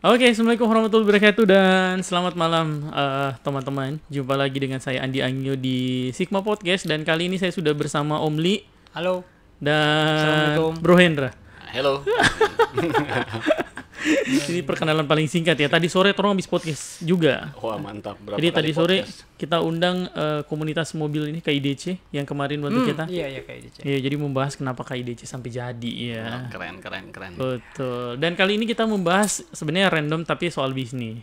Oke, Assalamualaikum warahmatullahi wabarakatuh dan selamat malam teman-teman. Jumpa lagi dengan saya Andi Angyo di Sigma Podcast dan kali ini saya sudah bersama Om Li Halo. dan Assalamualaikum. Bro Hendra. Halo. Ini perkenalan paling singkat ya. Tadi sore orang habis podcast juga. Wah mantap. Berapa Jadi kali tadi sore podcast? kita undang komunitas mobil ini KIDC yang kemarin bantu kita. Iya kayak DC. Iya, jadi membahas kenapa KIDC sampai jadi ya. Keren. Betul. Dan kali ini kita membahas sebenarnya random tapi soal bisnis.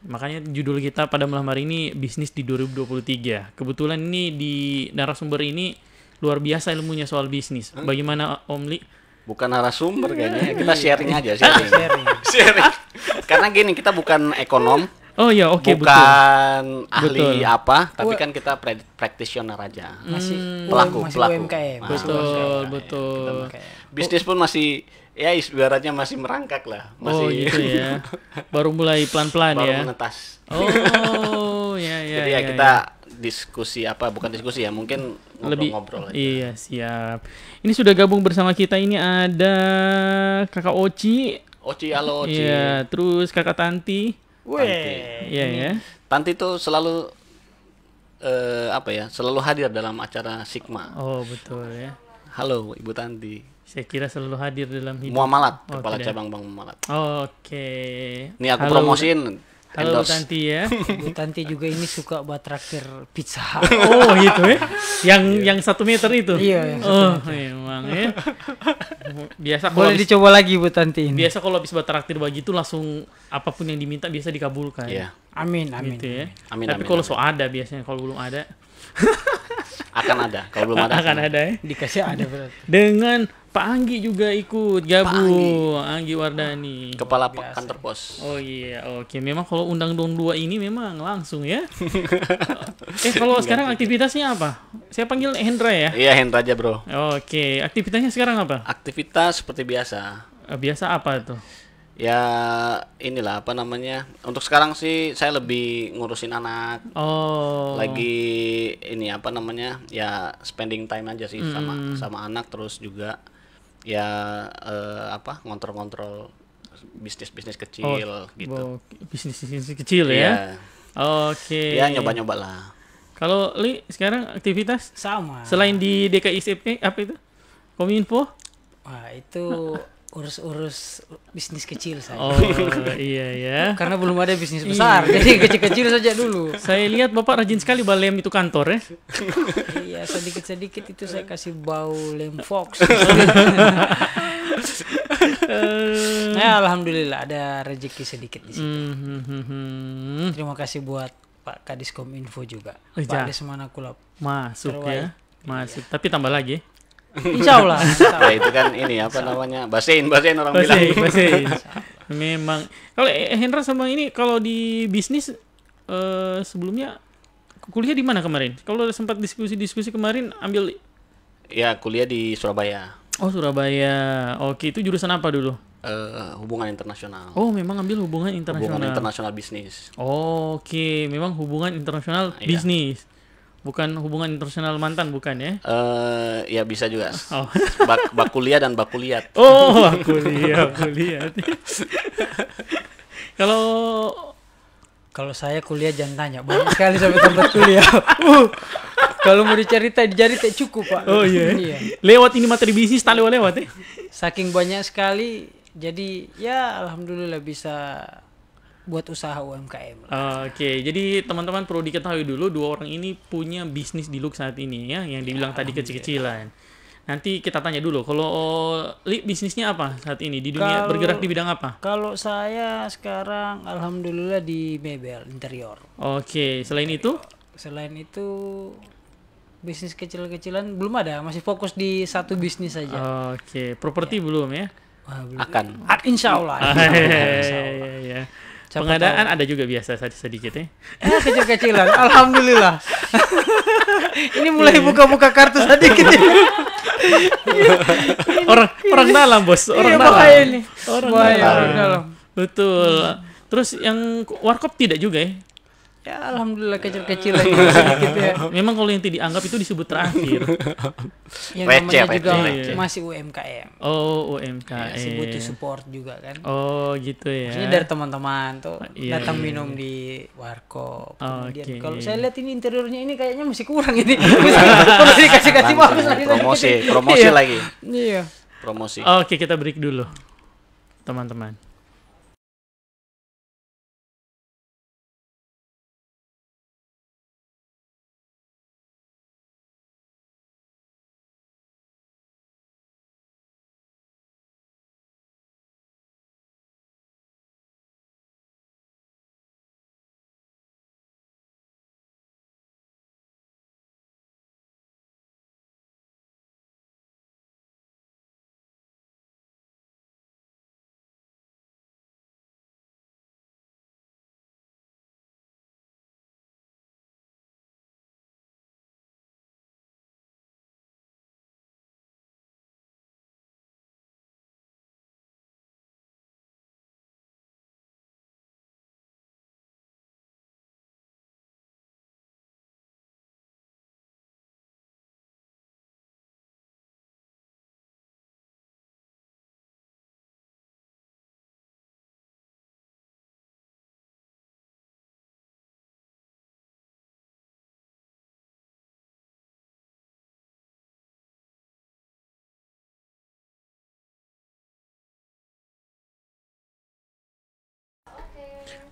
Makanya judul kita pada malam hari ini bisnis di 2023. Kebetulan ini di narasumber ini luar biasa ilmunya soal bisnis. Bagaimana Om Li? Bukan narasumber kayaknya. Kita sharing aja, sharing. Sharing. Karena gini, kita bukan ekonom, Oh ya, oke, betul. bukan ahli Betul. apa, tapi kan kita practitioner aja. Masih Pelaku. UMKM. Betul. Bisnis pun masih ya ibaratnya masih merangkak lah, Oh masih gitu ya. Baru mulai pelan-pelan baru ya. menetas. Oh, ya. Jadi ya kita diskusi apa, bukan diskusi ya, mungkin Lebih ngobrol-ngobrol aja. Iya, siap. Ini sudah gabung bersama kita ini ada Kakak Oci. Oci, halo Oci. Iya, terus Kakak Tanti. Weh. Iya ya. Tanti tuh selalu selalu hadir dalam acara Sigma. Oh, betul ya. Halo Ibu Tanti. Saya kira selalu hadir dalam hidup. Muamalat, Oh, Kepala tidak. Cabang Bank Muamalat. Oke. Ini aku Halo, promosiin Halo Bu endorse. Tanti ya. Bu Tanti juga ini suka buat traktir pizza. Oh, gitu ya. Yang 1 meter itu. Iya, yang 1 Oh, memang ya. Biasa kalau Boleh habis, dicoba lagi Bu Tanti ini. biasa kalau habis buat traktir begitu langsung apapun yang diminta biasa dikabulkan. Iya. Amin. Gitu ya. Amin, Tapi amin, kalau amin. so ada biasanya, kalau belum ada Akan ada. Kalau belum ada akan ada ya. Dikasih ada berarti. Dengan Pak Anggi juga ikut gabung, Anggi Wardani. Kepala kantor pos. Oh iya, oke. Memang kalau undang dong 2 ini memang langsung ya. Kalau sekarang aktivitasnya apa? Saya panggil Hendra ya. Iya, Hendra aja, Bro. Oke, aktivitasnya sekarang apa? Aktivitas seperti biasa. Biasa apa tuh? Ya, inilah apa namanya. Untuk sekarang sih saya lebih ngurusin anak. Oh. Lagi ini apa namanya? Ya, spending time aja sih Hmm. sama anak, terus juga ya ngontrol-ngontrol bisnis kecil gitu. Bisnis kecil ya. Iya. Oke. Ya nyoba-nyoba lah. Kalau Li sekarang aktivitas Sama. selain di DKI ISP apa itu? Kominfo? Wah, itu urus bisnis kecil saya. Oh, iya ya. Karena belum ada bisnis besar. Jadi kecil-kecil saja dulu. Saya lihat Bapak rajin sekali balem itu kantor ya. Iya, sedikit-sedikit itu saya kasih bau lem Fox. Nah, alhamdulillah ada rezeki sedikit di situ. Terima kasih buat Pak Kadis Kominfo juga. Iya. Pak Desmana Kulap. Masuk Terbaik. ya. Masuk. Tapi tambah lagi. Insya Allah. Ya itu kan ini apa namanya? Basein orang bilang. Basein. Memang. Kalau Hendra sama ini kalau di bisnis sebelumnya kuliah di mana kemarin? Kalau sempat diskusi kemarin ambil Ya kuliah di Surabaya. Oh, Surabaya. Oke, itu jurusan apa dulu? Hubungan internasional. Oh, memang ambil hubungan internasional. Hubungan internasional bisnis. Oke, memang hubungan internasional Iya. bisnis. Bukan hubungan internasional mantan, bukan ya? Ya bisa juga. Oh. Bak kuliah dan bak kuliah. Oh, aku lihat. Kalau Kalau saya kuliah jangan tanya, banyak sekali sampai tempat kuliah. Kalau mau dicari tak cukup Pak. oh iya. Iya. Lewat ini materi bisnis tak lewat ya. Saking banyak sekali, jadi ya alhamdulillah bisa buat usaha UMKM. Oke, jadi teman-teman perlu diketahui dulu 2 orang ini punya bisnis di Look saat ini ya, yang dibilang tadi kecil-kecilan. Nanti kita tanya dulu, kalau Li bisnisnya apa saat ini di dunia, bergerak di bidang apa? Kalau saya sekarang alhamdulillah di mebel interior. Oke, selain itu? Selain itu bisnis kecil-kecilan belum ada, masih fokus di satu bisnis saja. Oke, properti belum ya? Wah, belum. Akan. Insya Allah. Iya. Pengadaan ada juga biasa sedikit ya. Kecil-kecilan, alhamdulillah. Ini mulai buka-buka kartu sedikit. Orang dalam bos, orang Iya, dalam. bahaya ini. Orang Bahaya, dalam. orang dalam. Betul. Terus yang warkop tidak juga ya? Ya alhamdulillah kecil-kecil lagi sedikit ya. Memang kalau yang dianggap itu disebut terakhir. Yang Receh, namanya juga receh. masih UMKM. Oh, UMKM. Masih butuh support juga kan. Oh, gitu ya. Maksudnya dari teman-teman tuh Iya, datang iya, minum di warkop. Kemudian Oke. kalau saya lihat ini interiornya ini kayaknya masih kurang ini. Kalau dikasih-kasih bagus lagi. Promosi lagi. Iya. Promosi. Oke, kita break dulu. Teman-teman.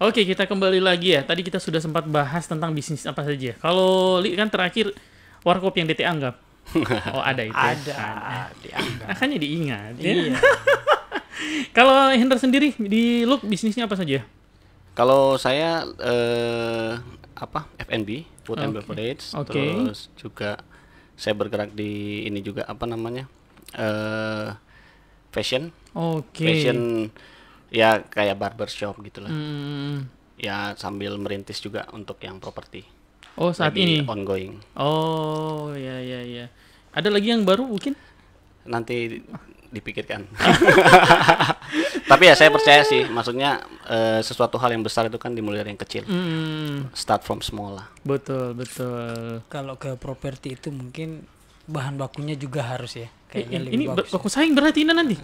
Oke, kita kembali lagi ya. Tadi kita sudah sempat bahas tentang bisnis apa saja. Kalau Li kan terakhir warkop yang DT anggap. Oh, ada itu. Ada dianggap. Makanya diingat. Ya. Iya. Kalau Hendra sendiri di Look bisnisnya apa saja? Kalau saya F&B, food and Oke. beverage, Oke. terus juga saya bergerak di ini juga apa namanya fashion, Oke. fashion ya kayak barbershop gitulah. Hmm. Ya sambil merintis juga untuk yang properti. Oh, saat Lagi ini. ongoing. Oh, ya. Ada lagi yang baru mungkin? Nanti dipikirkan. Tapi ya saya percaya sih, maksudnya sesuatu hal yang besar itu kan dimulai dari yang kecil. Start from small lah. Betul. Kalau ke properti itu mungkin bahan bakunya juga harus ya. Kayaknya lebih Ini bagus. baku saing berarti ini nanti.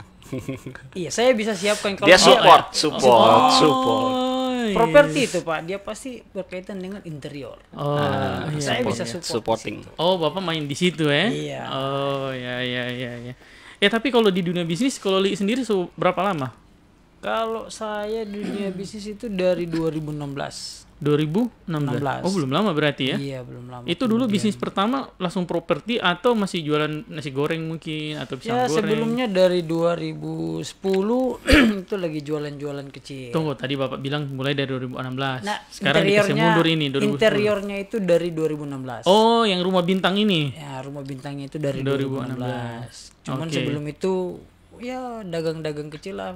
Iya, saya bisa siapkan kalau Dia dia- support. Oh, iya. properti itu Pak, dia pasti berkaitan dengan interior. Oh, iya. Saya bisa support. supporting. Oh, Bapak main di situ ya? Iya. Oh, ya. Ya, tapi kalau di dunia bisnis, kalau Li sendiri berapa lama? Kalau saya dunia bisnis itu dari 2016. 2016. Oh, belum lama berarti ya? Iya, belum lama. Itu dulu bisnis pertama langsung properti atau masih jualan nasi goreng mungkin atau pisang Ya, goreng? sebelumnya dari 2010 itu lagi jualan-jualan kecil. Tunggu, tadi Bapak bilang mulai dari 2016. Nah, Sekarang dikasih mundur ini 2010. interiornya itu dari 2016. Oh, yang rumah bintang ini. Ya, rumah bintangnya itu dari 2016. 2016. Cuman Oke. sebelum itu ya dagang-dagang kecil lah.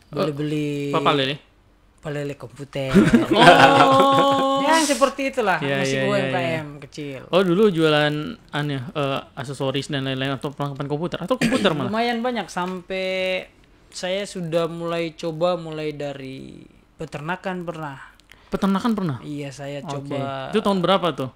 Beli-beli Papa Lele. palele komputer. Oh. Ya, seperti itulah, Ya, masih ya, ya, UMKM kecil. Oh, dulu jualan aksesoris dan lain-lain atau perlengkapan komputer atau komputer malah. Lumayan banyak sampai saya sudah mulai dari peternakan pernah. Peternakan pernah? Iya, saya Oke. coba. Itu tahun berapa tuh?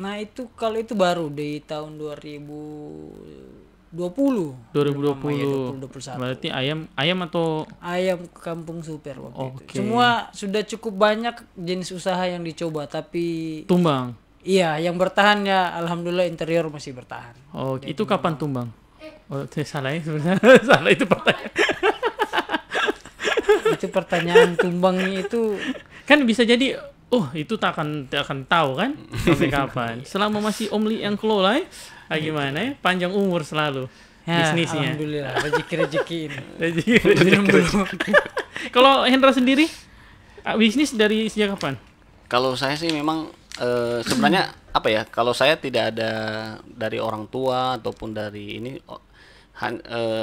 Nah, itu kalau itu baru di tahun 2020. 2020. 2021. Berarti ayam atau Ayam kampung super waktu itu. Oke. Semua sudah cukup banyak jenis usaha yang dicoba, tapi tumbang? iya, yang bertahan ya alhamdulillah interior masih bertahan. Oh, itu kapan tumbang? Oh, salah ya sebenarnya. Salah itu pertanyaan. Itu pertanyaan tumbangnya itu Kan bisa jadi itu tak akan tahu kan sampai kapan. Selama masih Om Li yang kelola ya, gimana ya? Panjang umur selalu ya, bisnisnya. alhamdulillah rezeki-rezeki ini. Minum dulu. Kalau Hendra sendiri bisnis dari sejak kapan? Kalau saya sih memang sebenarnya apa ya? Kalau saya tidak ada dari orang tua ataupun dari ini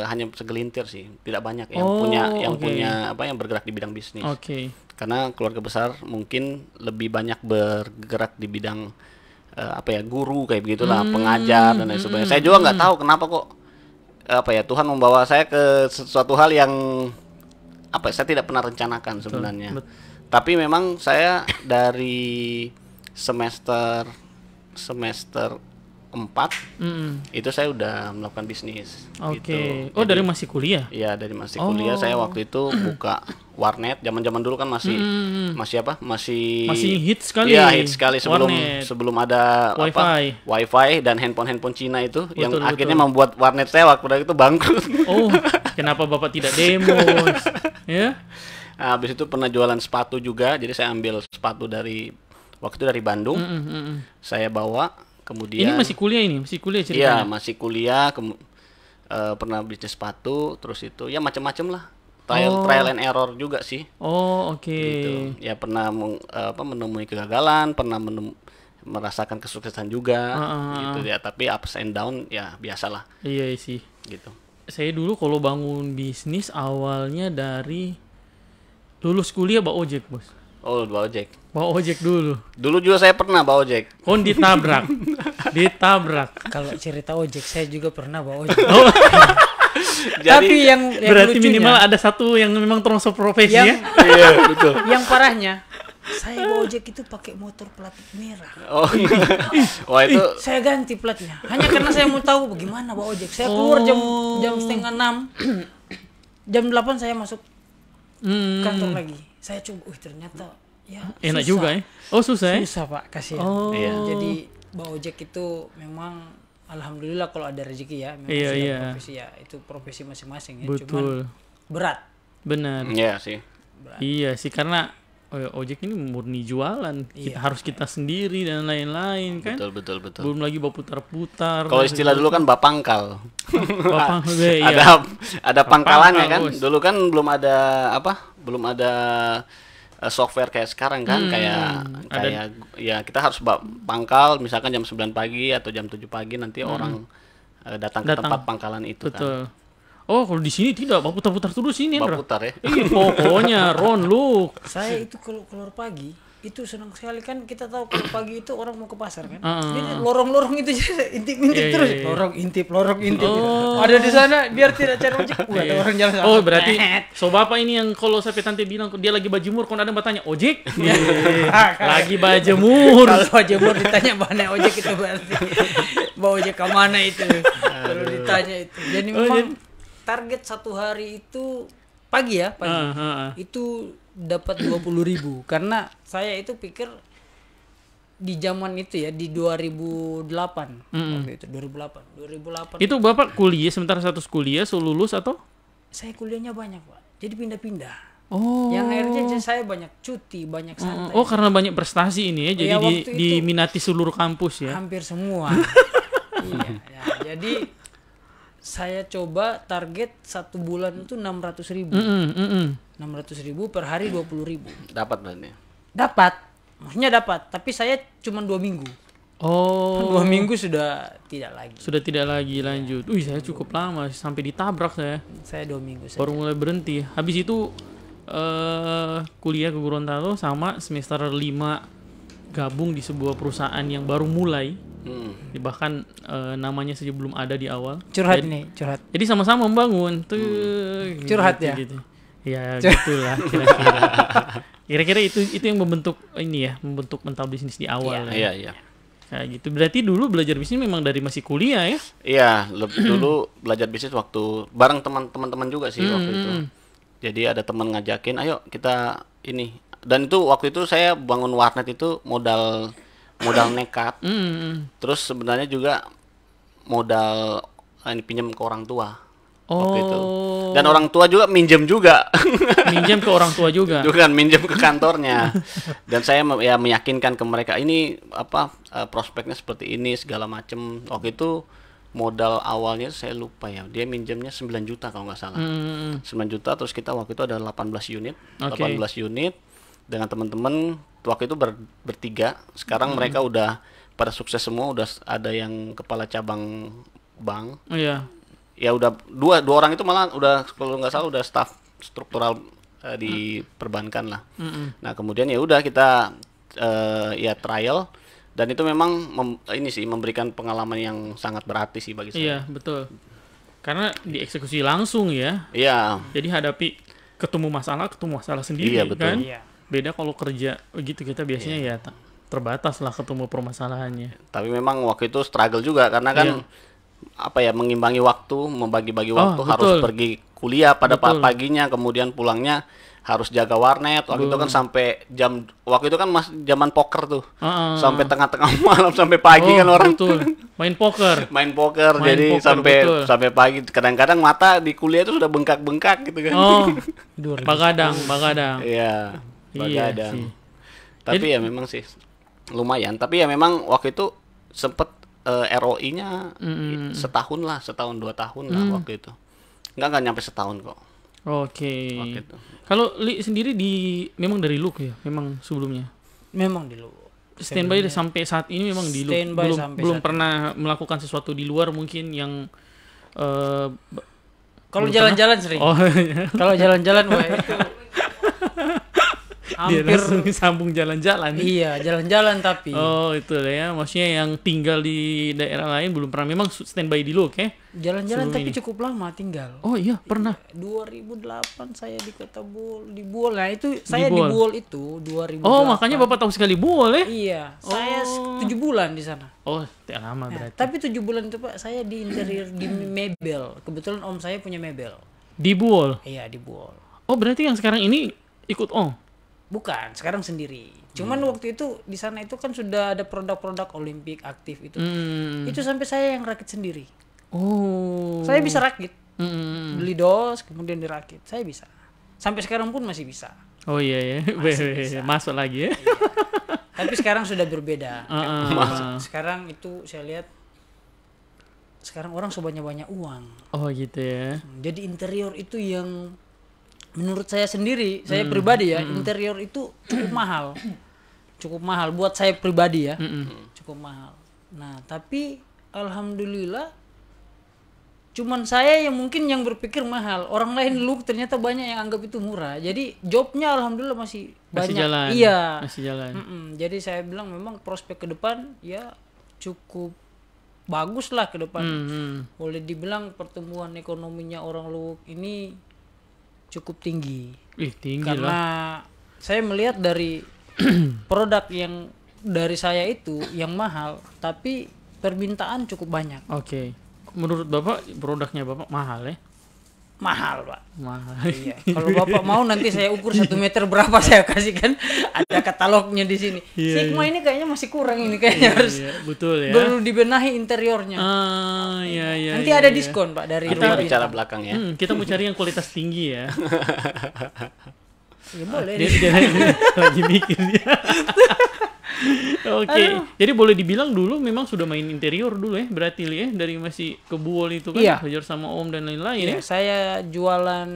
hanya segelintir sih, tidak banyak yang Oh, punya oke. yang bergerak di bidang bisnis. Oke. Karena keluarga besar mungkin lebih banyak bergerak di bidang guru kayak begitulah, pengajar dan lain sebagainya. Saya juga nggak tahu kenapa kok Tuhan membawa saya ke sesuatu hal yang saya tidak pernah rencanakan sebenarnya. Tapi memang saya dari semester 4 itu saya udah melakukan bisnis. Oke. Gitu. Oh, dari masih kuliah? Iya, dari masih kuliah saya waktu itu buka warnet. Zaman-zaman dulu kan masih apa? Masih hits sekali. Iya, hits sekali Warnet. sebelum ada Wifi. Wifi dan handphone Cina itu yang Betul, akhirnya membuat warnet saya waktu itu bangkrut. Oh, kenapa Bapak tidak demo? Ya? Nah, habis itu pernah jualan sepatu juga. Jadi saya ambil sepatu waktu itu dari Bandung. Saya bawa. Kemudian Ini masih kuliah ceritanya? Iya, masih kuliah. Pernah bisnis sepatu, terus itu ya macam-macam lah. Trial and error juga sih. Oh, oke. Gitu. Ya pernah menemui kegagalan, pernah merasakan kesuksesan juga gitu ya. Tapi ups and down ya biasalah. Iya sih. Gitu. Saya dulu kalau bangun bisnis awalnya dari lulus kuliah bawa ojek, Bos. Oh, bawa ojek. Bawa ojek dulu. Dulu juga saya pernah bawa ojek. Kon ditabrak. Kalau cerita ojek, saya juga pernah bawa ojek. Jadi, Tapi yang Berarti lucunya, minimal ada satu yang memang termasuk profesi ya. iya, betul. yang parahnya, saya bawa ojek itu pakai motor plat merah. Oh, wah itu Saya ganti platnya hanya karena saya mau tahu bagaimana bawa ojek. Saya keluar jam setengah 6, jam 8 saya masuk kantor lagi. Saya coba, ternyata ya Enak susah. juga ya. Oh, susah ya? Susah Pak, kasihan. Oh. Iya. Jadi bawa ojek itu memang alhamdulillah kalau ada rezeki ya. Memang Iya, sudah iya. profesi ya, itu profesi masing-masing ya. Betul. Cuman berat. Benar. Iya sih. Iya sih, karena ojek ini murni jualan. Iya. Harus kita sendiri dan lain-lain kan. Betul. Belum lagi bawa putar-putar. Kalau istilah dulu kan bapangkal. Bapak, iya. Ada pangkalannya kan. Bos. Dulu kan belum ada software kayak sekarang kan, kayak ya kita harus pangkal misalkan jam 9 pagi atau jam 7 pagi nanti orang datang ke tempat pangkalan itu Betul. Oh, kalau di sini tidak, bawa putar-putar terus ini, kan. Andra. Putar ya. Pokoknya Ron lu. Saya itu kalau keluar pagi itu senang sekali kan, kita tahu kalau pagi itu orang mau ke pasar kan. Jadi lorong-lorong itu intip-intip Iya, terus. iya. Lorong intip. Ada di sana biar tidak cari ojek. Ada orang jalan sana. Oh, berarti so Bapak ini yang kalau sampai tante bilang dia lagi bajemur, kalau ada yang bertanya ojek, lagi bajemur. Kalau jemur ditanya mana ojek itu berarti bawa ojek ke mana itu. Kalau ditanya itu. Jadi memang target satu hari itu pagi ya, itu dapat 20.000 karena saya itu pikir di zaman itu ya, di 2008 waktu itu 2008 Itu Bapak kuliah sementara status kuliah lulus atau? saya kuliahnya banyak Pak, jadi pindah-pindah. Oh. Yang akhirnya saya banyak cuti, banyak santai. Oh, karena banyak prestasi ini ya, jadi Ya, waktu itu diminati seluruh kampus ya. hampir semua. Iya, ya, jadi saya coba target satu bulan itu 600.000. 600.000 per hari 20.000. Dapat berarti. Dapat, maksudnya dapat. Tapi saya cuma 2 minggu. Oh. 2 minggu sudah tidak lagi. Sudah tidak lagi lanjut. Wih, saya cukup lama sampai ditabrak saya. Saya 2 minggu saja. Baru mulai berhenti. Habis itu kuliah ke Gorontalo sama semester 5 gabung di sebuah perusahaan yang baru mulai. Bahkan namanya saja belum ada di awal. Curhat nih, curhat. Jadi sama-sama membangun tuh. Curhat ya? Gitu. Ya gitulah kira-kira. Kira-kira itu yang membentuk ini ya, membentuk mental bisnis di awal. Iya. Kayak gitu. Berarti dulu belajar bisnis memang dari masih kuliah ya? Iya, dulu belajar bisnis waktu bareng teman-teman juga sih waktu itu. Jadi ada teman ngajakin, ayo kita ini. Dan itu waktu itu saya bangun warnet itu modal nekat. Terus sebenarnya juga modal pinjam ke orang tua. Waktu itu. Dan orang tua juga minjem juga. Minjem ke orang tua juga. Bukan minjem ke kantornya. Dan saya meyakinkan ke mereka ini prospeknya seperti ini segala macem. Waktu itu modal awalnya saya lupa ya. Dia minjemnya 9 juta kalau nggak salah. 9 juta terus kita waktu itu ada 18 unit. 18 unit dengan teman-teman waktu itu bertiga. Sekarang mereka udah pada sukses semua, udah ada yang kepala cabang bank. Iya. Ya udah dua orang itu malah udah kalau nggak salah udah staff struktural di perbankan lah. Nah kemudian ya udah kita ya trial dan itu memang ini sih memberikan pengalaman yang sangat berarti sih bagi saya. Iya betul. Karena dieksekusi langsung ya. Iya. Jadi ketemu masalah sendiri Iya, betul. kan. Iya. Beda kalau kerja begitu kita biasanya ya terbatas lah ketemu permasalahannya. Tapi memang waktu itu struggle juga karena kan apa ya, mengimbangi waktu, membagi-bagi waktu, harus pergi kuliah pada paginya, kemudian pulangnya harus jaga warnet. Waktu itu kan sampai waktu itu kan zaman poker tuh. Sampai tengah-tengah malam sampai pagi kan orang. Main poker. Main poker. Jadi sampai pagi. Kadang-kadang mata di kuliah itu sudah bengkak-bengkak gitu kan. Bagadang. Iya, bagadang. Tapi ya memang sih lumayan. Tapi ya memang waktu itu sempet ROI-nya setahun 2 tahun lah waktu itu. Enggak nyampe setahun kok. Oke. Kalau Li sendiri memang dari Look ya, memang sebelumnya. Memang di Look. Standby sampai saat ini memang di Look. Belum pernah melakukan sesuatu di luar mungkin yang kalau jalan-jalan sering. Kalau jalan-jalan itu hampir dia langsung sambung jalan-jalan. Iya, jalan-jalan tapi. Oh, itu ya. Maksudnya yang tinggal di daerah lain belum pernah memang standby di Look ya. Jalan-jalan tapi cukup lama tinggal. Oh iya, pernah. 2008 saya di kota di Buol. Nah, itu saya di Buol itu 2008. Oh, makanya Bapak tahu sekali Buol ya? Iya, saya 7 bulan di sana. Oh, tidak lama berarti. Tapi 7 bulan itu Pak, saya di interior di mebel. Kebetulan om saya punya mebel. Di Buol? Iya, di Buol. Oh, berarti yang sekarang ini ikut om? Bukan, sekarang sendiri. Cuman waktu itu di sana itu kan sudah ada produk-produk Olimpik aktif itu. Itu sampai saya yang rakit sendiri. Oh. Saya bisa rakit. Beli dos, kemudian dirakit. Saya bisa. Sampai sekarang pun masih bisa. Oh iya ya. Masuk lagi ya. Iya. Tapi sekarang sudah berbeda. Sekarang itu saya lihat sekarang orang sebanyak-banyak uang. Oh gitu ya. Jadi interior itu yang menurut saya sendiri, saya pribadi ya, interior itu cukup mahal. Cukup mahal buat saya pribadi ya. Cukup mahal. Nah, tapi alhamdulillah cuman saya yang mungkin yang berpikir mahal. Orang lain Look ternyata banyak yang anggap itu murah. Jadi jobnya alhamdulillah masih banyak. Jalan. Iya. Masih jalan. Jadi saya bilang memang prospek ke depan ya cukup bagus lah ke depan. Boleh dibilang pertumbuhan ekonominya orang Look ini cukup tinggi. Tinggi karena lah. Saya melihat dari produk yang dari saya itu yang mahal, tapi permintaan cukup banyak. Oke. Menurut Bapak produknya Bapak mahal ya? Mahal, Pak. Mahal. Iya. Kalau Bapak mau nanti saya ukur 1 meter berapa saya kasih kan. Ada katalognya di sini. Sigma ini kayaknya masih kurang ini kayaknya harus. Betul ya. Perlu dibenahi interiornya. Iya. Nanti ada diskon, Pak, dari kita bicara belakang ya. Kita mau cari yang kualitas tinggi ya. Ya boleh. Dia lagi mikir dia. Oke. Jadi boleh dibilang dulu memang sudah main interior dulu ya, berarti ya, dari masih ke Buol itu kan, belajar sama om dan lain-lain ya. Saya jualan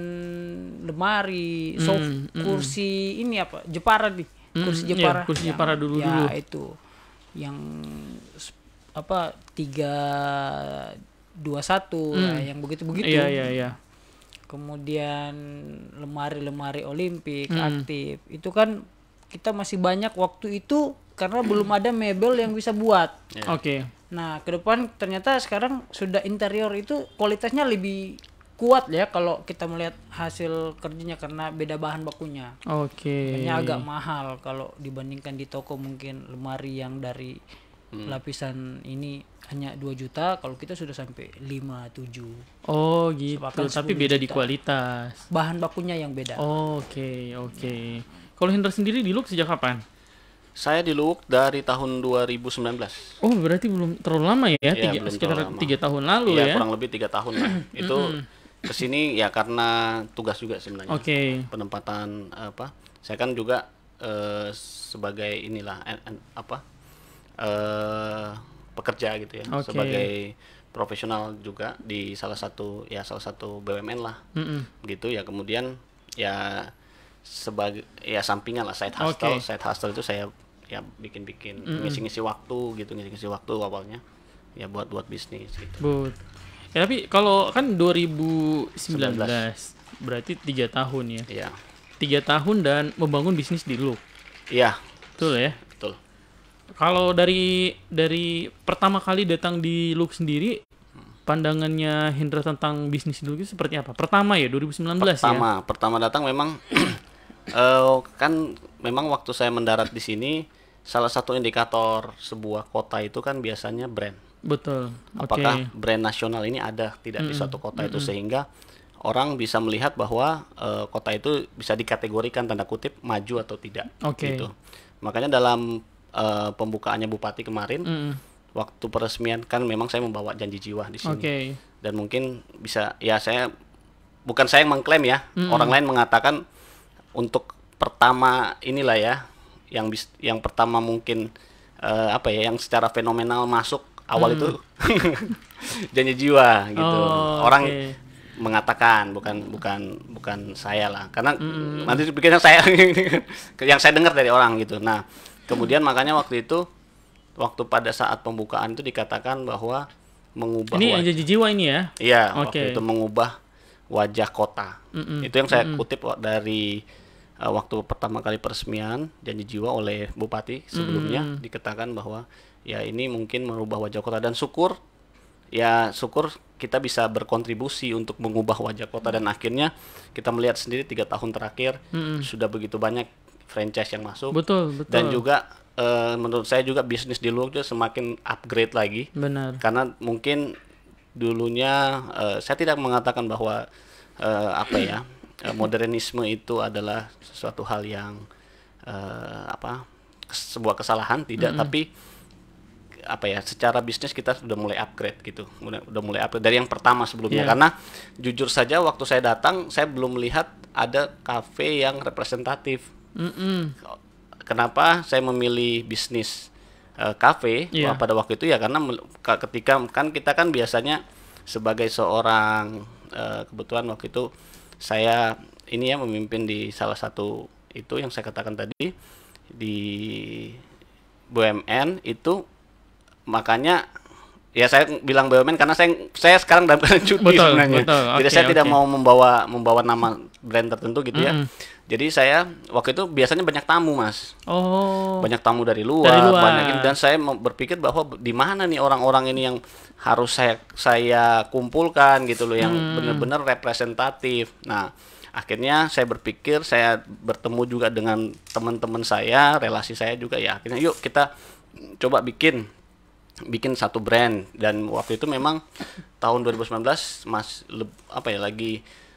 lemari, kursi ini apa? Jepara nih. Kursi Jepara. Kursi Jepara dulu. Ya, itu. Yang apa? 321 yang begitu-begitu. Iya. Kemudian lemari-lemari Olimpik aktif. Itu kan kita masih banyak waktu itu karena belum ada mebel yang bisa buat. Oke. Nah, ke depan ternyata sekarang sudah interior itu kualitasnya lebih kuat ya kalau kita melihat hasil kerjanya karena beda bahan bakunya. Oke. Makanya agak mahal kalau dibandingkan di toko, mungkin lemari yang dari lapisan ini hanya 2 juta, kalau kita sudah sampai 5-7. Oh gitu. Tapi beda di kualitas. Bahan bakunya yang beda. Oke. Kalau Hendra sendiri di Look sejak kapan? Saya di Look dari tahun 2019. Oh, berarti belum terlalu lama ya? Sekitar 3 tahun lalu ya? Kurang lebih 3 tahun lah. Itu kesini ya karena tugas juga sebenarnya. Penempatan apa? Saya kan juga sebagai inilah pekerja gitu ya, sebagai profesional juga di salah satu BUMN lah, gitu ya. Kemudian ya sebagai sampingan lah, side hustle itu saya ya bikin ngisi-ngisi waktu awalnya ya buat bisnis gitu. Ya, tapi kalau kan 2019 berarti 3 tahun ya. Iya. 3 tahun dan membangun bisnis di Look. Iya. Betul ya? Betul. Kalau dari pertama kali datang di Look sendiri, pandangannya Hendra tentang bisnis di Look itu seperti apa? Pertama ya 2019 Pertama datang memang kan memang waktu saya mendarat di sini, salah satu indikator sebuah kota itu kan biasanya brand. Betul. Apakah brand nasional ini ada tidak di suatu kota itu, sehingga orang bisa melihat bahwa kota itu bisa dikategorikan tanda kutip maju atau tidak. Gitu. Makanya dalam pembukaannya Bupati kemarin, waktu peresmian kan memang saya membawa janji jiwa di sini. Dan mungkin bisa ya bukan saya yang mengklaim ya, orang lain mengatakan untuk pertama inilah ya yang pertama mungkin yang secara fenomenal masuk awal itu janji jiwa gitu. Orang mengatakan bukan saya lah, karena nanti dipikirnya saya yang saya dengar dari orang gitu. Nah, kemudian makanya waktu pada saat pembukaan itu dikatakan bahwa mengubah ini janji jiwa ini ya. Iya, waktu itu mengubah wajah kota. Itu yang saya kutip dari waktu pertama kali peresmian janji jiwa oleh Bupati sebelumnya, dikatakan bahwa ya ini mungkin merubah wajah kota, dan syukur kita bisa berkontribusi untuk mengubah wajah kota, dan akhirnya kita melihat sendiri 3 tahun terakhir sudah begitu banyak franchise yang masuk. Betul. Dan juga menurut saya juga bisnis di luar juga semakin upgrade lagi. Benar. Karena mungkin dulunya saya tidak mengatakan bahwa modernisme itu adalah sesuatu hal yang sebuah kesalahan, tidak, tapi secara bisnis kita sudah mulai upgrade gitu, udah mulai upgrade dari yang pertama sebelumnya. Karena jujur saja waktu saya datang saya belum melihat ada kafe yang representatif. Kenapa saya memilih bisnis kafe pada waktu itu ya, karena ketika kita kan biasanya sebagai seorang kebetulan waktu itu saya memimpin di salah satu itu yang saya katakan tadi di BUMN itu. Makanya ya saya bilang BUMN karena saya sekarang dalam keadaan cuti sebenarnya. Jadi saya tidak mau membawa nama brand tertentu gitu ya. Jadi saya waktu itu biasanya banyak tamu, Mas. Banyak tamu dari luar. Banyak, dan saya berpikir bahwa di mana nih orang-orang ini yang harus saya kumpulkan gitu loh, yang benar-benar representatif. Nah, akhirnya saya berpikir, saya bertemu juga dengan teman-teman saya, relasi saya juga, ya akhirnya yuk kita coba bikin satu brand. Dan waktu itu memang tahun 2019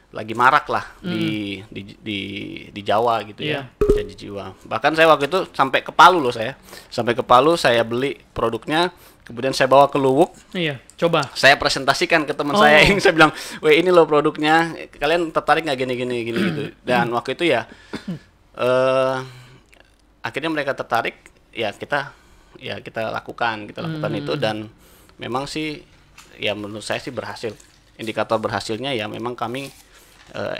lagi marak lah di Jawa gitu ya, janji jiwa. Bahkan saya waktu itu sampai ke Palu loh, saya beli produknya, kemudian saya bawa ke Luwuk. Coba saya presentasikan ke teman saya, yang saya bilang, "Weh, ini loh produknya, kalian tertarik nggak gini gitu." Dan waktu itu ya akhirnya mereka tertarik, ya kita lakukan itu, dan memang sih ya menurut saya sih berhasil. Indikator berhasilnya ya memang kami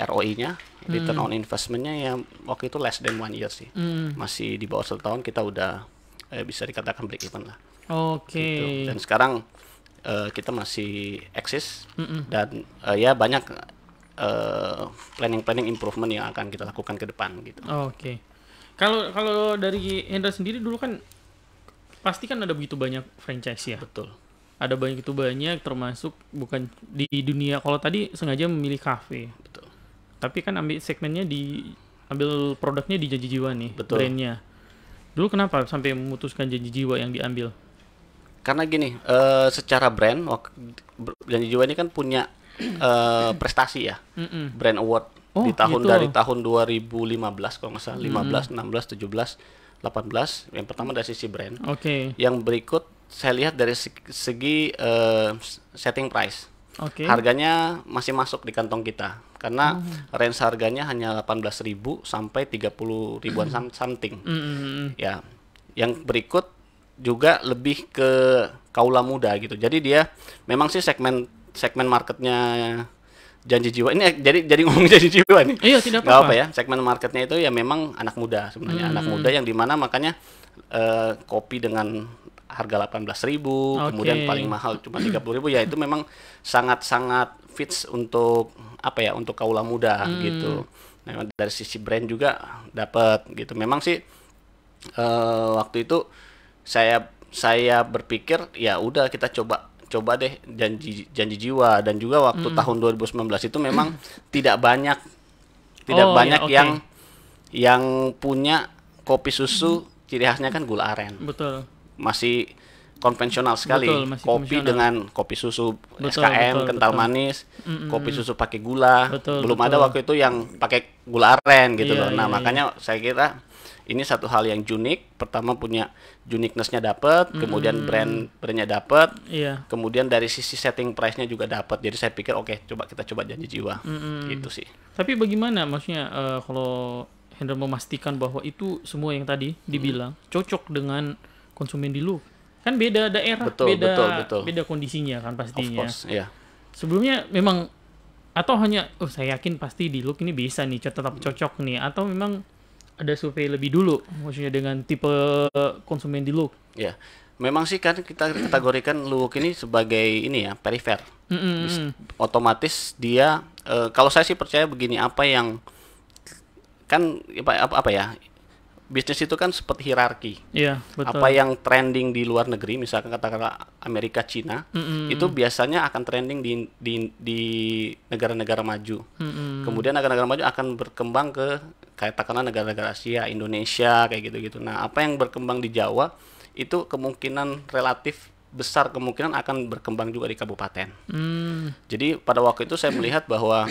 ROI-nya, return on investment-nya ya waktu itu less than 1 year sih. Masih di bawah 1 tahun kita udah bisa dikatakan break even lah. Gitu. Dan sekarang kita masih eksis, dan ya banyak planning improvement yang akan kita lakukan ke depan gitu. Kalau dari Hendra sendiri dulu kan pasti kan ada begitu banyak franchise ya. Betul. Ada begitu banyak, termasuk bukan di dunia, kalau tadi sengaja memilih kafe. Betul. Tapi kan ambil produknya di janji jiwa nih, betul, brandnya. Dulu kenapa sampai memutuskan janji jiwa yang diambil? Karena gini, secara brand, janji jiwa ini kan punya prestasi ya, brand award di tahun gitu. Dari tahun 2015 kalau nggak salah, 15, 16, 17, 18. Yang pertama dari sisi brand. Yang berikut saya lihat dari segi setting price. Harganya masih masuk di kantong kita, karena range harganya hanya 18.000 sampai 30.000-an something. Ya, yang berikut juga lebih ke kaula muda gitu. Jadi dia memang sih segmen marketnya janji jiwa ini, jadi ngomong janji jiwa nih. Iya, tidak apa-apa ya. Segmen marketnya itu ya memang anak muda sebenarnya, anak muda yang dimana makanya kopi dengan harga 18.000, kemudian paling mahal cuma 30.000, ya itu memang sangat-sangat fits untuk untuk kaula muda gitu. Nah, dari sisi brand juga dapat gitu. Memang sih waktu itu saya berpikir ya udah kita coba deh janji jiwa, dan juga waktu tahun 2019 itu memang tidak banyak yang punya kopi susu ciri khasnya kan gula aren. Betul. Masih konvensional sekali. Betul, masih kopi konvensional. dengan kopi susu Betul, SKM betul, kental betul. manis, kopi susu pakai gula. Betul, Belum betul. ada waktu itu yang pakai gula aren gitu Iya, loh. Nah, iya, makanya saya kira ini satu hal yang unik. Pertama punya uniqueness-nya dapat, kemudian brandnya dapat, Iya. kemudian dari sisi setting price-nya juga dapat. Jadi saya pikir oke, kita coba Janji Jiwa. Gitu sih. Tapi bagaimana maksudnya kalau Hendra memastikan bahwa itu semua yang tadi dibilang cocok dengan konsumen di Look? Kan beda daerah, Betul, betul. beda kondisinya kan Of pastinya. course, ya. Sebelumnya memang atau hanya saya yakin pasti di Look ini bisa nih tetap cocok nih, atau memang ada survei lebih dulu maksudnya dengan tipe konsumen di Look. Ya, memang sih kan kita kategorikan Look ini sebagai ini ya perifer. Otomatis dia kalau saya sih percaya begini, apa yang kan apa ya, bisnis itu kan seperti hierarki. Iya, betul. Apa yang trending di luar negeri, misalkan katakanlah Amerika, Cina, itu biasanya akan trending di negara-negara maju. Kemudian negara-negara maju akan berkembang ke katakanlah negara-negara Asia, Indonesia, kayak gitu-gitu. Nah, apa yang berkembang di Jawa itu kemungkinan relatif besar kemungkinan akan berkembang juga di kabupaten. Jadi pada waktu itu saya melihat bahwa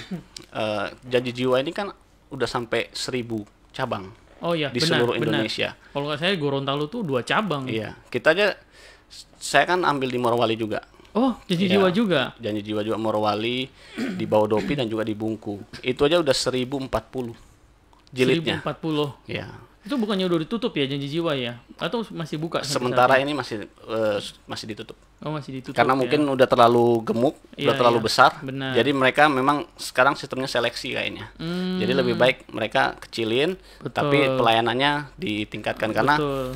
Janji Jiwa ini kan udah sampai 1.000 cabang. Oh iya, di seluruh Indonesia. Kalau nggak saya Gorontalo tuh 2 cabang. Iya, kita aja, saya kan ambil di Morowali juga. Oh, Janji Iya. Jiwa juga. Janji Jiwa juga Morowali, di Bahodopi dan juga di Bungku. Itu aja udah 1.040 jilidnya. 1040. Ya. Itu bukannya udah ditutup ya Janji Jiwa ya? Atau masih buka sampai Sementara saat ini masih ditutup. Oh, masih ditutup. Karena ya. mungkin udah terlalu gemuk, Iya, udah terlalu iya. besar. Benar. Jadi mereka memang sekarang sistemnya seleksi kayaknya. Jadi lebih baik mereka kecilin, Betul. tapi pelayanannya ditingkatkan karena Betul.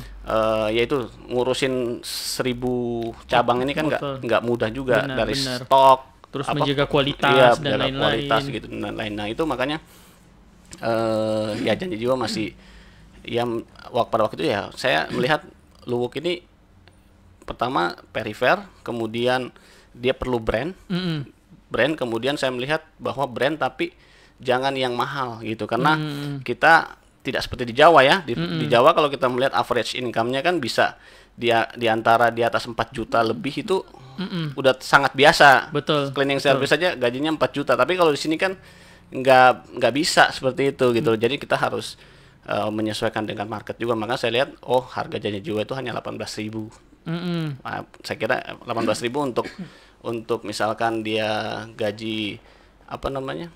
yaitu ngurusin 1.000 cabang ini kan Betul. nggak mudah juga, Benar, dari benar. stok, Terus apa, menjaga kualitas iya, dan menjaga lain-lain. kualitas gitu dan lain. Nah itu makanya ya Janji Jiwa masih yang pada waktu itu ya saya melihat Luwuk ini pertama perifer, kemudian dia perlu brand, kemudian saya melihat bahwa brand tapi jangan yang mahal gitu karena kita tidak seperti di Jawa ya. Di Jawa kalau kita melihat average income-nya kan bisa dia di antara di atas 4 juta lebih itu udah sangat biasa. Betul. Cleaning service saja gajinya 4 juta. Tapi kalau di sini kan nggak bisa seperti itu gitu. Jadi kita harus menyesuaikan dengan market juga. Maka saya lihat harga Janji Jiwa itu hanya 18.000. Nah, saya kira 18.000 untuk misalkan dia gaji apa namanya?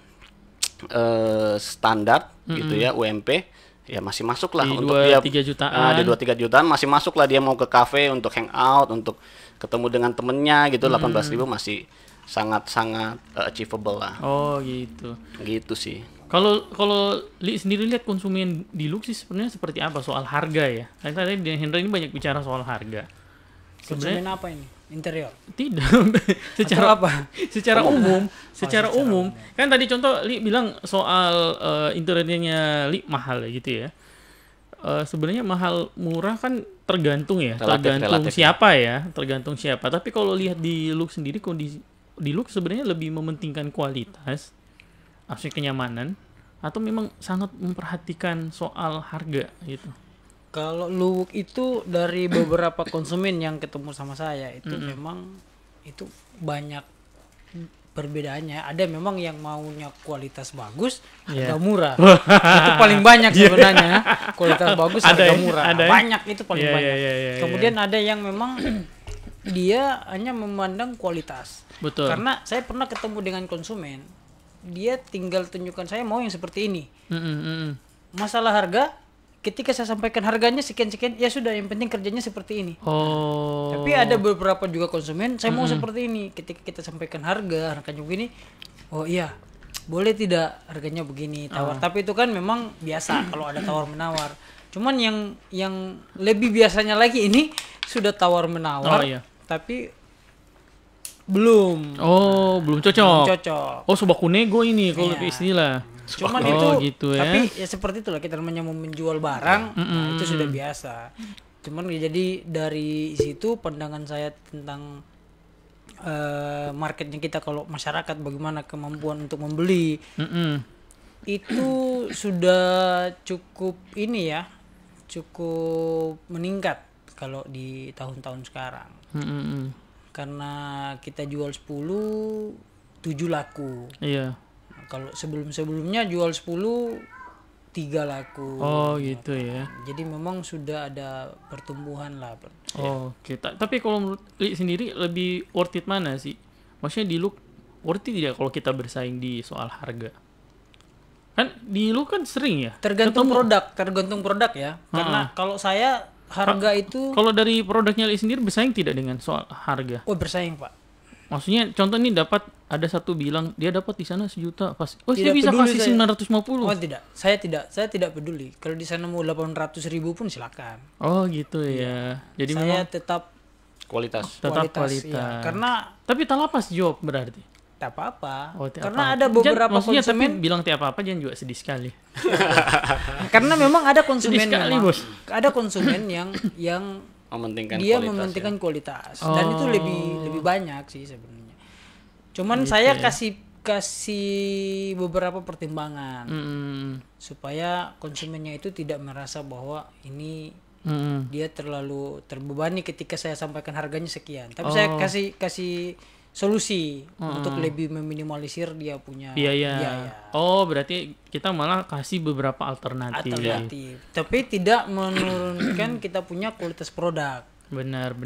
Standar gitu ya, UMP ya masih masuk lah Di untuk 2-3 dia jutaan. di 2-3 jutaan masih masuk lah dia mau ke kafe untuk hangout, untuk ketemu dengan temennya gitu. 18.000 masih sangat-sangat achievable lah. Oh, gitu. Gitu sih. Kalau Li sendiri lihat konsumen di Look sih sebenarnya seperti apa soal harga ya? Kan tadi Hendra ini banyak bicara soal harga. Konsumen apa ini? Interior. Tidak. Atau apa? Secara umum. Kan tadi contoh Li bilang soal interiornya Li mahal ya gitu ya. Sebenarnya mahal murah kan tergantung ya, tergantung siapa ya, tergantung siapa. Tapi kalau lihat di Look sendiri, kondisi di Look sebenarnya lebih mementingkan kualitas, aspek kenyamanan, atau memang sangat memperhatikan soal harga gitu. Kalau Luwuk itu dari beberapa konsumen yang ketemu sama saya itu memang itu banyak perbedaannya. Ada memang yang maunya kualitas bagus, harga murah. Itu paling banyak sebenarnya. Kualitas bagus, harga murah. Banyak itu paling banyak. Kemudian ada yang memang dia hanya memandang kualitas. Betul. Karena saya pernah ketemu dengan konsumen, dia tinggal tunjukkan saya mau yang seperti ini. Masalah harga, ketika saya sampaikan harganya sekian-sekian, ya sudah, yang penting kerjanya seperti ini. Oh. Tapi ada beberapa juga konsumen, saya mau seperti ini. Ketika kita sampaikan harganya begini, oh iya, boleh tidak harganya begini, tawar. Tapi itu kan memang biasa kalau ada tawar menawar. Cuman yang lebih biasanya lagi ini sudah tawar menawar, tapi belum cocok. Oh, sobaku nego ini kalau lebih istilah. Cuman gitu ya. Tapi ya seperti itulah, kita namanya mau menjual barang, itu sudah biasa. Cuman jadi dari situ pandangan saya tentang marketnya kita, kalau masyarakat bagaimana kemampuan untuk membeli, itu sudah cukup ini ya, cukup meningkat kalau di tahun-tahun sekarang. Karena kita jual 10, 7 laku. Iya. Kalau sebelum-sebelumnya jual 10, 3 laku. Oh gitu ya. Jadi memang sudah ada pertumbuhan lah. Oke. Tapi kalau menurut Li sendiri lebih worth it mana sih? Maksudnya di Look worth it tidak kalau kita bersaing di soal harga? Kan di Look kan sering ya? Tergantung produk ya. Karena kalau saya harga itu... Kalau dari produknya Li sendiri bersaing tidak dengan soal harga? Oh bersaing Pak. Maksudnya contoh nih dapat ada satu bilang dia dapat di sana 1 juta pas. Oh saya Tidak bisa peduli kasih saya. 950. Oh tidak, saya tidak peduli. Kalau di sana mau 800.000 pun silakan. Oh gitu ya. Jadi Saya memang tetap Kualitas. kualitas. ya. Karena Tapi tak lapas job berarti. tak apa-apa. Oh, tiap Karena apa-apa. ada beberapa Maksudnya konsumen. tapi bilang tiap apa jangan juga sedih sekali. Karena memang ada konsumen sekali, memang, Bos. ada konsumen yang Mementingkan dia kualitas. mementingkan kualitas dan itu lebih banyak sih sebenarnya. Cuman Gitu saya ya. kasih beberapa pertimbangan supaya konsumennya itu tidak merasa bahwa ini dia terlalu terbebani ketika saya sampaikan harganya sekian. Tapi saya kasih solusi untuk lebih meminimalisir dia punya biaya. Oh, berarti kita malah kasih beberapa alternatif. Tapi tidak menurunkan kita punya kualitas produk. Benar.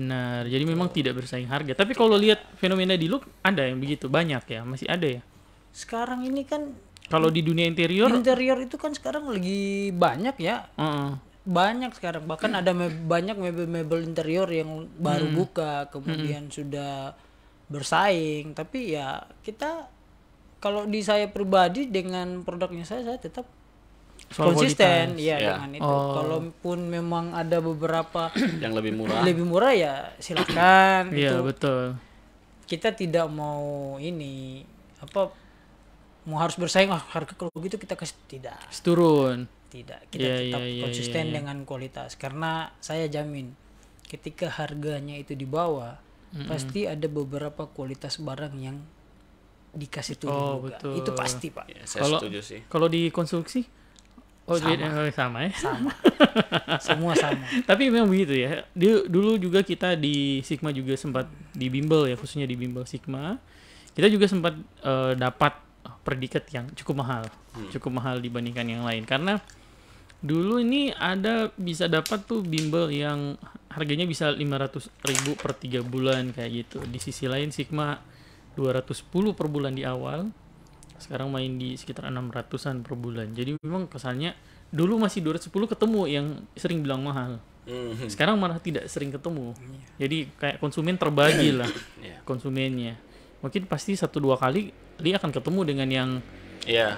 Jadi memang tidak bersaing harga. Tapi kalau lihat fenomena di Look ada yang begitu banyak ya, masih ada ya. Sekarang ini kan Kalau di dunia interior itu kan sekarang lagi banyak ya. Banyak sekarang. Bahkan ada banyak mebel-mebel interior yang baru buka, kemudian sudah bersaing. Tapi ya kita, kalau di saya pribadi dengan produknya saya tetap soal konsisten kualitas. ya, Ya. dengan itu. Kalaupun memang ada beberapa Yang lebih murah. ya silakan. Iya, Itu betul. kita tidak mau ini mau harus bersaing harga kalau gitu kita kasih tidak Turun. kita Iya, tetap konsisten dengan kualitas, karena saya jamin ketika harganya itu di bawah pasti ada beberapa kualitas barang yang dikasih turun juga. Betul. Itu pasti Pak. Ya, saya setuju sih. Kalau di konstruksi sama ya. Semua sama. Tapi memang begitu ya. Dulu juga kita di Sigma juga sempat di bimbel ya, khususnya di bimbel Sigma. Kita juga sempat dapat predikat yang cukup mahal dibandingkan yang lain. Karena dulu ini bisa dapat tuh bimbel yang harganya bisa 500.000 per 3 bulan kayak gitu. Di sisi lain Sigma 210 per bulan di awal. Sekarang main di sekitar 600-an per bulan. Jadi memang kesannya dulu masih 210 ketemu yang sering bilang mahal. Sekarang malah tidak sering ketemu. Jadi kayak konsumen terbagi lah konsumennya. Mungkin pasti 1-2 kali dia akan ketemu dengan yang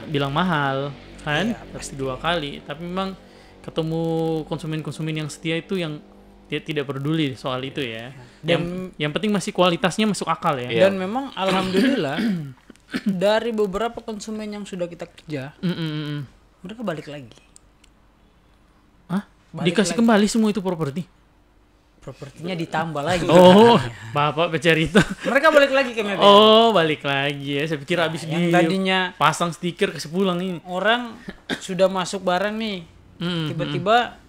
bilang mahal kan? Pasti 2 kali. Tapi memang ketemu konsumen-konsumen yang setia itu yang dia tidak peduli soal itu ya. Yang penting masih kualitasnya masuk akal ya. Dan memang alhamdulillah dari beberapa konsumen yang sudah kita kerja, mereka balik lagi. Hah? Dikasih kembali semua itu propertinya ditambah lagi. Oh, Bapak bercerita. Mereka balik lagi ke mebel. Oh, balik lagi ya. Saya pikir habis yang tadinya pasang stiker kasih pulang ini. Orang sudah masuk barang nih, tiba-tiba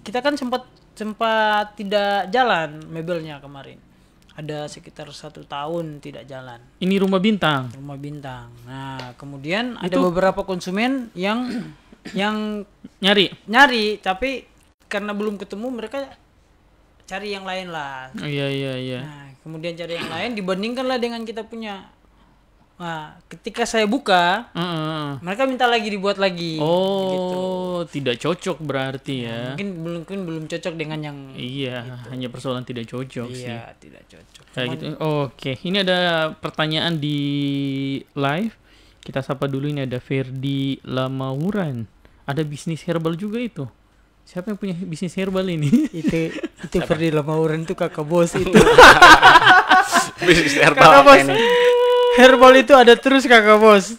kita kan sempat tidak jalan mebelnya kemarin. Ada sekitar 1 tahun tidak jalan. Ini rumah bintang. Nah, kemudian ada beberapa konsumen yang nyari, tapi karena belum ketemu mereka cari yang lain lah. Iya. Nah, kemudian cari yang lain dibandingkanlah dengan kita punya. Nah, ketika saya buka, mereka minta lagi dibuat lagi. Oh, gitu. Tidak cocok berarti ya. Mungkin belum cocok dengan yang. Iya, hanya persoalan tidak cocok sih. Iya, tidak cocok. Kayak gitu. Oke, ini ada pertanyaan di live. Kita sapa dulu, ini ada Ferdi Lamauran. Ada bisnis herbal juga itu. Siapa yang punya bisnis herbal ini? itu Ferdi Lamauran itu kakak bos itu. Bisnis herbal apa ini? Herbal itu ada terus kakak bos.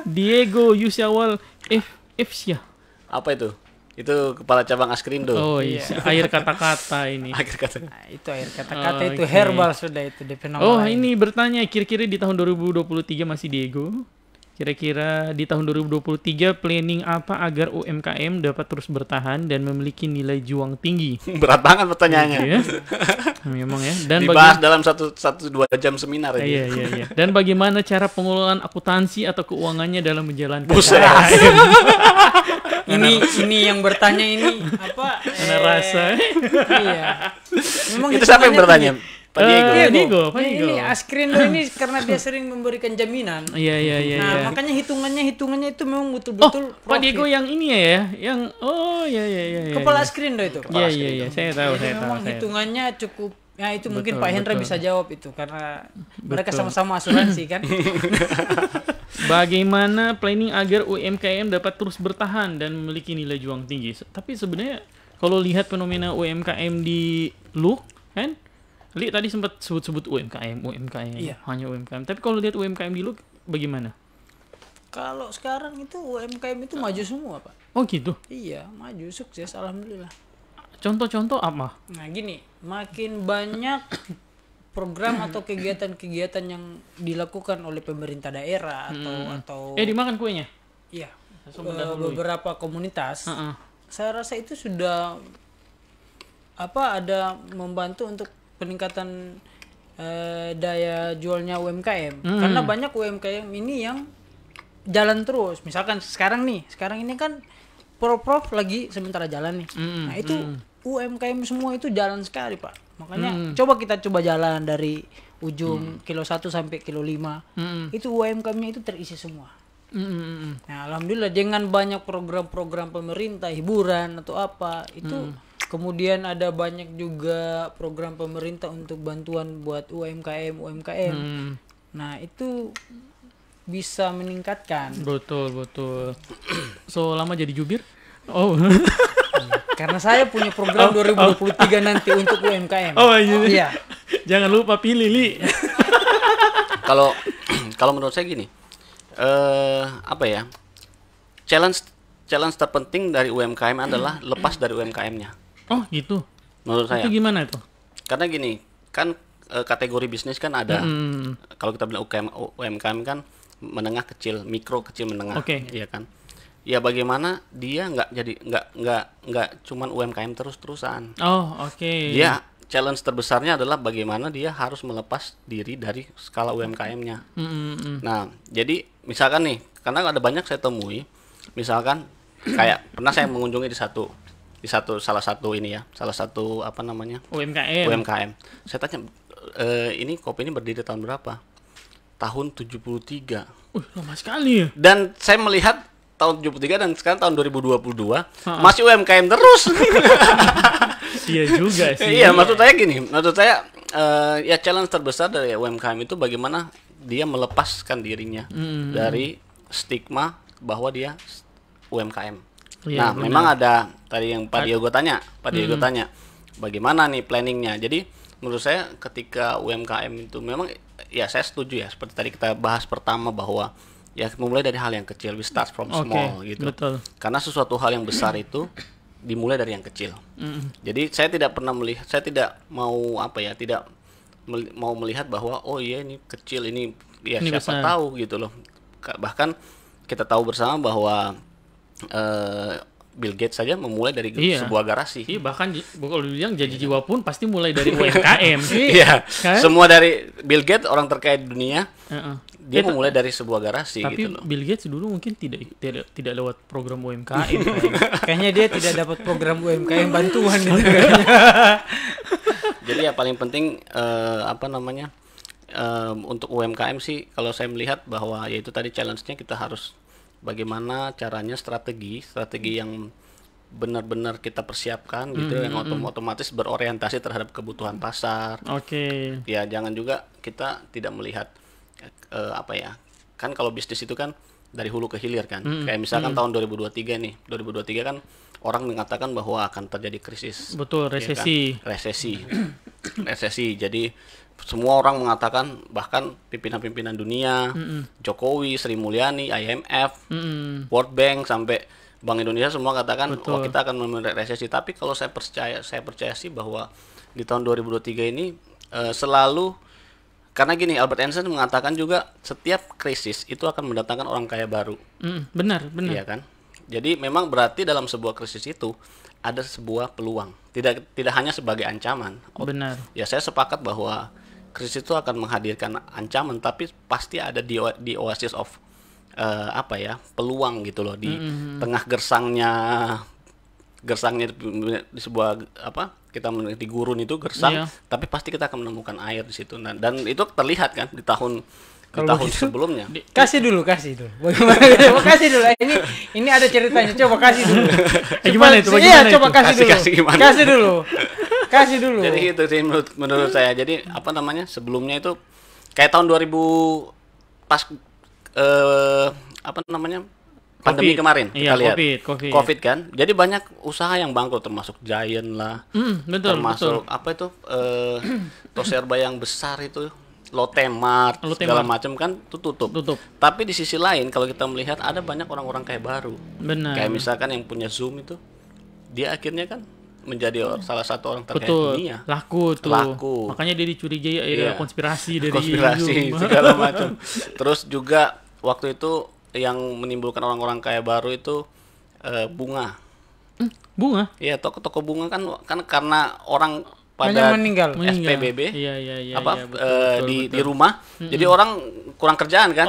Diego Yusyawal Fsya. Apa itu? Itu kepala cabang Askrindo. Oh iya, air kata-kata ini. Akhir kata. Nah, itu air kata-kata itu herbal sudah itu DP nama Oh, lain. ini bertanya kira-kira di tahun 2023 masih Diego. Kira-kira di tahun 2023 planning apa agar UMKM dapat terus bertahan dan memiliki nilai juang tinggi? Berat banget pertanyaannya. Ya. Memang ya. Dan dibahas dalam 1-2 jam seminar aja. Iya. Dan bagaimana cara pengelolaan akuntansi atau keuangannya dalam menjalankan Buset. ini yang bertanya ini apa? Mana rasa? Iya. Memang Itu siapa yang bertanya? Pak Diego. Ini Askrindo ini karena dia sering memberikan jaminan. Iya. Nah, makanya hitungannya itu memang betul-betul Pak Diego yang ini ya, yang iya. Kepala Askrindo itu. Iya, saya tahu. Memang hitungannya cukup. Ya itu mungkin Pak Hendra bisa jawab itu karena mereka sama-sama asuransi kan. Bagaimana planning agar UMKM dapat terus bertahan dan memiliki nilai juang tinggi? Tapi sebenarnya kalau lihat fenomena UMKM di LUK kan, Li tadi sempat sebut UMKM, iya. Hanya UMKM. Tapi kalau lihat UMKM di LUK bagaimana? Kalau sekarang itu UMKM itu maju semua, Pak. Oh gitu? Iya, maju, sukses, alhamdulillah. Contoh-contoh apa? Nah gini, makin banyak program atau kegiatan-kegiatan yang dilakukan oleh pemerintah daerah atau dimakan kuenya? Iya, beberapa komunitas. Saya rasa itu sudah ada membantu untuk peningkatan daya jualnya UMKM. Karena banyak UMKM ini yang jalan terus. Misalkan sekarang ini kan Prof lagi sementara jalan nih. Nah itu UMKM semua itu jalan sekali, Pak. Makanya kita coba jalan dari ujung kilo 1 sampai kilo 5. Itu UMKM-nya itu terisi semua. Nah, alhamdulillah dengan banyak program-program pemerintah, hiburan atau apa, itu kemudian ada banyak juga program pemerintah untuk bantuan buat UMKM. Nah, itu bisa meningkatkan. Betul. So lama jadi jubir? Oh. Karena saya punya program 2023 nanti untuk UMKM. Oh iya. Jangan lupa pilih, Li. Kalau menurut saya gini. Challenge terpenting dari UMKM adalah lepas dari UMKM-nya. Oh, gitu. Menurut saya. Itu gimana itu? Karena gini, kan kategori bisnis kan ada. Kalau kita bilang UMKM kan menengah kecil, mikro kecil menengah, iya kan. Ya bagaimana dia nggak cuman UMKM terus-terusan. Oh, oke. Dia challenge terbesarnya adalah bagaimana dia harus melepas diri dari skala UMKM-nya. Nah, jadi misalkan nih, karena ada banyak saya temui, misalkan kayak pernah saya mengunjungi salah satu UMKM. Saya tanya, ini kopi ini berdiri tahun berapa? Tahun 73. Lama sekali ya. Dan saya melihat tahun 73 dan sekarang tahun 2022 masih UMKM terus. Iya juga sih. Iya, maksud saya ya challenge terbesar dari UMKM itu bagaimana dia melepaskan dirinya dari stigma bahwa dia UMKM. Iya, benar. Memang ada tadi yang Pak Diego tanya, bagaimana nih planningnya. Jadi menurut saya ketika UMKM itu memang ya saya setuju ya seperti tadi kita bahas pertama bahwa ya memulai dari hal yang kecil, we start from small gitu. Betul. Karena sesuatu hal yang besar itu dimulai dari yang kecil. Jadi saya tidak mau melihat bahwa oh iya ini kecil, ini ya ini siapa besar. Tahu gitu loh. Bahkan kita tahu bersama bahwa Bill Gates saja memulai dari sebuah garasi. Iya, bahkan kalau dibilang jadi jiwa pun pasti mulai dari UMKM. Iya. Kan? Semua dari Bill Gates, orang terkaya di dunia. Dia memulai dari sebuah garasi. Tapi gitu loh. Bill Gates dulu mungkin tidak lewat program UMKM. Kayaknya dia tidak dapat program UMKM bantuan gitu. Jadi ya paling penting untuk UMKM sih kalau saya melihat bahwa yaitu tadi challenge-nya kita harus bagaimana caranya strategi yang benar-benar kita persiapkan gitu yang otomatis berorientasi terhadap kebutuhan pasar. Ya jangan juga kita tidak melihat kan kalau bisnis itu kan dari hulu ke hilir kan. Kayak misalkan tahun 2023 nih. 2023 kan orang mengatakan bahwa akan terjadi krisis. Betul, resesi. Ya kan? Resesi. Jadi semua orang mengatakan bahkan pimpinan-pimpinan dunia, Jokowi, Sri Mulyani, IMF, World Bank sampai Bank Indonesia semua katakan oh kita akan memenuhi resesi. Tapi kalau saya percaya sih bahwa di tahun 2023 ini selalu Karena gini, Albert Einstein mengatakan juga setiap krisis itu akan mendatangkan orang kaya baru. Benar. Iya kan? Jadi memang berarti dalam sebuah krisis itu ada sebuah peluang. Tidak hanya sebagai ancaman. Benar. Ya, saya sepakat bahwa krisis itu akan menghadirkan ancaman, tapi pasti ada di oasis of peluang gitu loh, di tengah gersangnya di sebuah kita di gurun itu gersang, tapi pasti kita akan menemukan air di situ. Dan itu terlihat kan di tahun sebelumnya. Kasih dulu. Bagaimana? Kasih dulu. Ini ada ceritanya. Coba kasih dulu. Gimana itu? Iya, coba kasih dulu. Kasih dulu. Jadi itu sih menurut saya. Jadi sebelumnya itu kayak tahun 2000 pas pandemi kemarin kita lihat. COVID kan. Jadi banyak usaha yang bangkrut, termasuk Giant lah. Termasuk Toserba yang besar itu, Lotte Mart, segala macam kan itu tutup. Tapi di sisi lain kalau kita melihat ada banyak orang-orang kayak baru. Benar. Kayak misalkan yang punya Zoom itu, dia akhirnya kan menjadi salah satu orang terkaya dunia. Laku. Makanya dia dicurigai konspirasi Zoom. Segala macam. Terus juga waktu itu yang menimbulkan orang-orang kaya baru itu bunga. Bunga? Iya, toko bunga kan karena orang pada meninggal. SPBB, betul. Di rumah, jadi orang kurang kerjaan kan,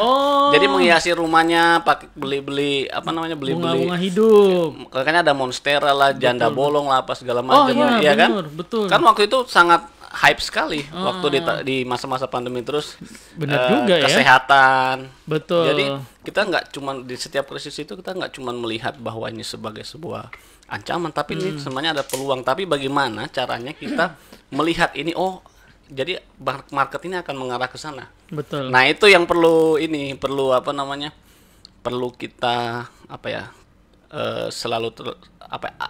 jadi menghiasi rumahnya pakai beli bunga hidup. Makanya ada monstera lah, janda bolong lah, apa segala macam, kan? Betul. Kan waktu itu sangat hype sekali waktu di masa-masa pandemi, terus benar juga kesehatan. Betul. Jadi kita nggak cuma di setiap krisis itu kita nggak cuma melihat bahwa ini sebagai sebuah ancaman, tapi ini sebenarnya ada peluang. Tapi bagaimana caranya kita melihat ini? Jadi market ini akan mengarah ke sana. Betul. Nah, itu yang perlu kita selalu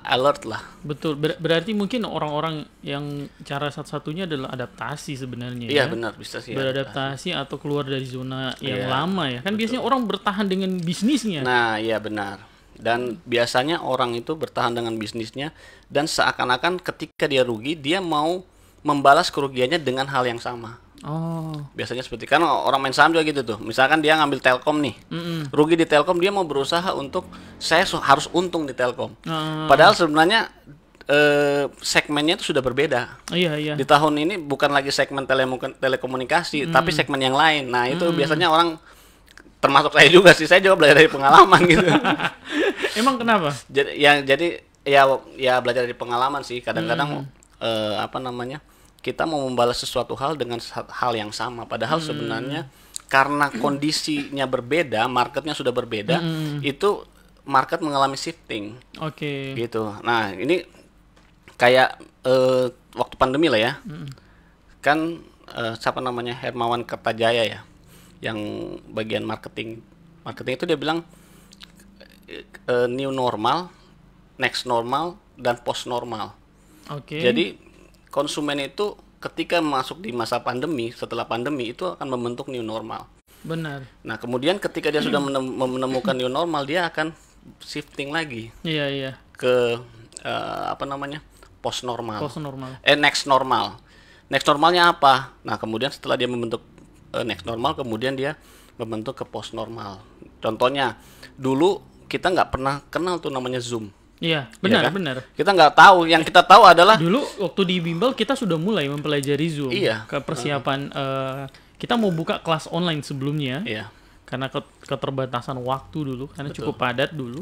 alert lah. Betul. Berarti mungkin orang-orang yang cara satu-satunya adalah adaptasi sebenarnya. Iya, benar, bisa sih. Beradaptasi atau keluar dari zona yang lama ya. Kan biasanya orang bertahan dengan bisnisnya. Nah, iya benar. Dan biasanya orang itu bertahan dengan bisnisnya dan seakan-akan ketika dia rugi, dia mau membalas kerugiannya dengan hal yang sama. Biasanya seperti kan orang main saham juga gitu tuh. Misalkan dia ngambil Telkom nih, rugi di Telkom, dia mau berusaha untuk saya harus untung di Telkom. Padahal sebenarnya segmennya itu sudah berbeda. Iya. Di tahun ini bukan lagi segmen telekomunikasi, tapi segmen yang lain. Nah, itu biasanya orang, termasuk saya juga sih, saya juga belajar dari pengalaman gitu. Emang kenapa? Jadi belajar dari pengalaman sih. Kadang-kadang kita mau membalas sesuatu hal dengan hal yang sama, padahal sebenarnya karena kondisinya berbeda, marketnya sudah berbeda, itu market mengalami shifting. Gitu. Nah, ini kayak waktu pandemi lah ya. Kan Hermawan Kertajaya ya, yang bagian marketing itu dia bilang new normal, next normal, dan post normal. Jadi konsumen itu ketika masuk di masa pandemi, setelah pandemi itu akan membentuk new normal. Benar. Nah, kemudian ketika dia sudah menemukan new normal, dia akan shifting lagi. Iya. Ke post normal. Next normal. Next normalnya apa? Nah, kemudian setelah dia membentuk next normal, kemudian dia membentuk ke post normal. Contohnya, dulu kita nggak pernah kenal tuh namanya Zoom. Iya, benar. Kita nggak tahu. Yang kita tahu adalah dulu waktu di bimbel kita sudah mulai mempelajari Zoom. Iya. Ke persiapan kita mau buka kelas online sebelumnya. Iya. Karena keterbatasan waktu dulu, karena cukup padat dulu.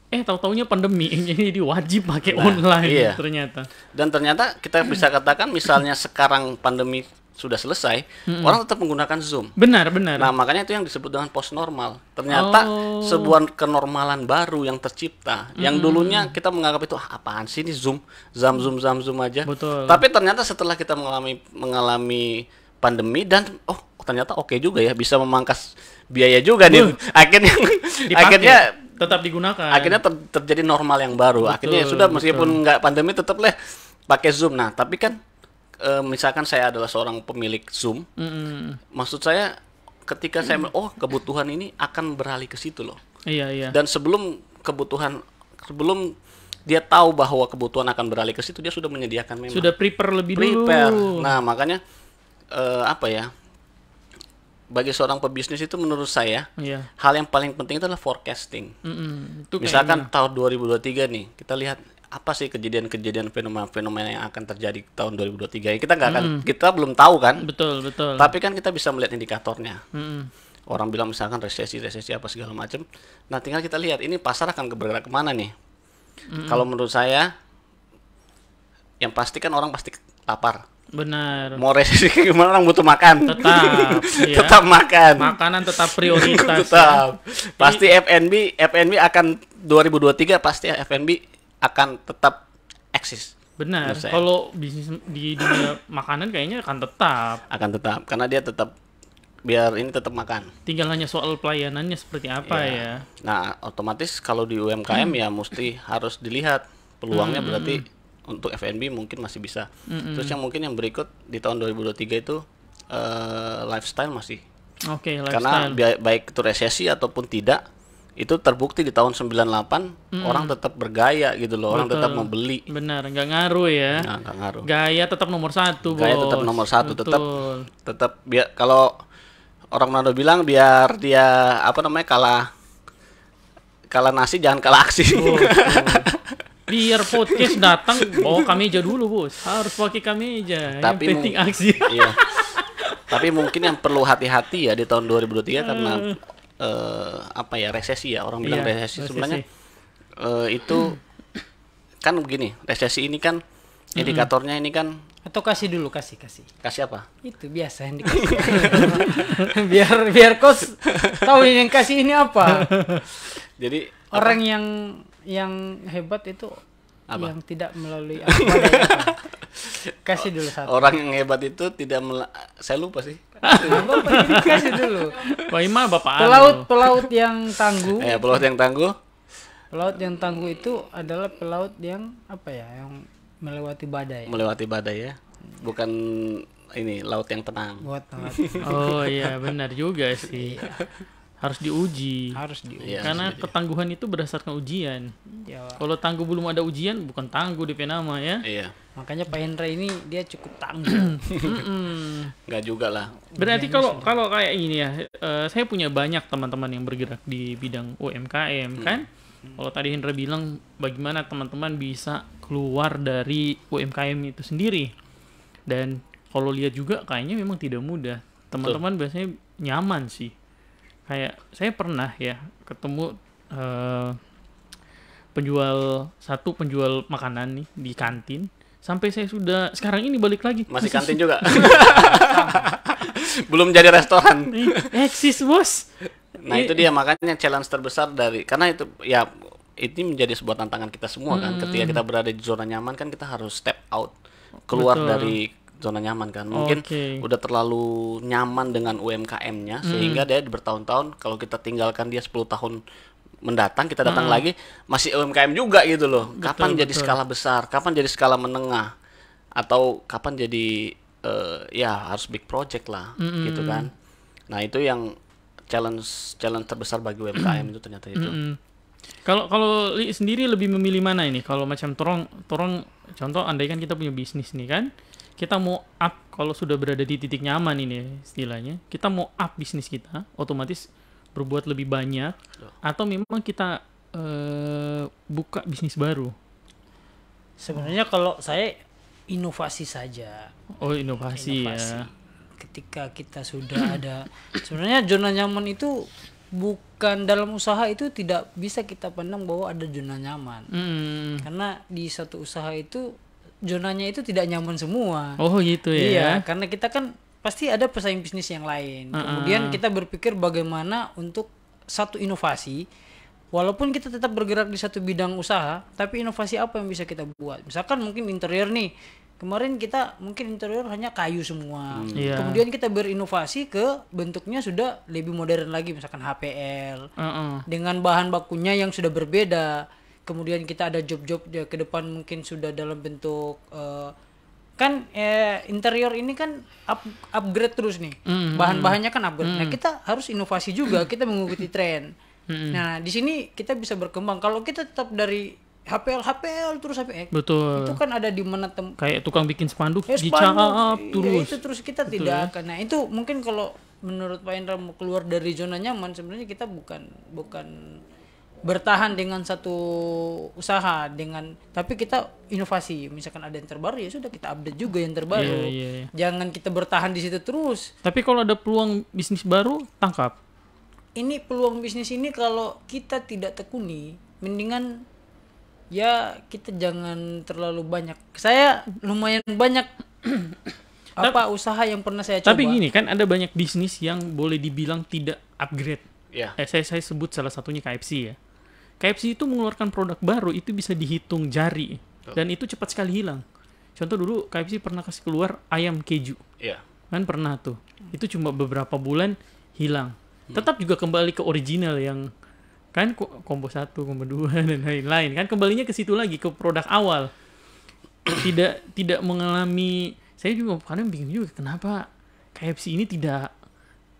Tahu-taunya pandemi, jadi wajib pakai online ternyata. Dan ternyata kita bisa katakan misalnya sekarang pandemi sudah selesai, orang tetap menggunakan Zoom. Benar. Nah, makanya itu yang disebut dengan post normal. Ternyata sebuah kenormalan baru yang tercipta. Yang dulunya kita menganggap itu apaan sih ini Zoom aja. Betul. Tapi ternyata setelah kita mengalami pandemi dan ternyata oke juga ya, bisa memangkas biaya juga nih. Akhirnya tetap digunakan. Akhirnya terjadi normal yang baru. Akhirnya sudah meskipun nggak pandemi tetap pakai Zoom. Nah, tapi kan misalkan saya adalah seorang pemilik Zoom, maksud saya ketika saya kebutuhan ini akan beralih ke situ loh. Iya. Dan sebelum dia tahu bahwa kebutuhan akan beralih ke situ, dia sudah menyediakan memang. Sudah prepare lebih dulu. Nah, makanya bagi seorang pebisnis itu menurut saya hal yang paling penting itu adalah forecasting. Itu misalkan tahun 2023 nih, kita lihat apa sih kejadian-kejadian fenomena yang akan terjadi tahun 2023. Kita nggak akan, kita belum tahu kan. Betul. Tapi kan kita bisa melihat indikatornya. Orang bilang misalkan resesi apa segala macam. Nah, tinggal kita lihat ini pasar akan bergerak kemana nih. Kalau menurut saya, yang pasti kan orang pasti lapar. Benar. Mau resesi gimana, orang butuh makan. Tetap. Tetap makan. Makanan tetap prioritas. Tetap. Pasti F&B akan 2023 pasti F&B akan tetap eksis. Benar. Kalau bisnis di dunia makanan kayaknya akan tetap karena dia tetap biar ini tetap makan. Tinggal hanya soal pelayanannya seperti apa ya. Nah, otomatis kalau di UMKM ya mesti harus dilihat peluangnya berarti untuk F&B mungkin masih bisa. Terus yang berikut di tahun 2023 itu lifestyle masih. Oke, lifestyle. Karena baik itu resesi ataupun tidak, itu terbukti di tahun 98 orang tetap bergaya gitu loh. Orang tetap membeli. Benar, nggak ngaruh ya. Nah, nggak ngaruh. Gaya tetap nomor satu, Gaya bos. tetap nomor satu. Tetap biar kalau orang Manado bilang biar dia kalah nasi jangan kalah aksi. Biar podcast datang bawa kemeja dulu, bos. Harus pakai kemeja. Yang penting aksi. Iya. Tapi mungkin yang perlu hati-hati ya di tahun 2023 karena resesi ya. Orang bilang resesi. Sebenarnya itu kan begini, resesi ini kan indikatornya ini kan. Atau kasih dulu, kasih apa? Itu biasa yang dikasih. biar kos tahu yang kasih ini apa. Jadi orang yang hebat itu yang tidak melalui apa. Kasih dulu satu. Orang yang hebat itu tidak saya lupa sih. Bapak kasih dulu. Bapak Pelaut yang tangguh. Pelaut yang tangguh. Pelaut yang tangguh itu adalah pelaut yang yang melewati badai. Melewati badai ya. Bukan ini laut yang tenang. Oh iya, benar juga sih. Harus diuji. Karena ketangguhan itu berdasarkan ujian. Kalau tangguh belum ada ujian, bukan tangguh DP nama ya. Iya. Makanya Pak Hendra ini dia cukup tangguh. Enggak juga lah. Berarti kalau kayak ini ya, saya punya banyak teman-teman yang bergerak di bidang UMKM kan. Kalau tadi Hendra bilang bagaimana teman-teman bisa keluar dari UMKM itu sendiri. Dan kalau lihat juga kayaknya memang tidak mudah. Teman-teman biasanya nyaman sih. Kayak saya pernah ya ketemu penjual makanan nih di kantin. Sampai saya sudah sekarang ini balik lagi. Masih kantin juga. Belum jadi restoran. Eksis, bos. Nah, itu dia makanya challenge terbesar karena itu ya ini menjadi sebuah tantangan kita semua kan. Ketika kita berada di zona nyaman kan kita harus step out, keluar dari zona nyaman kan. Mungkin udah terlalu nyaman dengan UMKM-nya sehingga dia bertahun-tahun, kalau kita tinggalkan dia 10 tahun mendatang, kita datang lagi masih UMKM juga gitu loh. Kapan jadi skala besar, kapan jadi skala menengah, atau kapan jadi harus big project lah gitu kan. Nah, itu yang challenge terbesar bagi UMKM itu ternyata itu. Kalau sendiri lebih memilih mana ini? Kalau macam torong contoh andaikan kita punya bisnis nih kan. Kita mau up kalau sudah berada di titik nyaman ini istilahnya. Kita mau up bisnis kita, otomatis berbuat lebih banyak atau memang kita buka bisnis baru. Sebenarnya kalau saya inovasi saja. Oh, inovasi. Ya. Ketika kita sudah ada, sebenarnya zona nyaman itu bukan dalam usaha itu tidak bisa kita pandang bahwa ada zona nyaman. Karena di satu usaha itu zonanya itu tidak nyaman semua. Oh gitu ya. Iya, karena kita kan pasti ada pesaing bisnis yang lain. Kemudian kita berpikir bagaimana untuk satu inovasi, walaupun kita tetap bergerak di satu bidang usaha, tapi inovasi apa yang bisa kita buat? Misalkan mungkin interior nih. Kemarin kita mungkin interior hanya kayu semua. Kemudian kita berinovasi ke bentuknya sudah lebih modern lagi, misalkan HPL. Dengan bahan bakunya yang sudah berbeda. Kemudian kita ada job-job ke depan mungkin sudah dalam bentuk interior ini kan upgrade terus nih. Bahan-bahannya kan upgrade. Nah, kita harus inovasi juga, kita mengikuti tren. Nah, di sini kita bisa berkembang. Kalau kita tetap dari HPL terus HPL. Betul. Itu kan ada di mana kayak tukang bikin spanduk dicap terus. Ya, itu terus kita tidak akan. Nah, itu mungkin kalau menurut Pak Indra mau keluar dari zona nyaman, sebenarnya kita bukan bertahan dengan satu usaha tapi kita inovasi. Misalkan ada yang terbaru ya sudah kita update juga yang terbaru. Jangan kita bertahan di situ terus. Tapi kalau ada peluang bisnis baru, tangkap. Ini peluang bisnis ini kalau kita tidak tekuni, mendingan ya kita jangan terlalu banyak. Saya lumayan banyak usaha yang pernah saya coba. Tapi gini kan, ada banyak bisnis yang boleh dibilang tidak upgrade. Saya sebut salah satunya KFC ya. KFC itu mengeluarkan produk baru itu bisa dihitung jari. Dan itu cepat sekali hilang. Contoh dulu KFC pernah kasih keluar ayam keju. Kan pernah tuh. Itu cuma beberapa bulan hilang. Tetap juga kembali ke original yang kan combo 1, combo 2 dan lain-lain. Kan kembalinya ke situ lagi, ke produk awal. Tidak mengalami, saya juga kadang bingung juga kenapa KFC ini tidak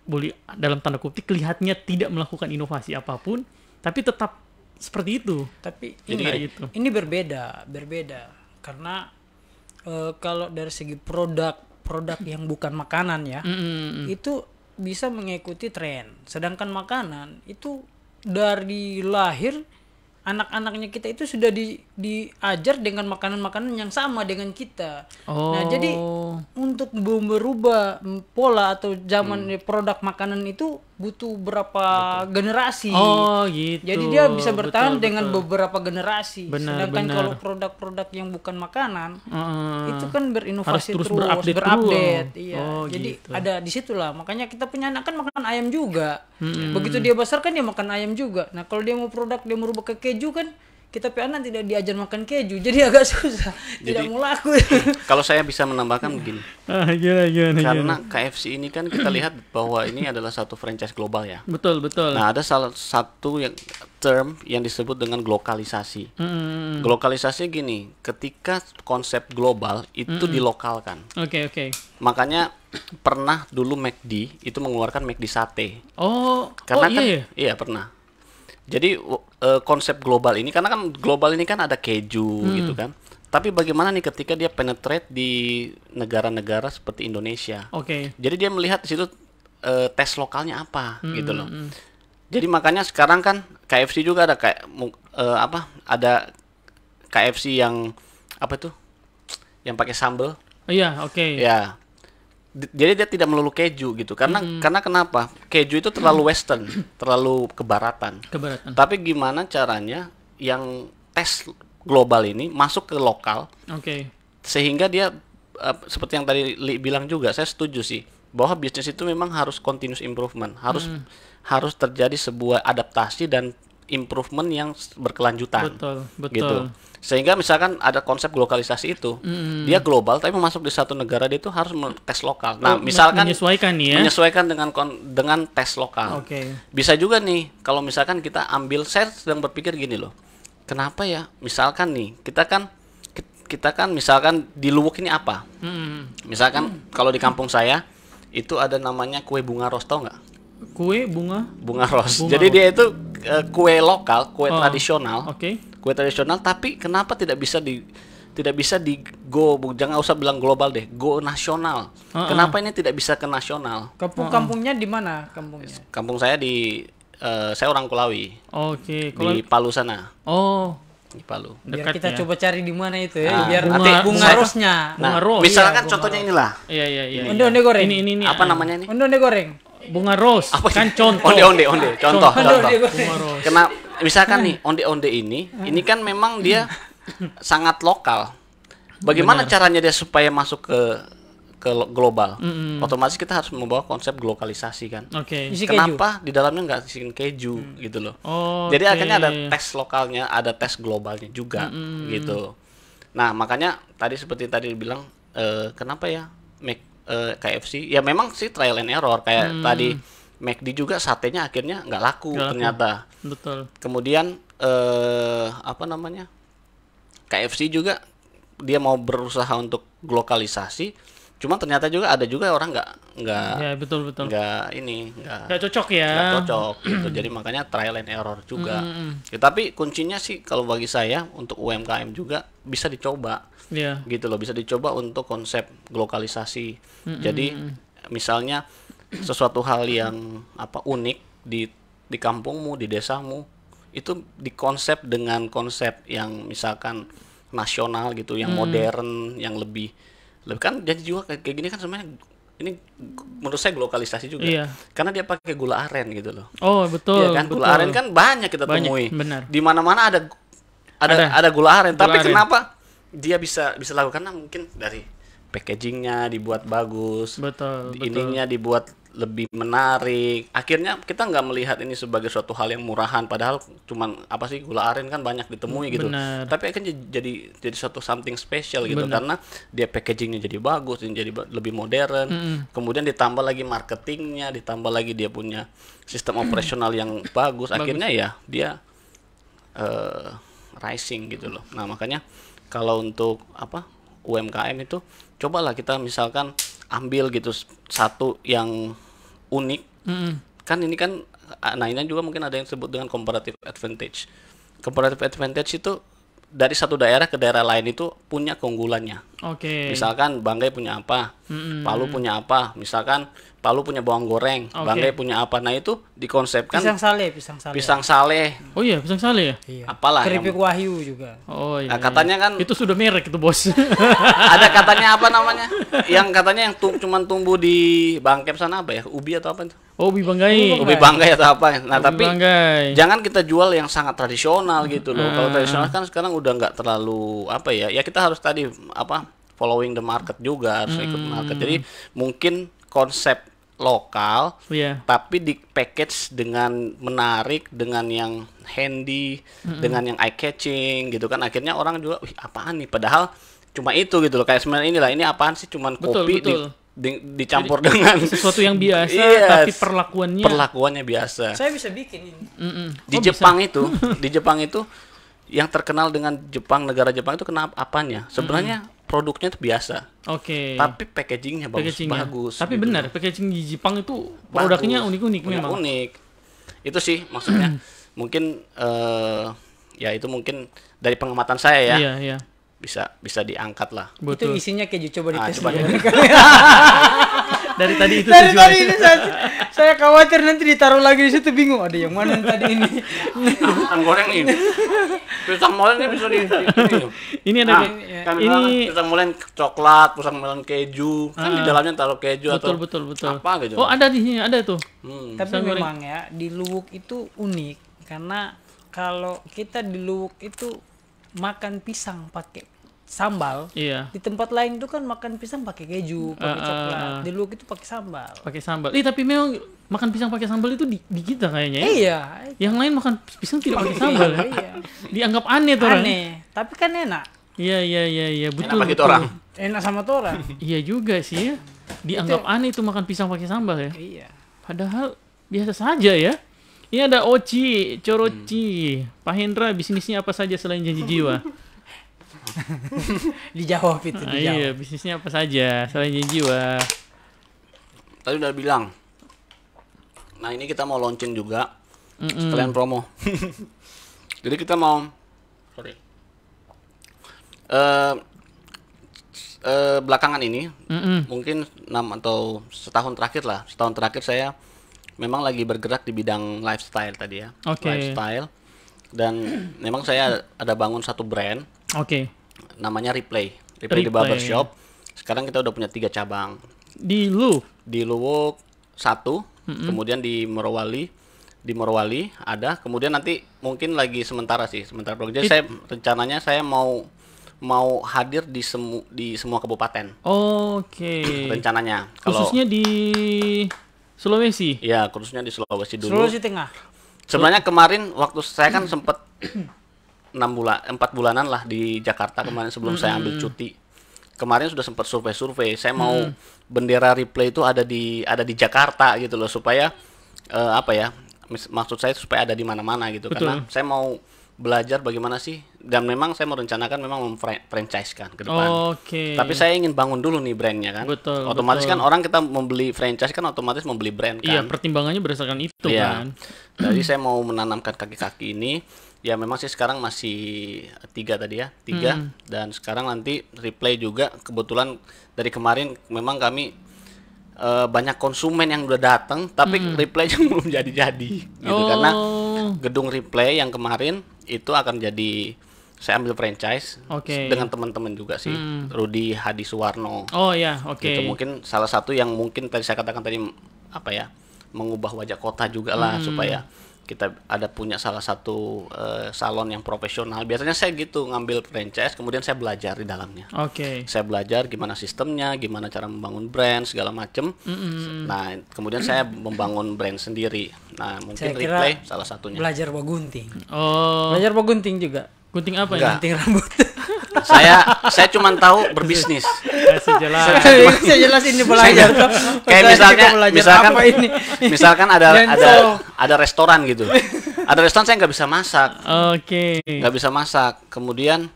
boleh dalam tanda kutip kelihatannya tidak melakukan inovasi apapun, tapi tetap seperti itu. Tapi ini berbeda karena kalau dari segi produk yang bukan makanan ya, itu bisa mengikuti tren. Sedangkan makanan itu dari lahir anak-anaknya kita itu sudah diajar dengan makanan-makanan yang sama dengan kita. Nah, jadi untuk merubah pola atau zaman produk makanan itu butuh berapa generasi. Gitu. Jadi dia bisa bertahan dengan beberapa generasi. Sedangkan kalau produk-produk yang bukan makanan itu kan berinovasi terus berupdate. Iya. Jadi gitu. Ada di situlah. Makanya kita punya anak kan makan ayam juga. Begitu dia besar kan dia makan ayam juga. Nah, kalau dia mau dia merubah ke keju kan kita anak tidak diajar makan keju, jadi agak susah, tidak mau laku. Kalau saya bisa menambahkan begini, karena KFC ini kan kita lihat bahwa ini adalah satu franchise global ya. Betul. Nah, ada salah satu term yang disebut dengan glokalisasi. Glokalisasi gini, ketika konsep global itu dilokalkan. Oke. Makanya pernah dulu McD itu mengeluarkan McD sate. Iya pernah. Jadi konsep global ini, karena kan global ini kan ada keju gitu kan. Tapi bagaimana nih ketika dia penetrate di negara-negara seperti Indonesia? Jadi dia melihat di situ tes lokalnya apa gitu loh. Jadi makanya sekarang kan KFC juga ada ada KFC yang apa tuh? Yang pakai sambal. Ya. Jadi dia tidak melulu keju gitu, karena kenapa? Keju itu terlalu western, terlalu kebaratan. Tapi gimana caranya yang tes global ini masuk ke lokal, sehingga dia seperti yang tadi Li bilang juga, saya setuju sih bahwa bisnis itu memang harus continuous improvement, harus terjadi sebuah adaptasi dan improvement yang berkelanjutan. Betul. Gitu. Sehingga misalkan ada konsep globalisasi itu, dia global tapi masuk di satu negara, dia itu harus tes lokal. Nah, misalkan menyesuaikan dengan tes lokal. Bisa juga nih kalau misalkan kita ambil, saya sedang berpikir gini loh. Kenapa ya? Misalkan nih, kita kan misalkan di Luwuk ini apa? Misalkan kalau di kampung saya itu ada namanya kue bunga ros, tau nggak? Kue bunga ros. Jadi dia itu kue lokal, kue tradisional. Kue tradisional, tapi kenapa tidak bisa jangan usah bilang global deh, go nasional. Kenapa ini tidak bisa ke nasional? Kampungnya di mana kampungnya? Kampung saya saya orang Kulawi. Di Palu sana. Di Palu. Biar kita coba cari di mana itu ya, biar bunga rosnya. Nah, misalkan contohnya inilah. Iya. Onde goreng. Ini apa namanya ini? Onde goreng. Bunga ros. Kan contoh. Onde. Contoh. Bunga ros. Misalkan nih onde ini kan memang dia sangat lokal. Bagaimana caranya dia supaya masuk ke global? Otomatis kita harus membawa konsep globalisasi kan. Kenapa di dalamnya nggak isiin keju gitu loh? Jadi akhirnya ada tes lokalnya, ada tes globalnya juga gitu. Nah, makanya tadi seperti tadi bilang, kenapa ya KFC? Ya memang sih trial and error kayak tadi. McD juga satenya akhirnya nggak laku ternyata. Betul. Kemudian KFC juga dia mau berusaha untuk globalisasi, cuma ternyata juga ada orang nggak ya, betul nggak cocok ya. Gitu. Jadi makanya trial and error juga. Ya, tapi kuncinya sih kalau bagi saya untuk UMKM juga bisa dicoba. Gitu loh, bisa dicoba untuk konsep globalisasi. Jadi misalnya sesuatu hal yang unik di kampungmu, di desamu, itu dikonsep dengan konsep yang misalkan nasional gitu, yang modern, yang lebih kan jadi juga kayak gini kan sebenarnya ini menurut saya globalisasi juga. Iya. Karena dia pakai gula aren gitu loh. Oh, betul. Iya kan, betul. gula aren kan banyak kita temui. Benar. Di mana-mana ada gula aren, Gula tapi aren. kenapa dia bisa lakukan? Karena mungkin dari packagingnya dibuat bagus. Betul. Ininya dibuat lebih menarik. Akhirnya kita nggak melihat ini sebagai suatu hal yang murahan, padahal cuman gula aren kan banyak ditemui gitu. Benar. Tapi kan jadi suatu something special gitu. Benar. Karena dia packagingnya jadi bagus, jadi lebih modern. Kemudian ditambah lagi marketingnya, ditambah lagi dia punya sistem operasional yang bagus. Akhirnya ya dia rising gitu loh. Nah, makanya kalau untuk UMKM itu cobalah kita misalkan ambil gitu satu yang unik. Kan ini kan, nah ini juga mungkin ada yang disebut dengan comparative advantage. Comparative advantage itu dari satu daerah ke daerah lain itu punya keunggulannya. Oke. Misalkan Banggai punya apa, Palu punya apa, misalkan Palu punya bawang goreng, Banggai punya apa. Nah itu dikonsepkan pisang sale. Oh iya, pisang sale ya? Iya. Apalah keripik Wahyu juga. Oh iya. Nah, katanya kan itu sudah merek itu, Bos. ada katanya apa namanya? Yang katanya yang cuman tumbuh di Bangkep sana apa ya? Ubi atau apa itu? Oh, ubi Banggai. Ubi Banggai atau apa? Nah, Ubi tapi Banggai. jangan kita jual yang sangat tradisional gitu loh. Kalau tradisional kan sekarang udah nggak terlalu ya kita harus tadi following the market juga, harus ikut market. Jadi mungkin konsep lokal, tapi di package dengan menarik, dengan yang handy, dengan yang eye catching gitu kan. Akhirnya orang juga, wih apaan nih? Padahal cuma itu gitu loh. Kayak sebenarnya inilah, ini apaan sih? Cuman kopi dicampur jadi, dengan sesuatu yang biasa, tapi perlakuannya biasa. Saya bisa bikin ini. Di Jepang itu yang terkenal dengan negara Jepang itu kenapa apanya? Sebenarnya produknya itu biasa. Oke. Tapi packagingnya bagus. Tapi gitu. Benar, packaging di Jepang itu produknya unik-unik memang. Unik. Itu sih maksudnya. Mungkin ya itu mungkin dari pengamatan saya ya. Iya. Bisa diangkat lah. Betul. Itu isinya keju, coba dites. Dari tadi itu dari tadi ini saya khawatir nanti ditaruh lagi di situ, bingung ada yang mana tadi ini. Pisang goreng ini. Pisang molen ini bisa di ini ada ini pisang molen coklat, pisang molen keju. Kan di dalamnya taruh keju betul. apa gitu. Oh, ada di sini, ada tuh. Tapi memang ya di Luwuk itu unik karena kalau kita di Luwuk itu makan pisang pakai sambal. Iya. Di tempat lain itu kan makan pisang pakai keju, pakai coklat. Di Luwuk itu pakai sambal. Tapi memang makan pisang pakai sambal itu di kita kayaknya ya. Iya. Yang lain makan pisang tidak pakai sambal. Iya. Dianggap aneh tuh orang. Aneh, tapi kan enak. Iya, betul. Enak bagi orang. Enak sama orang. Iya juga sih ya. Dianggap aneh itu makan pisang pakai sambal ya. Iya. Padahal biasa saja ya. Ini ada Oci, Coroci, Pak Hendra, bisnisnya apa saja selain janji jiwa? Dijawab itu, dijawab. Iya, bisnisnya apa saja selain janji jiwa? Tadi udah bilang. Nah, ini kita mau launching juga. Sekalian promo. Jadi kita mau belakangan ini mungkin 6 atau setahun terakhir saya memang lagi bergerak di bidang lifestyle tadi ya. Lifestyle. Dan memang saya ada bangun satu brand. Namanya Replay di Barbershop. Sekarang kita udah punya 3 cabang. Di Luwuk 1, kemudian di Morowali ada, kemudian nanti mungkin lagi sementara proyek. Jadi rencananya saya mau hadir di semua kabupaten. Rencananya. Khususnya di Sulawesi. Ya, khususnya di Sulawesi dulu. Sulawesi Tengah. Sebenarnya kemarin waktu saya kan sempat 4 bulanan lah di Jakarta kemarin sebelum saya ambil cuti. Kemarin sudah sempat survei. Saya mau bendera Replay itu ada di Jakarta gitu loh, supaya maksud saya supaya ada di mana-mana gitu. Betul. Karena saya mau belajar bagaimana sih, dan memang saya merencanakan memang franchise-kan ke depan. Tapi saya ingin bangun dulu nih brandnya kan. Otomatis kan orang kita membeli franchise kan otomatis membeli brand kan. Iya, pertimbangannya berdasarkan itu kan. Jadi saya mau menanamkan kaki-kaki ini. Ya memang sih sekarang masih 3 tadi ya, 3 dan sekarang nanti Replay juga kebetulan dari kemarin memang kami banyak konsumen yang udah datang tapi replaynya belum jadi-jadi gitu, karena gedung replay yang kemarin itu akan jadi, saya ambil franchise dengan teman-teman juga sih, Rudi Hadi Suwarno. Oh ya, oke. Itu mungkin salah satu yang mungkin tadi saya katakan tadi, apa ya, mengubah wajah kota juga lah, supaya kita ada punya salah satu salon yang profesional. Biasanya saya gitu, ngambil franchise, kemudian saya belajar di dalamnya. Saya belajar gimana sistemnya, gimana cara membangun brand segala macem. Nah, kemudian saya membangun brand sendiri. Nah, mungkin replay salah satunya. Belajar bagunting. Belajar bagunting juga. Gunting apa ya? Gunting rambut. saya cuma tahu berbisnis. Saya jelas ini belajar. Kayak misalkan ada restoran gitu. Ada restoran saya nggak bisa masak. Nggak bisa masak. Kemudian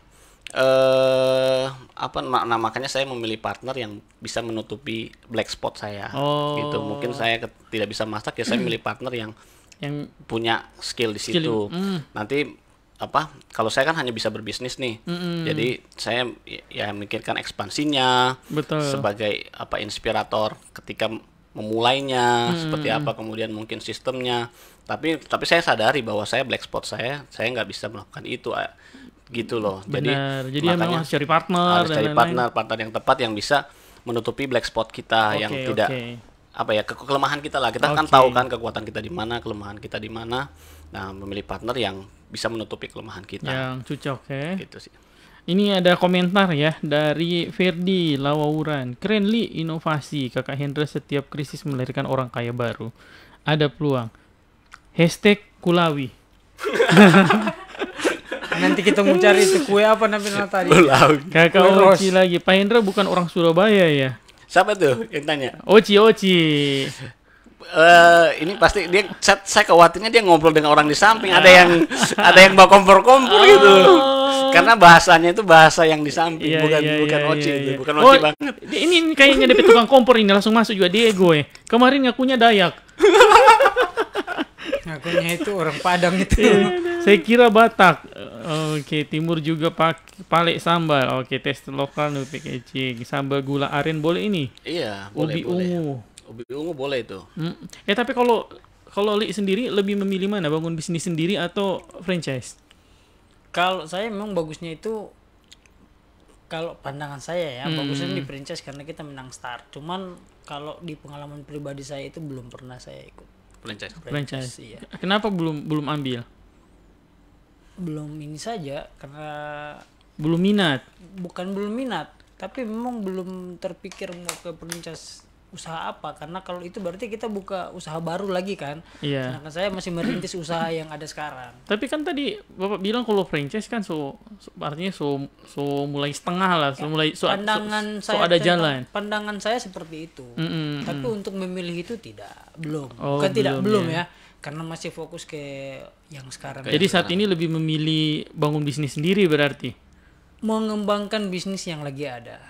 makanya saya memilih partner yang bisa menutupi black spot saya. Gitu. Mungkin saya tidak bisa masak, ya saya milih partner yang punya skill di situ. Nanti kalau saya kan hanya bisa berbisnis nih, jadi saya ya mikirkan ekspansinya. Sebagai inspirator ketika memulainya seperti apa, kemudian mungkin sistemnya, tapi saya sadari bahwa saya black spot saya nggak bisa melakukan itu gitu loh. Jadi memang harus cari partner yang tepat yang bisa menutupi black spot kita, yang tidak kelemahan kita lah. Kita kan tahu kan kekuatan kita di mana, kelemahan kita di mana. Nah, memilih partner yang bisa menutupi kelemahan kita. Yang cocok ya. Gitu sih. Ini ada komentar ya dari Ferdi Lawauran. Keren Li, inovasi. Kakak Hendra setiap krisis melahirkan orang kaya baru. Ada peluang. #Kulawi. Nanti kita mau cari itu kue apa namanya tadi. Kakak Oci lagi. Pak Hendra bukan orang Surabaya ya? Siapa tuh yang tanya? Oci. Ini pasti dia, saya khawatirnya dia ngobrol dengan orang di samping, ada yang bawa kompor-kompor gitu. Karena bahasanya itu bahasa yang di samping, bukan Oci itu, bukan Oci banget. Ini kayaknya DP tukang kompor ini langsung masuk juga dia gue. Kemarin ngakunya Dayak. Ngakunya itu orang Padang itu. Saya kira Batak. Timur juga Palek sambal. Tes lokal nupik ecing. Sambal gula aren boleh ini? Iya, boleh. Ubi ungu boleh itu. Tapi kalau Li sendiri lebih memilih mana, bangun bisnis sendiri atau franchise? Kalau saya memang bagusnya itu, kalau pandangan saya ya, bagusnya di franchise karena kita menang start. Cuman kalau di pengalaman pribadi saya itu belum pernah saya ikut franchise. Iya. Kenapa belum ambil? Belum ini saja, karena belum minat. Bukan belum minat, tapi memang belum terpikir mau ke franchise usaha apa, karena kalau itu berarti kita buka usaha baru lagi kan. Sedangkan saya masih merintis usaha yang ada sekarang. Tapi kan tadi Bapak bilang kalau franchise kan artinya mulai setengah lah, ada jalan. Pandangan saya seperti itu. Tapi untuk memilih itu belum ya. Karena masih fokus ke yang sekarang. Jadi saat ini lebih memilih bangun bisnis sendiri berarti? Mengembangkan bisnis yang lagi ada.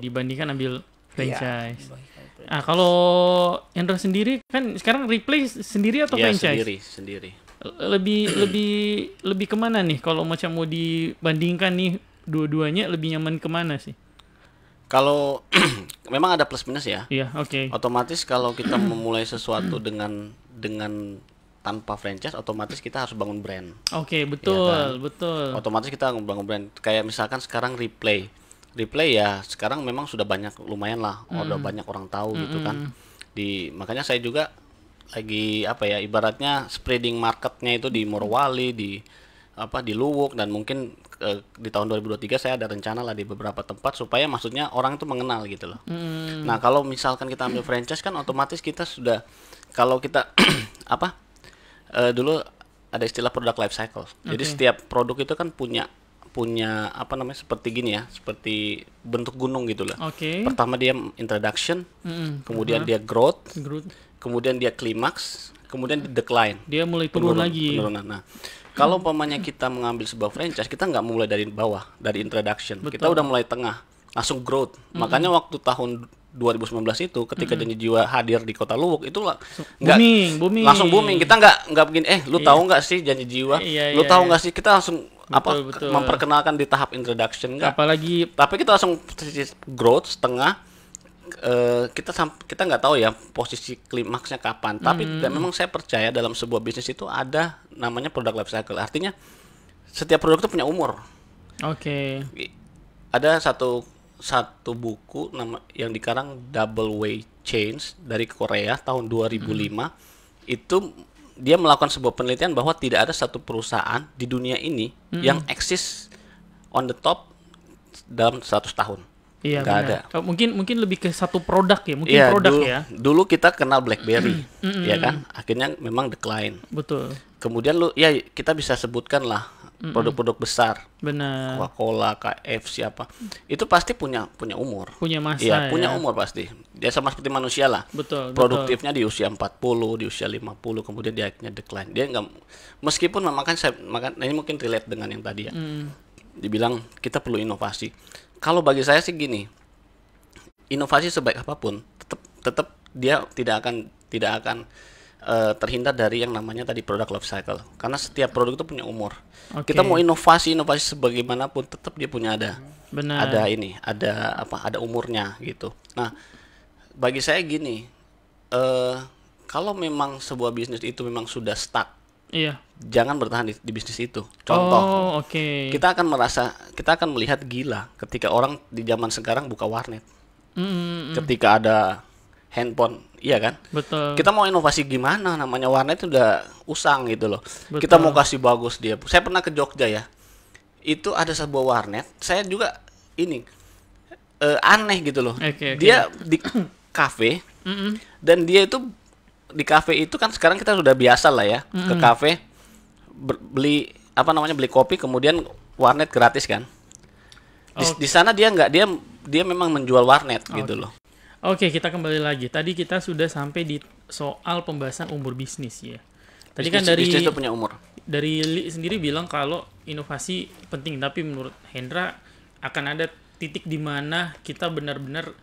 Dibandingkan ambil franchise. Kalau Hendra sendiri kan sekarang replay sendiri atau franchise? Sendiri. Lebih kemana nih kalau macam mau dibandingkan nih dua-duanya, lebih nyaman kemana sih? Kalau memang ada plus minus ya. Iya, otomatis kalau kita memulai sesuatu dengan tanpa franchise, otomatis kita harus bangun brand. Betul. Otomatis kita bangun brand. Kayak misalkan sekarang replay ya sekarang memang sudah lumayan lah, udah banyak orang tahu gitu kan. Makanya saya juga lagi ibaratnya spreading marketnya itu di Morowali, di Luwuk, dan mungkin di tahun 2023 saya ada rencana lah di beberapa tempat supaya maksudnya orang itu mengenal gitu loh. Nah, kalau misalkan kita ambil franchise kan otomatis kita sudah, kalau kita dulu ada istilah product life cycle. Jadi setiap produk itu kan punya seperti gini ya, seperti bentuk gunung gitu lah. Pertama dia introduction, kemudian dia growth, kemudian dia climax, kemudian dia decline. Dia mulai turun lagi. Penurunan. Nah, kalau umpamanya kita mengambil sebuah franchise, kita nggak mulai dari bawah, dari introduction. Kita udah mulai tengah, langsung growth. Makanya waktu tahun 2019 itu ketika Janji Jiwa hadir di Kota Luwuk itu booming. Langsung booming. Kita nggak begini, lu tahu nggak sih Janji Jiwa? Lu tahu nggak sih? Kita langsung memperkenalkan di tahap introduction enggak. Apalagi tapi kita langsung growth setengah, kita nggak tahu ya posisi klimaksnya kapan. Tapi memang saya percaya dalam sebuah bisnis itu ada namanya product life cycle. Artinya setiap produk itu punya umur. Oke. Ada satu buku yang dikarang Double Way Change dari Korea tahun 2005. Itu dia melakukan sebuah penelitian bahwa tidak ada satu perusahaan di dunia ini yang eksis on the top dalam 100 tahun. Iya, nggak benar. ada. Mungkin lebih ke satu produk ya, mungkin Iya, produk ya. Dulu kita kenal BlackBerry, ya kan? Akhirnya memang decline. Betul. Kemudian kita bisa sebutkan lah produk-produk besar, Benar. Coca-Cola, KFC apa. Itu pasti punya umur. Punya masa Iya, punya ya. umur pasti. Dia sama seperti manusia lah. Betul. Produktifnya di usia 40, di usia 50, kemudian dia akhirnya decline. Dia enggak, meskipun ini mungkin relate dengan yang tadi ya. Dibilang kita perlu inovasi. Kalau bagi saya sih gini, inovasi sebaik apapun, tetap dia tidak akan terhindar dari yang namanya tadi product life cycle. Karena setiap produk itu punya umur. Oke. Kita mau inovasi sebagaimanapun, tetap dia punya Benar. ada umurnya gitu. Nah, bagi saya gini, kalau memang sebuah bisnis itu memang sudah stuck, Iya. jangan bertahan di bisnis itu. Contoh, oke. kita akan melihat gila ketika orang di zaman sekarang buka warnet. Ketika ada handphone, iya kan? Betul. Kita mau inovasi gimana? Namanya warnet udah usang gitu loh. Betul. Kita mau kasih bagus dia. Saya pernah ke Jogja ya. Itu ada sebuah warnet. Saya juga aneh gitu loh. Oke. Dia di kafe dan dia itu di kafe itu kan sekarang kita sudah biasa lah ya ke kafe beli kopi kemudian warnet gratis kan. Di sana dia memang menjual warnet gitu loh. Oke, kita kembali lagi. Tadi kita sudah sampai di soal pembahasan umur bisnis ya. Tadi kan Bisnis itu punya umur. Dari Li sendiri bilang kalau inovasi penting, tapi menurut Hendra akan ada titik di mana kita benar-benar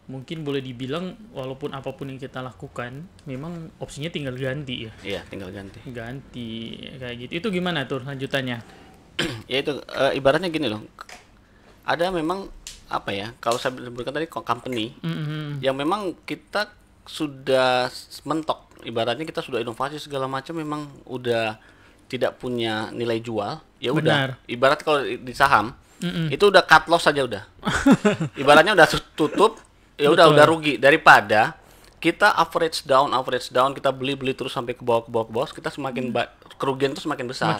mungkin boleh dibilang walaupun apapun yang kita lakukan memang opsinya tinggal ganti ya. Iya, tinggal ganti. Ganti kayak gitu. Itu gimana tuh lanjutannya? Ya itu ibaratnya gini loh. Ada memang apa ya? Kalau saya sebutkan tadi company yang memang kita sudah mentok. Ibaratnya kita sudah inovasi segala macam memang udah tidak punya nilai jual. Ya udah. Ibarat kalau di saham itu udah cut loss saja udah. Ibaratnya udah tutup. Ya udah rugi daripada kita average down kita beli terus sampai ke bawah kita semakin kerugian itu semakin besar.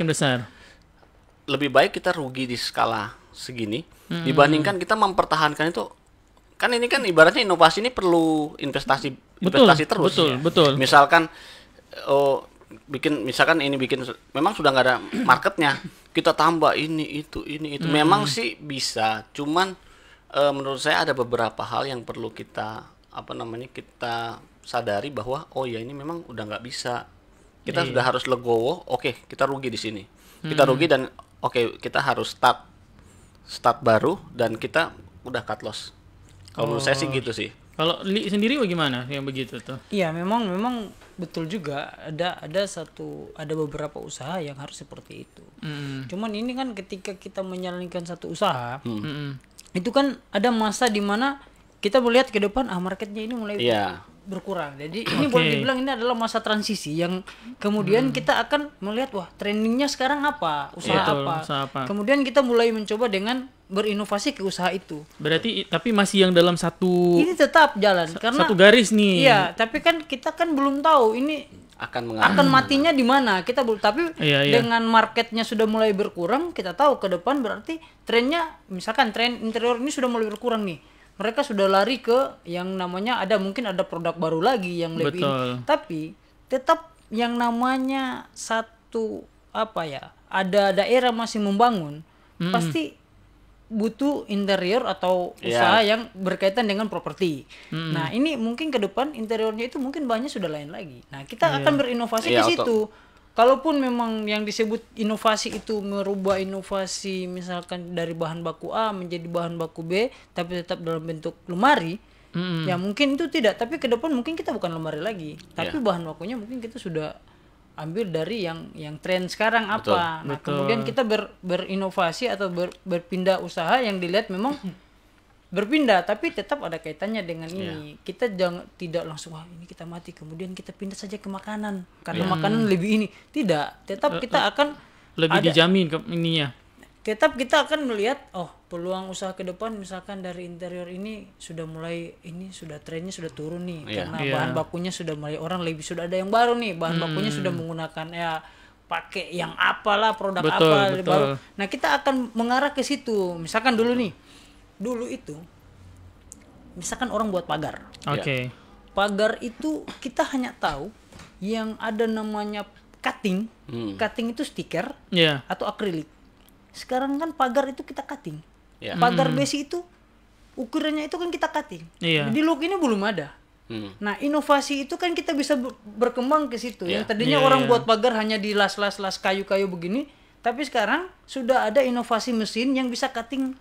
Lebih baik kita rugi di skala segini dibandingkan kita mempertahankan itu. Kan ini kan ibaratnya inovasi ini perlu investasi terus. Betul. Misalkan memang sudah nggak ada marketnya, kita tambah ini itu. Memang sih bisa, cuman menurut saya ada beberapa hal yang perlu kita kita sadari bahwa ini memang udah nggak bisa. Kita sudah harus legowo. Oke, kita rugi di sini. Kita rugi dan kita harus start baru dan kita udah cut loss. Kalau menurut saya sih gitu sih. Kalau Li sendiri bagaimana yang begitu tuh? Iya, memang betul juga ada beberapa usaha yang harus seperti itu. Cuman ini kan ketika kita menjalankan satu usaha, itu kan ada masa di mana kita melihat ke depan marketnya ini mulai berkurang. Jadi ini boleh dibilang ini adalah masa transisi yang kemudian kita akan melihat trendingnya sekarang apa, usaha apa. Kemudian kita mulai mencoba dengan berinovasi ke usaha itu. Berarti tapi masih yang dalam satu ini tetap jalan karena satu garis nih. Iya, tapi kan kita kan belum tahu ini akan matinya di mana. Kita belum, tapi dengan marketnya sudah mulai berkurang, kita tahu ke depan berarti trennya, misalkan tren interior ini sudah mulai berkurang nih. Mereka sudah lari ke yang namanya mungkin ada produk baru lagi yang lebih ini. Tapi tetap yang namanya ada daerah masih membangun, pasti butuh interior atau usaha yang berkaitan dengan properti. Nah, ini mungkin ke depan interiornya itu mungkin bahannya sudah lain lagi. Nah, kita akan berinovasi di situ. Kalaupun memang yang disebut inovasi itu merubah inovasi misalkan dari bahan baku A menjadi bahan baku B tapi tetap dalam bentuk lemari, ya mungkin itu tidak. Tapi ke depan mungkin kita bukan lemari lagi, tapi bahan bakunya mungkin kita sudah ambil dari yang tren sekarang apa. Nah, kemudian kita berinovasi atau berpindah usaha yang dilihat memang berpindah, tapi tetap ada kaitannya dengan ini. Kita tidak langsung ini kita mati kemudian kita pindah saja ke makanan karena makanan lebih ini. Tidak, tetap kita akan lebih dijamin ke ininya. Tetap kita akan melihat peluang usaha ke depan, misalkan dari interior ini sudah mulai sudah trennya sudah turun nih karena bahan bakunya sudah mulai orang sudah ada yang baru nih, bahan bakunya sudah menggunakan pakai yang apalah produk baru. Nah, kita akan mengarah ke situ. Misalkan dulu itu misalkan orang buat pagar. Oke. Pagar itu kita hanya tahu yang ada namanya cutting. Cutting itu stiker atau akrilik. Sekarang kan pagar itu kita cutting. Pagar besi itu ukurannya itu kan kita cutting. Di look ini belum ada. Nah, inovasi itu kan kita bisa berkembang ke situ. Yang tadinya orang buat pagar hanya di las kayu-kayu begini, tapi sekarang sudah ada inovasi mesin yang bisa cutting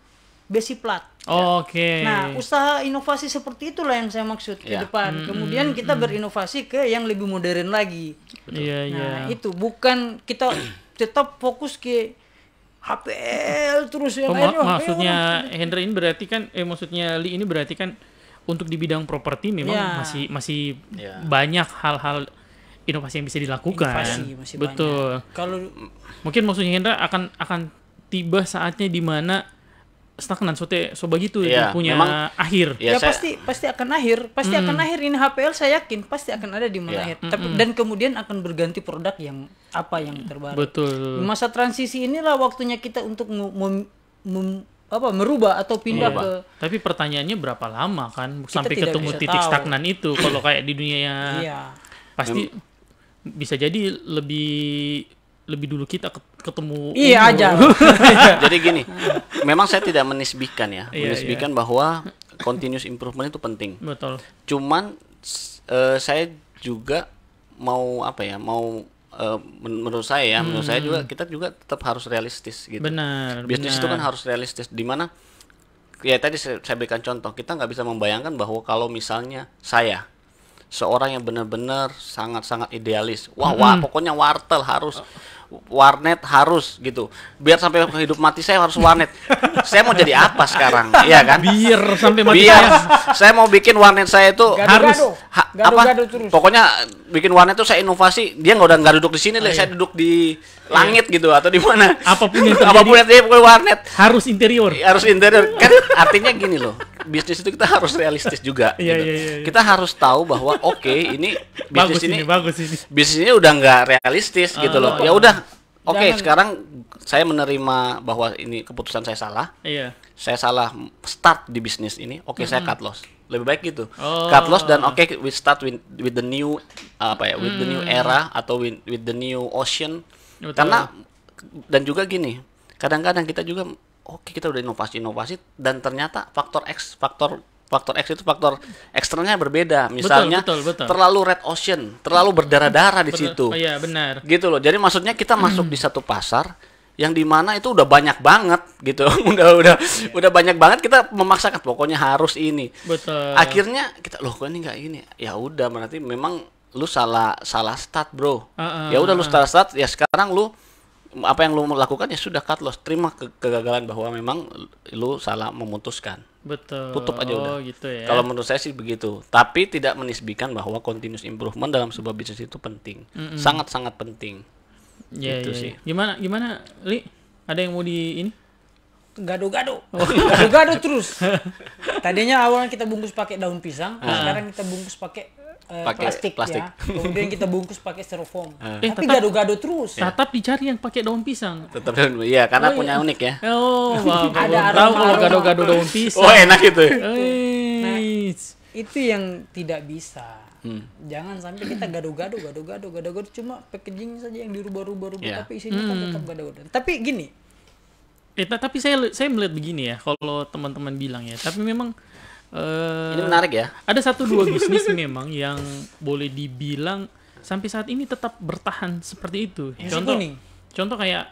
besi plat. Oke. Nah, usaha inovasi seperti itulah yang saya maksud ke depan. Kemudian kita berinovasi ke yang lebih modern lagi. Nah, itu bukan kita tetap fokus ke HPL terus yang maksudnya Hendra ini berarti kan maksudnya Li ini berarti kan untuk di bidang properti memang masih banyak hal-hal inovasi yang bisa dilakukan. Masih betul. Kalau mungkin maksudnya Hendra akan tiba saatnya di mana stagnan begitu punya memang, akhir. Pasti akan akhir. Pasti akan akhir ini HPL, saya yakin pasti akan ada di mana akhir. Dan kemudian akan berganti produk yang terbaru. Betul. Masa transisi inilah waktunya kita untuk merubah atau pindah ke. Tapi pertanyaannya berapa lama kan sampai ketemu titik stagnan itu? Kalau kayak di dunia pasti bisa jadi lebih dulu kita ketemu. Aja. Jadi gini, memang saya tidak menisbihkan menisbihkan bahwa continuous improvement itu penting. Betul. Cuman saya juga menurut saya juga kita juga tetap harus realistis gitu. Benar. Bisnis itu kan harus realistis. Di mana tadi saya berikan contoh, kita nggak bisa membayangkan bahwa kalau misalnya saya seorang yang benar-benar sangat-sangat idealis, pokoknya warnet harus gitu, biar sampai hidup mati saya harus warnet. Saya mau jadi apa sekarang? Iya kan? Biar sampai mati saya mau bikin warnet saya itu gado terus. Pokoknya bikin warnet itu saya inovasi, dia nggak duduk di sini, saya duduk di langit gitu atau di mana. Apapun yang terjadi, pokoknya warnet harus interior. Kan artinya gini loh. Bisnis itu kita harus realistis juga. Kita harus tahu bahwa ini bisnis ini udah nggak realistis gitu loh. Ya udah, sekarang saya menerima bahwa ini keputusan saya salah. Saya salah start di bisnis ini. Saya cut loss. Lebih baik gitu. Cut loss dan we start with the new with the new era atau with the new ocean. Betul. Karena dan juga gini, kadang-kadang kita juga kita udah inovasi dan ternyata faktor X itu faktor eksternalnya berbeda. Misalnya betul. terlalu red ocean, terlalu berdarah-darah di situ. Iya, benar. Gitu loh. Jadi maksudnya kita masuk di satu pasar yang dimana itu udah banyak banget gitu. udah banyak banget, kita memaksakan pokoknya harus ini. Betul. Akhirnya kita kok ini enggak ini. Ya udah, berarti memang lu salah start, bro. Ya udah, lu salah start, ya sekarang lu apa yang lu lakukan ya sudah, cut loss, terima kegagalan bahwa memang lu salah memutuskan. Betul. Tutup aja udah. Gitu ya. Kalau menurut saya sih begitu. Tapi tidak menisbihkan bahwa continuous improvement dalam sebuah bisnis itu penting. Sangat-sangat penting. Gitu sih. Gimana, Li? Ada yang mau di ini? Gado-gado. Gado-gado terus. Tadinya awalnya kita bungkus pakai daun pisang, sekarang kita bungkus pakai plastik. Ya. Kemudian kita bungkus pakai styrofoam. Tapi gado-gado terus. Tetap dicari yang pakai daun pisang. Tetap iya, karena punya unik ya. Ada tahu kalau gado-gado daun pisang. Enak itu. Nah, itu yang tidak bisa. Jangan sampai kita gado-gado cuma packaging saja yang dirubah-rubah, tapi isinya kan tetap gado-gado. Tapi gini. Tapi saya melihat begini ya, kalau teman-teman bilang ya. Tapi memang ini menarik ya. Ada 1-2 bisnis memang yang boleh dibilang sampai saat ini tetap bertahan seperti itu. Contoh kayak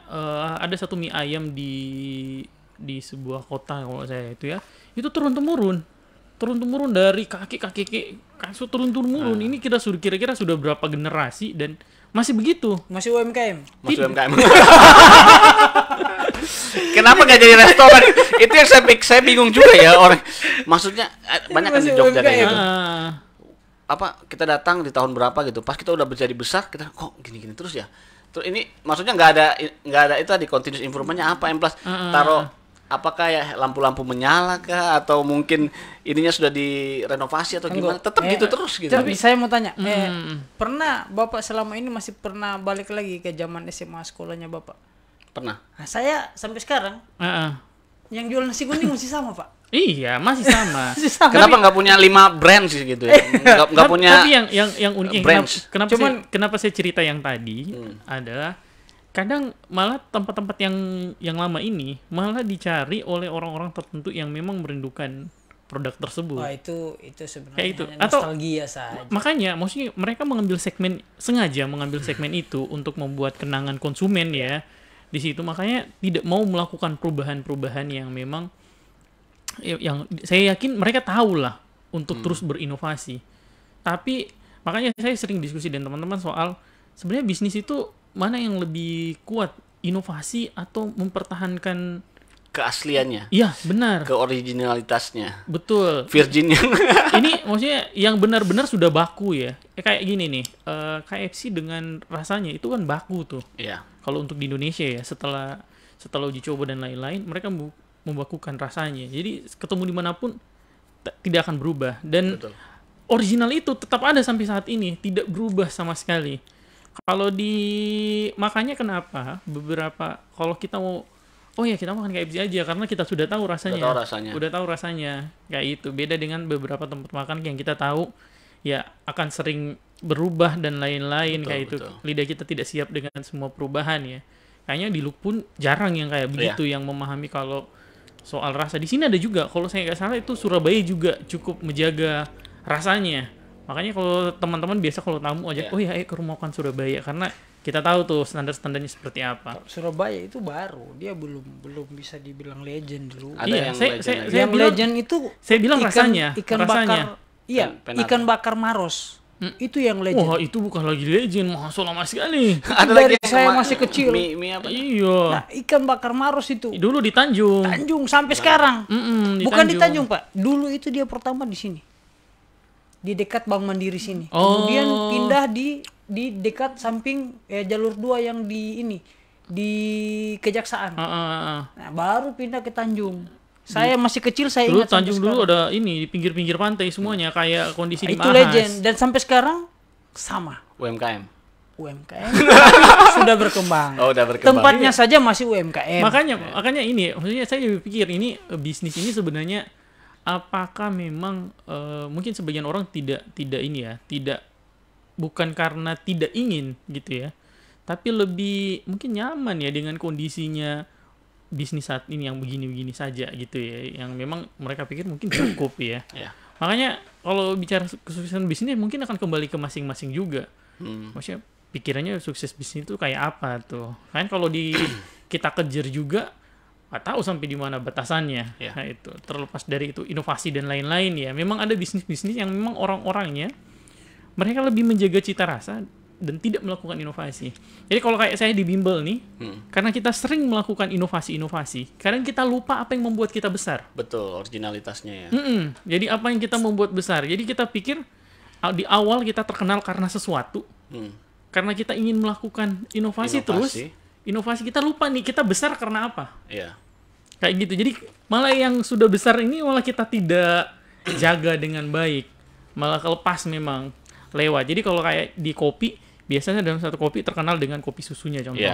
ada satu mie ayam di sebuah kota kalau saya itu ya. Itu turun temurun dari kakek turun temurun. Ini kira-kira sudah berapa generasi dan Masih begitu. Masih UMKM. Masih UMKM. Kenapa nggak jadi restoran? Itu yang saya bingung juga ya orang. Maksudnya banyak kan di Jogja kayak gitu. Apa kita datang di tahun berapa gitu, pas kita udah menjadi besar kita kok gini-gini terus ya. Terus ini maksudnya nggak ada itu tadi continuous improvementnya apa yang plus taruh apakah ya lampu-lampu menyala kah atau mungkin ininya sudah direnovasi atau gimana? Tetap gitu terus gitu. Tapi saya mau tanya, pernah Bapak selama ini masih pernah balik lagi ke zaman SMA sekolahnya Bapak? Pernah. Nah, saya sampai sekarang yang jual nasi kuning masih sama, Pak. Iya, masih sama. Kenapa nggak punya 5 brand sih gitu ya? Nggak punya. Tapi yang unik kenapa saya cerita yang tadi adalah kadang malah tempat-tempat yang lama ini malah dicari oleh orang-orang tertentu yang memang merindukan produk tersebut. Wah, itu sebenarnya kayak itu. Atau nostalgia saja. Makanya maksudnya mereka sengaja mengambil segmen itu untuk membuat kenangan konsumen ya di situ. Makanya tidak mau melakukan perubahan-perubahan yang memang yang saya yakin mereka tahu lah untuk terus berinovasi. Tapi makanya saya sering diskusi dengan teman-teman soal sebenarnya bisnis itu mana yang lebih kuat, inovasi atau mempertahankan keasliannya. Iya, benar. Keoriginalitasnya. Betul. Virginnya. Ini maksudnya yang benar-benar sudah baku ya. Kayak gini nih, KFC dengan rasanya itu kan baku tuh. Iya. Kalau untuk di Indonesia ya, setelah uji coba dan lain-lain, mereka membakukan rasanya. Jadi ketemu dimanapun tidak akan berubah. Dan betul, original itu tetap ada sampai saat ini, tidak berubah sama sekali. Kalau makanya kenapa kalau kita mau kita makan KFC aja karena kita sudah tahu rasanya. Udah tahu rasanya. Kayak itu. Beda dengan beberapa tempat makan yang kita tahu ya akan sering berubah dan lain-lain kayak itu. Lidah kita tidak siap dengan semua perubahan ya. Kayaknya di Look pun jarang yang kayak begitu yang memahami kalau soal rasa. Di sini ada juga, kalau saya nggak salah itu Surabaya juga cukup menjaga rasanya. Makanya kalau teman-teman biasa kalau tamu aja, ke rumah makan Surabaya karena kita tahu tuh standar-standarnya seperti apa. Surabaya itu baru, dia belum bisa dibilang legend dulu. Ada yang legend itu saya bilang rasanya. Ikan bakar Maros. Itu yang legend. Wah, itu bukan lagi legend, mahal lama sekali. Ada lagi saya masih kecil. Mie apa? Iya. Nah, ikan bakar Maros itu. Dulu di Tanjung. Sampai sekarang. Bukan di Tanjung, Pak. Dulu itu dia pertama di sini. Di dekat Bank Mandiri sini. Kemudian pindah di dekat samping jalur 2 yang di Kejaksaan. Nah, baru pindah ke Tanjung. Saya masih kecil, saya ingat. Tanjung dulu ada di pinggir-pinggir pantai semuanya kayak kondisi di Mahas. Itu legend dan sampai sekarang sama. UMKM sudah berkembang. Udah berkembang. Tempatnya saja masih UMKM. Makanya ini, maksudnya saya pikir ini bisnis ini sebenarnya apakah memang mungkin sebagian orang tidak bukan karena tidak ingin gitu ya, tapi lebih mungkin nyaman ya dengan kondisinya bisnis saat ini yang begini-begini saja gitu ya, yang memang mereka pikir mungkin cukup ya. Makanya kalau bicara kesuksesan bisnis mungkin akan kembali ke masing-masing juga. Maksudnya pikirannya sukses bisnis itu kayak apa tuh? Kan kalau kita kejar juga nggak tahu sampai di mana batasannya. Nah itu terlepas dari itu inovasi dan lain-lain ya. Memang ada bisnis-bisnis yang memang orang-orangnya mereka lebih menjaga cita rasa dan tidak melakukan inovasi. Jadi kalau kayak saya di Bimbel nih, karena kita sering melakukan inovasi-inovasi, kadang kita lupa apa yang membuat kita besar. Betul, originalitasnya ya. Jadi apa yang kita membuat besar. Jadi kita pikir di awal kita terkenal karena sesuatu, karena kita ingin melakukan inovasi terus, inovasi kita lupa nih kita besar karena apa. Kayak gitu. Jadi malah yang sudah besar ini malah kita tidak jaga dengan baik, malah kelepas memang lewat. Jadi kalau kayak di kopi, biasanya dalam satu kopi terkenal dengan kopi susunya contoh.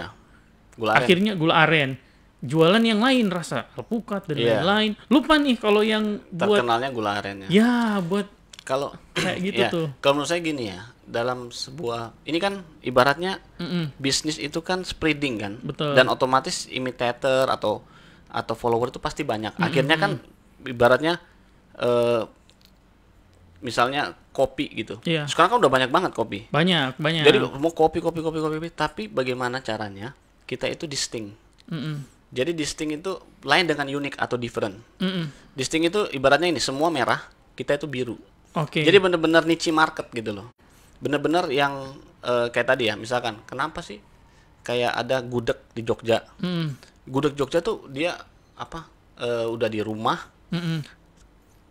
Gula aren. Akhirnya gula aren. Jualan yang lain rasa alpukat dan lain-lain. Lupa nih kalau yang buat terkenalnya gula arennya. Ya, buat kalau kayak gitu tuh. Kalau menurut saya gini ya, dalam sebuah ini kan ibaratnya bisnis itu kan spreading kan. Betul. Dan otomatis imitator atau follower itu pasti banyak. Akhirnya kan ibaratnya misalnya kopi gitu. Sekarang kan udah banyak banget kopi. Banyak. Jadi mau kopi, tapi bagaimana caranya kita itu distinct. Jadi distinct itu lain dengan unik atau different. Distinct itu ibaratnya ini semua merah, kita itu biru. Jadi benar-benar niche market gitu loh. benar-benar yang kayak tadi ya, misalkan kenapa sih kayak ada gudeg di Jogja. Gudeg Jogja tuh dia apa? Udah di rumah,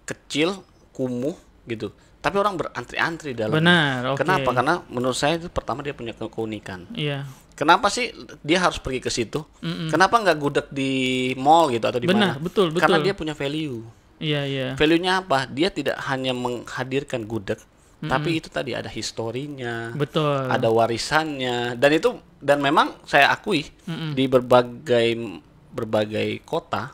kecil, kumuh gitu. Tapi orang berantri-antri dalam. Benar, oke. Kenapa? Karena menurut saya itu pertama dia punya keunikan. Iya. Kenapa sih dia harus pergi ke situ? Kenapa nggak gudeg di mall gitu atau di mana? Benar, betul. Karena dia punya value. Iya, iya. Value-nya apa? Dia tidak hanya menghadirkan gudeg, tapi itu tadi ada historinya, Betul. ada warisannya, dan memang saya akui di berbagai kota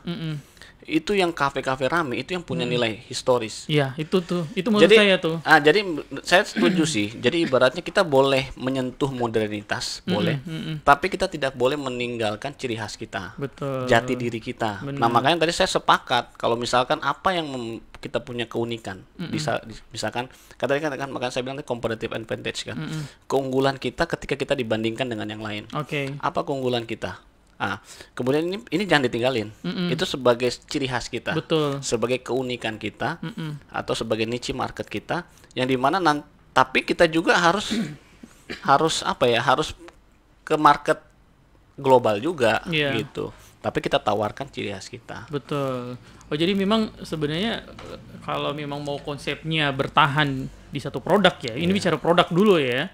itu yang kafe-kafe rame itu yang punya nilai historis. Iya, itu menurut saya tuh. Jadi saya setuju sih. Jadi ibaratnya kita boleh menyentuh modernitas, boleh, tapi kita tidak boleh meninggalkan ciri khas kita, Betul. jati diri kita. Benar. Nah makanya tadi saya sepakat kalau misalkan apa yang kita punya keunikan, misalkan katakan makanya saya bilang comparative advantage kan, keunggulan kita ketika kita dibandingkan dengan yang lain. Oke. Apa keunggulan kita? Kemudian ini jangan ditinggalin. Itu sebagai ciri khas kita, Betul. sebagai keunikan kita, atau sebagai niche market kita, yang dimana tapi kita juga harus harus ke market global juga, gitu. Tapi kita tawarkan ciri khas kita. Betul. Oh jadi memang sebenarnya kalau memang mau konsepnya bertahan di satu produk ya, ini bicara produk dulu ya.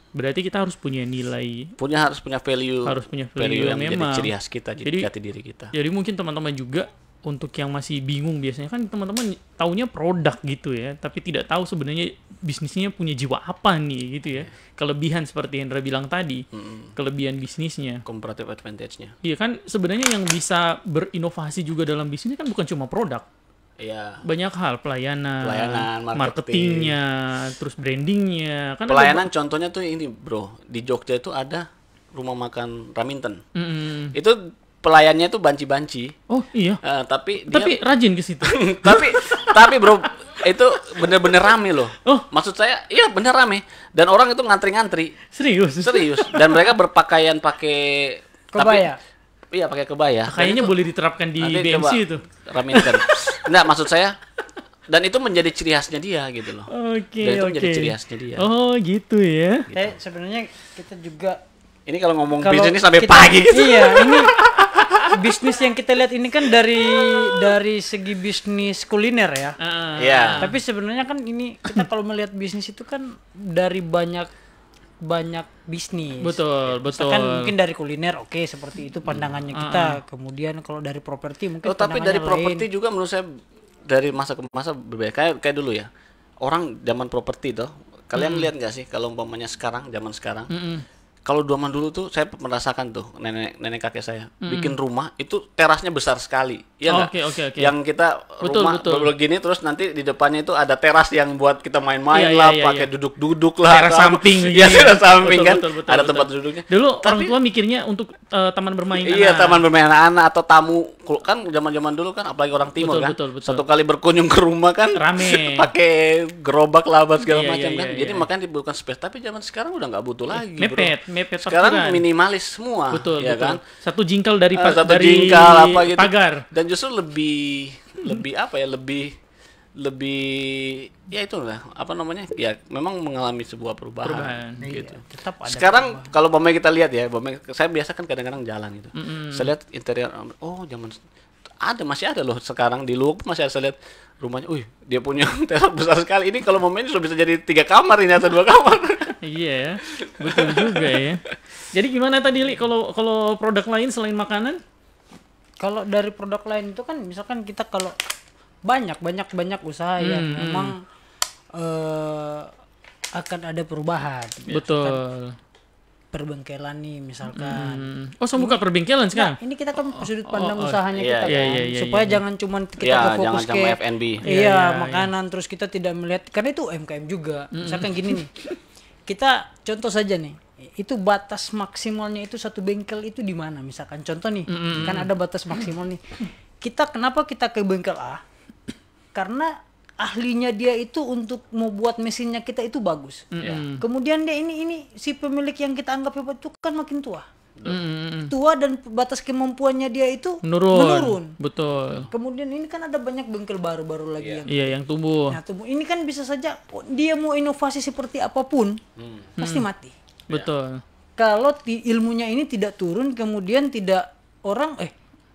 Berarti kita harus punya nilai, Harus punya value yang yang menjadi memang ciri khas kita, jadi jati diri kita. Jadi mungkin teman-teman juga untuk yang masih bingung, biasanya kan teman-teman taunya produk gitu ya, tapi tidak tahu sebenarnya bisnisnya punya jiwa apa nih gitu ya. Kelebihan seperti Hendra bilang tadi, kelebihan bisnisnya. Comparative advantage-nya. Iya kan sebenarnya yang bisa berinovasi juga dalam bisnis kan bukan cuma produk. Iya. Banyak hal, pelayanan, marketing. marketingnya, terus brandingnya. Kan Pelayanan contohnya tuh ini bro, di Jogja itu ada rumah makan Raminten. Itu pelayannya tuh banci-banci. Oh iya. Tapi rajin ke situ. tapi bro, itu bener-bener rame loh. Oh. Maksud saya, iya bener rame. Dan orang itu ngantri-ngantri. Serius. Dan mereka berpakaian pakai kebaya. Iya pakai kebaya. Kayaknya boleh diterapkan di BMC itu. Raminten. Enggak, maksud saya. Dan itu menjadi ciri khasnya dia gitu loh. Oke. Dan itu menjadi ciri khasnya dia. Oh gitu ya. Sebenarnya kita juga. Ini kalau ngomong bisnis sampai pagi gitu. Iya, ini bisnis yang kita lihat ini kan dari segi bisnis kuliner ya. Iya. Tapi sebenarnya kan ini kita kalau melihat bisnis itu kan dari banyak bisnis. Betul. Misalkan mungkin dari kuliner seperti itu pandangannya kita. Kemudian kalau dari properti mungkin tapi dari properti juga menurut saya dari masa ke masa berbeda. Kayak dulu ya. Orang zaman properti tuh, kalian lihat nggak sih kalau umpamanya zaman sekarang. Kalau zaman dulu tuh saya merasakan tuh nenek kakek saya bikin rumah itu terasnya besar sekali, ya nggak? Oke. Yang kita rumah begini terus nanti di depannya itu ada teras yang buat kita main-main pakai duduk-duduk lah. Teras samping. Iya, teras samping kan. Betul, ada tempat duduknya. Dulu orang tua mikirnya untuk taman bermain anak. Iya, taman bermain anak atau tamu. Kan zaman-zaman dulu kan apalagi orang timur kan. Betul. Satu kali berkunjung ke rumah kan rame. Pakai gerobak lah segala macam kan. Iya. Jadi makanya dibutuhkan space. Tapi zaman sekarang udah nggak butuh lagi. Mepet sekarang parkiran. Minimalis semua. Betul. Kan? Satu jingkal dari jingkal apa gitu. Pagar. Dan justru lebih apa ya? Lebih ya itulah apa namanya? Ya memang mengalami sebuah perubahan. Gitu. Iya, tetap ada. Sekarang kalau kita lihat ya, saya biasa kan kadang-kadang jalan gitu. Saya lihat interior, zaman masih ada loh sekarang di Luwuk masih ada, saya lihat rumahnya, dia punya teras besar sekali. Ini kalau sudah bisa jadi 3 kamar ini atau 2 kamar. Iya, betul juga ya. Jadi gimana tadi Li kalau produk lain selain makanan? Kalau dari produk lain itu kan misalkan kita kalau banyak usaha yang memang akan ada perubahan. Betul. Perbengkelan nih misalkan. Saya buka perbengkelan sekarang. Ini kita kan sudut pandang usahanya kita kan. Iya, supaya jangan cuma kita berfokus ke F&B. Makanan terus kita tidak melihat karena itu UMKM juga. Misalkan gini nih. Kita contoh saja nih. Itu batas maksimalnya itu satu bengkel itu di mana misalkan contoh nih. Kan ada batas maksimal nih. Kenapa kita ke bengkel A? Karena ahlinya dia itu untuk mau buat mesinnya kita itu bagus. Kemudian dia ini si pemilik yang kita anggap hebat itu kan makin tua. tua dan batas kemampuannya dia itu menurun. Betul. Kemudian ini kan ada banyak bengkel baru-baru lagi yang tumbuh. Nah, ini kan bisa saja dia mau inovasi seperti apapun pasti mati. Betul. Kalau ilmunya ini tidak turun, kemudian tidak orang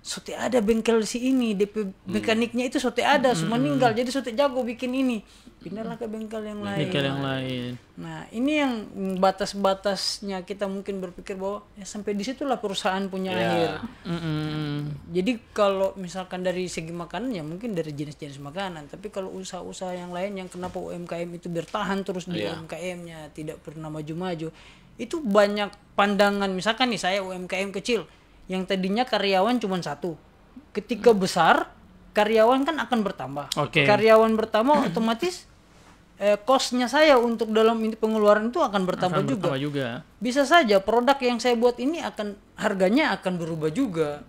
sote ada bengkel si ini, DP mekaniknya itu sote ada, semua meninggal, jadi sote jago bikin ini, pindahlah ke bengkel yang lain. Nah, ini yang batas-batasnya kita mungkin berpikir bahwa sampai di situlah perusahaan punya akhir. Jadi kalau misalkan dari segi makanan ya mungkin dari jenis-jenis makanan, tapi kalau usaha-usaha yang lain yang kenapa UMKM itu bertahan terus di UMKM-nya tidak pernah maju-maju, itu banyak pandangan. Misalkan nih saya UMKM kecil yang tadinya karyawan cuma 1, ketika besar karyawan kan akan bertambah. Karyawan bertambah otomatis cost-nya saya untuk dalam ini pengeluaran itu akan bertambah juga. Bisa saja produk yang saya buat ini harganya akan berubah juga.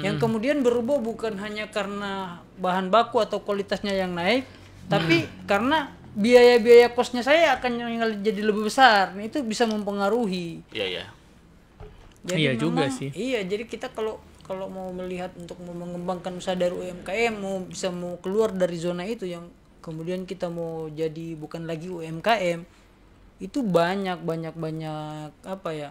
Yang kemudian berubah bukan hanya karena bahan baku atau kualitasnya yang naik, tapi karena biaya-biaya cost-nya saya akan jadi lebih besar. Nah, itu bisa mempengaruhi. Jadi iya juga sih. Iya, jadi kita kalau mau melihat untuk mau mengembangkan usaha dari UMKM, mau keluar dari zona itu yang kemudian kita mau jadi bukan lagi UMKM, itu banyak apa ya?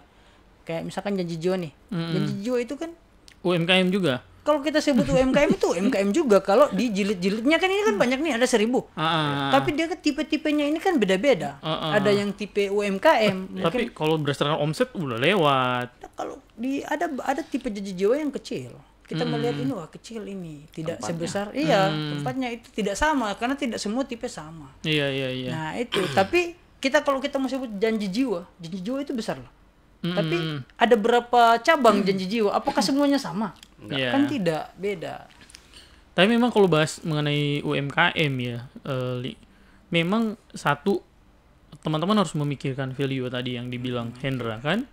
Kayak misalkan Janji Jiwa nih. Janji Jiwa itu kan UMKM juga. Kalau kita sebut UMKM itu UMKM juga. Kalau di jilid-jilidnya kan ini kan banyak nih, ada 1000. Tapi dia kan tipe-tipenya ini kan beda-beda. Ada yang tipe UMKM. Tapi kalau berdasarkan omset udah lewat. Kalau ada tipe Janji Jiwa yang kecil. Kita melihat ini kecil ini, tidak sebesar. Tempatnya itu tidak sama karena tidak semua tipe sama. Iya. Nah, itu. Tapi kalau kita mau sebut Janji Jiwa itu besar loh. Tapi ada berapa cabang Janji Jiwa? Apakah semuanya sama? Kan tidak, beda. Tapi memang kalau bahas mengenai UMKM ya, memang satu, teman-teman harus memikirkan value tadi yang dibilang Hendra kan.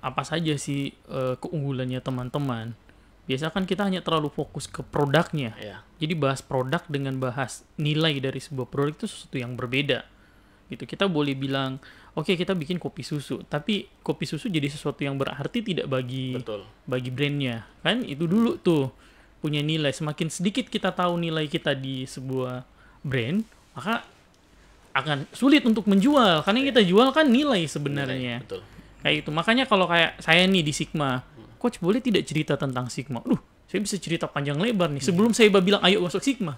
Apa saja sih keunggulannya teman-teman. Biasa kan kita hanya terlalu fokus ke produknya. Jadi bahas produk dengan bahas nilai dari sebuah produk itu sesuatu yang berbeda. Gitu. Kita boleh bilang, oke, kita bikin kopi susu, tapi kopi susu jadi sesuatu yang berarti tidak bagi brandnya, kan? Itu dulu tuh punya nilai. Semakin sedikit kita tahu nilai kita di sebuah brand, maka akan sulit untuk menjual, karena yang kita jual kan nilai sebenarnya. Kayak itu. Makanya kalau kayak saya nih di Sigma, coach boleh tidak cerita tentang Sigma? Saya bisa cerita panjang lebar nih. Sebelum saya bilang ayo masuk Sigma.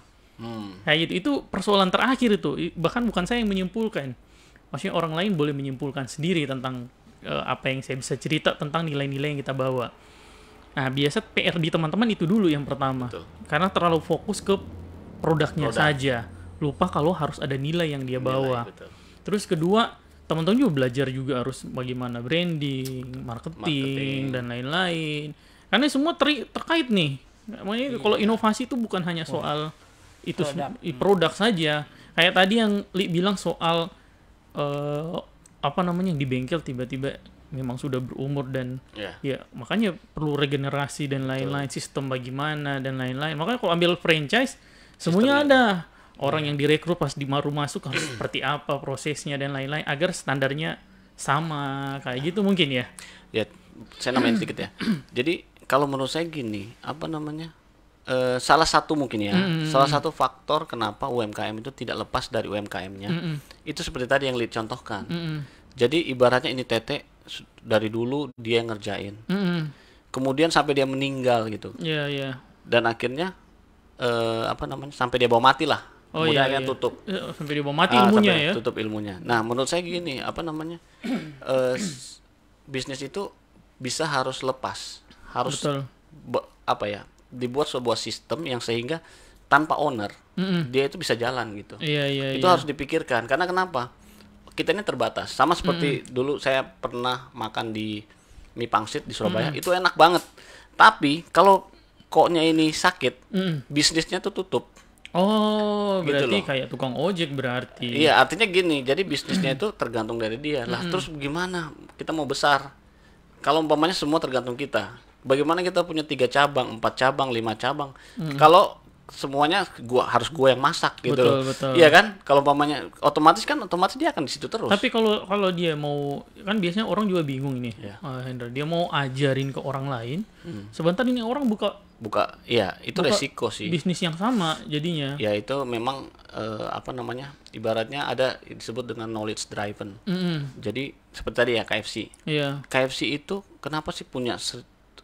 Kayak gitu. Itu persoalan terakhir itu. Bahkan bukan saya yang menyimpulkan. Maksudnya orang lain boleh menyimpulkan sendiri tentang apa yang saya bisa cerita tentang nilai-nilai yang kita bawa. Nah, biasa PR di teman-teman itu dulu yang pertama. Karena terlalu fokus ke produknya saja. Lupa kalau harus ada nilai yang dia bawa. Terus kedua, teman-teman juga belajar juga harus bagaimana branding, marketing. Dan lain-lain. Karena semua terkait nih. Makanya kalau inovasi itu bukan hanya soal itu produk saja. Kayak tadi yang Li bilang soal yang di bengkel tiba-tiba memang sudah berumur dan ya makanya perlu regenerasi dan lain-lain, sistem bagaimana dan lain-lain. Makanya kalau ambil franchise semuanya ada. Orang yang direkrut pas baru masuk harus seperti apa prosesnya dan lain-lain agar standarnya sama kayak gitu mungkin ya. Ya, saya nambahin sedikit ya. Jadi kalau menurut saya gini, salah satu mungkin ya, salah satu faktor kenapa UMKM itu tidak lepas dari UMKM-nya, itu seperti tadi yang Lid contohkan. Jadi ibaratnya ini Tete dari dulu dia ngerjain, kemudian sampai dia meninggal gitu. Dan akhirnya sampai dia bawa mati lah. Kemudian akhirnya tutup. Sampai dia bawa mati ilmunya ya. Tutup ilmunya. Nah, menurut saya gini, bisnis itu harus lepas, harus dibuat sebuah sistem yang sehingga tanpa owner dia itu bisa jalan gitu. Itu harus dipikirkan. Karena kenapa? Kita ini terbatas. Sama seperti dulu saya pernah makan di mie pangsit di Surabaya, itu enak banget. Tapi kalau koknya ini sakit, bisnisnya tuh tutup. Berarti kayak tukang ojek berarti. Iya, artinya gini. Jadi bisnisnya itu tergantung dari dia. Lah, terus gimana? Kita mau besar. Kalau umpamanya semua tergantung kita. Bagaimana kita punya 3 cabang, 4 cabang, 5 cabang. Kalau semuanya harus gua yang masak gitu. Betul. Iya kan? Kalau umpamanya otomatis dia akan di situ terus. Tapi kalau dia mau, kan biasanya orang juga bingung ini. Ya. Hendra, dia mau ajarin ke orang lain. Sebentar ini orang buka ya itu resiko sih. Bisnis yang sama jadinya. Ya itu memang ibaratnya ada disebut dengan knowledge driven. Jadi seperti tadi ya KFC. Iya. KFC itu kenapa sih punya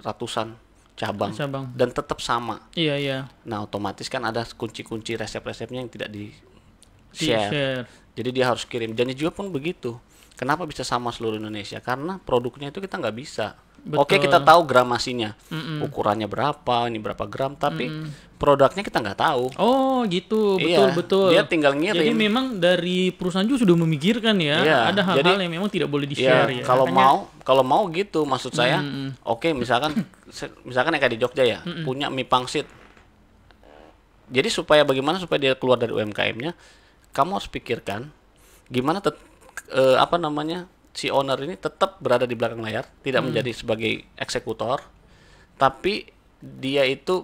ratusan cabang dan tetap sama. Iya. Nah, otomatis kan ada kunci-kunci resep-resepnya yang tidak di-share. Jadi dia harus kirim. Dan juga pun begitu. Kenapa bisa sama seluruh Indonesia? Karena produknya itu kita nggak bisa. Betul. Oke, kita tahu gramasinya. Ukurannya berapa, ini berapa gram, tapi produknya kita nggak tahu. Oh, gitu. Betul. Dia tinggal ngirim. Jadi memang dari perusahaan juga sudah memikirkan ya. Iya, ada hal-hal yang memang tidak boleh di-share ya. Kalau mau gitu maksud saya. Oke, misalkan yang kayak di Jogja ya, punya mie pangsit. Jadi bagaimana supaya dia keluar dari UMKM-nya, kamu harus pikirkan gimana si owner ini tetap berada di belakang layar, tidak menjadi sebagai eksekutor, tapi dia itu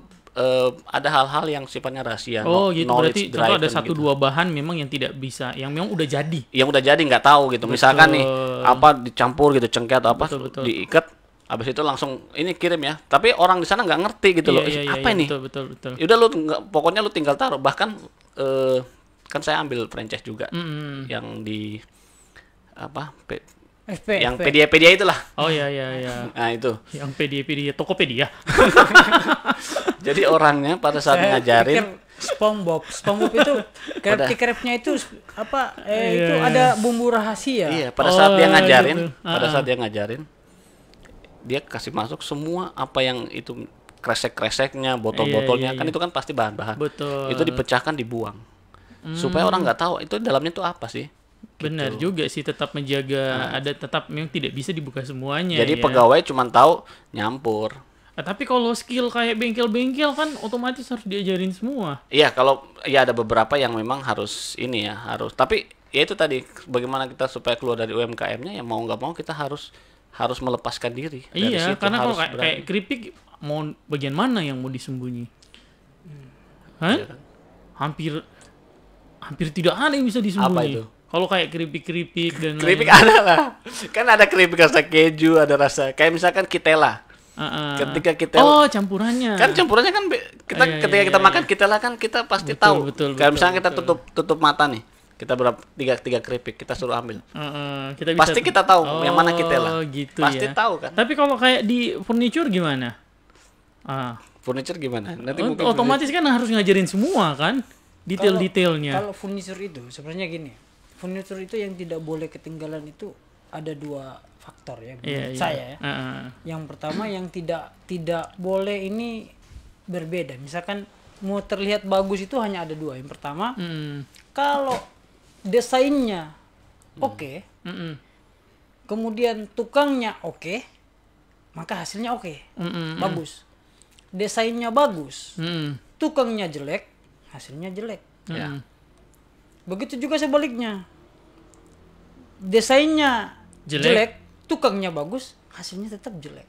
ada hal-hal yang sifatnya rahasia. Oh gitu, berarti contoh ada 1-2 bahan memang yang tidak bisa, yang memang udah jadi. Yang udah jadi nggak tahu gitu. Betul. Misalkan nih dicampur gitu, cengkeh atau apa, diikat, habis itu langsung ini kirim ya. Tapi orang di sana nggak ngerti gitu loh. Apa ini? Betul. Yaudah pokoknya lu tinggal taruh. Bahkan kan saya ambil franchise juga yang di yang pedia itulah. Oh iya. Nah itu. Yang pedia Tokopedia. Jadi orangnya pada saat ngajarin SpongeBob itu krep-krepnya itu itu ada bumbu rahasia. Iya, pada saat dia ngajarin, dia kasih masuk semua apa yang itu kresek-kreseknya, botol-botolnya, kan itu kan pasti bahan-bahan. Betul. Itu dipecahkan, dibuang. Supaya orang nggak tahu itu dalamnya tuh apa sih. Benar gitu. Juga sih, tetap menjaga tetap memang tidak bisa dibuka semuanya. Jadi pegawai cuma tahu nyampur. Tapi kalau skill kayak bengkel-bengkel kan otomatis harus diajarin semua. Iya, ada beberapa yang memang harus harus. Tapi ya itu tadi, bagaimana kita supaya keluar dari UMKM-nya, ya mau nggak mau kita harus melepaskan diri. Iya, karena kalau kayak keripik mau bagian mana yang mau disembunyi? Hah? Iya. Hampir tidak ada yang bisa disembunyi. Apa itu? Kalau kayak keripik dan keripik ada lah. Kan ada keripik rasa keju, ada rasa kayak misalkan Kitela. Ketika kita campurannya. Kan campurannya kan ketika kita makan Kitela kan kita pasti tahu. Kayak misalnya kita tutup mata nih. Kita berapa tiga keripik kita suruh ambil. Pasti kita tahu yang mana Kitela. Gitu pasti tahu kan. Tapi kalau kayak di furniture gimana? Furniture gimana? Nanti otomatis kan harus ngajarin semua kan? Detail-detailnya. Kalau furniture itu sebenarnya gini. Furniture itu yang tidak boleh ketinggalan itu ada 2 faktor ya menurut saya ya. Yang pertama yang tidak boleh ini berbeda. Misalkan mau terlihat bagus itu hanya ada 2. Yang pertama, kalau desainnya oke, kemudian tukangnya oke, maka hasilnya oke, bagus. Desainnya bagus, tukangnya jelek, hasilnya jelek. Begitu juga sebaliknya. Desainnya jelek, tukangnya bagus, hasilnya tetap jelek.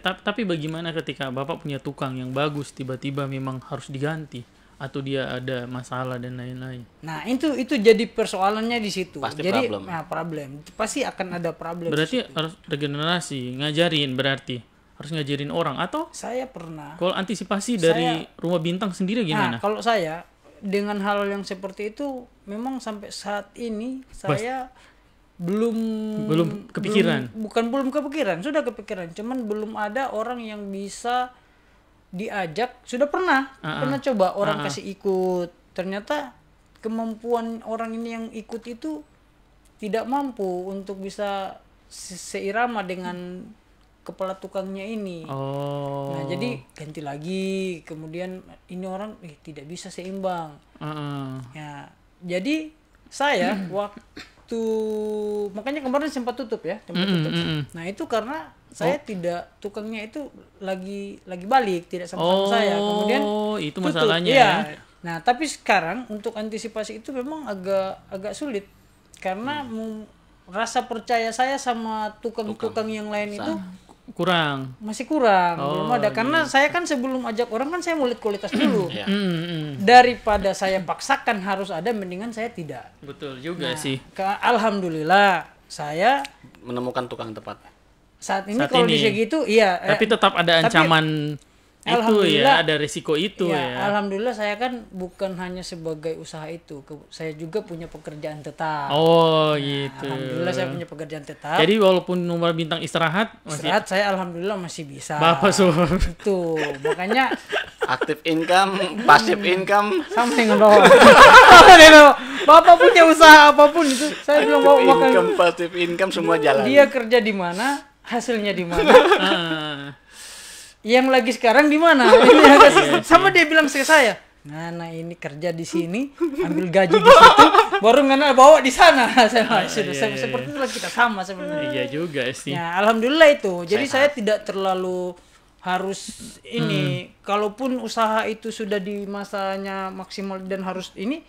Tapi bagaimana ketika Bapak punya tukang yang bagus tiba-tiba memang harus diganti atau dia ada masalah dan lain-lain? Nah, itu jadi persoalannya di situ. Pasti jadi problem. Pasti akan ada problem. Berarti harus regenerasi, ngajarin berarti. Harus ngajarin orang atau saya pernah. Kalau antisipasi dari Rumah Bintang sendiri gimana? Kalau saya dengan hal yang seperti itu memang sampai saat ini saya belum kepikiran. Belum kepikiran, sudah kepikiran. Cuman belum ada orang yang bisa diajak. Sudah pernah coba orang kasih ikut. Ternyata kemampuan orang ini yang ikut itu tidak mampu untuk bisa seirama dengan kepala tukangnya ini. Nah, jadi ganti lagi. Kemudian ini orang tidak bisa seimbang. Ya, jadi saya makanya kemarin sempat tutup ya, Nah, itu karena saya tukangnya itu lagi balik, tidak sama saya. Kemudian itu masalahnya ya. Nah, tapi sekarang untuk antisipasi itu memang agak sulit karena rasa percaya saya sama tukang-tukang yang lain itu kurang. Masih kurang, belum ada. Karena saya kan sebelum ajak orang kan saya mau lihat kualitas dulu. Daripada saya paksakan harus ada, mendingan saya tidak. Betul juga sih. Alhamdulillah saya menemukan tukang tepat. Saat ini kondisi gitu, iya. Tapi tetap ada ancaman itu ya, ada risiko itu ya. Alhamdulillah saya kan bukan hanya sebagai usaha itu, saya juga punya pekerjaan tetap. Oh gitu. Alhamdulillah saya punya pekerjaan tetap. Jadi walaupun nomor bintang istirahat saya alhamdulillah masih bisa. Bapak Itu makanya aktif income, pasif income, something dong. Bapak punya usaha apapun itu, saya bilang bapak income, pasif income semua jalan. Dia kerja di mana, hasilnya di mana. Yang lagi sekarang di mana? Sama dia bilang ke saya, Ngana ini kerja di sini, ambil gaji di situ, baru Ngana bawa di sana. Seperti itulah kita sama sebenarnya. Iya juga sih. Ya, alhamdulillah itu. Jadi saya tidak terlalu harus ini, kalaupun usaha itu sudah di masanya maksimal dan harus ini,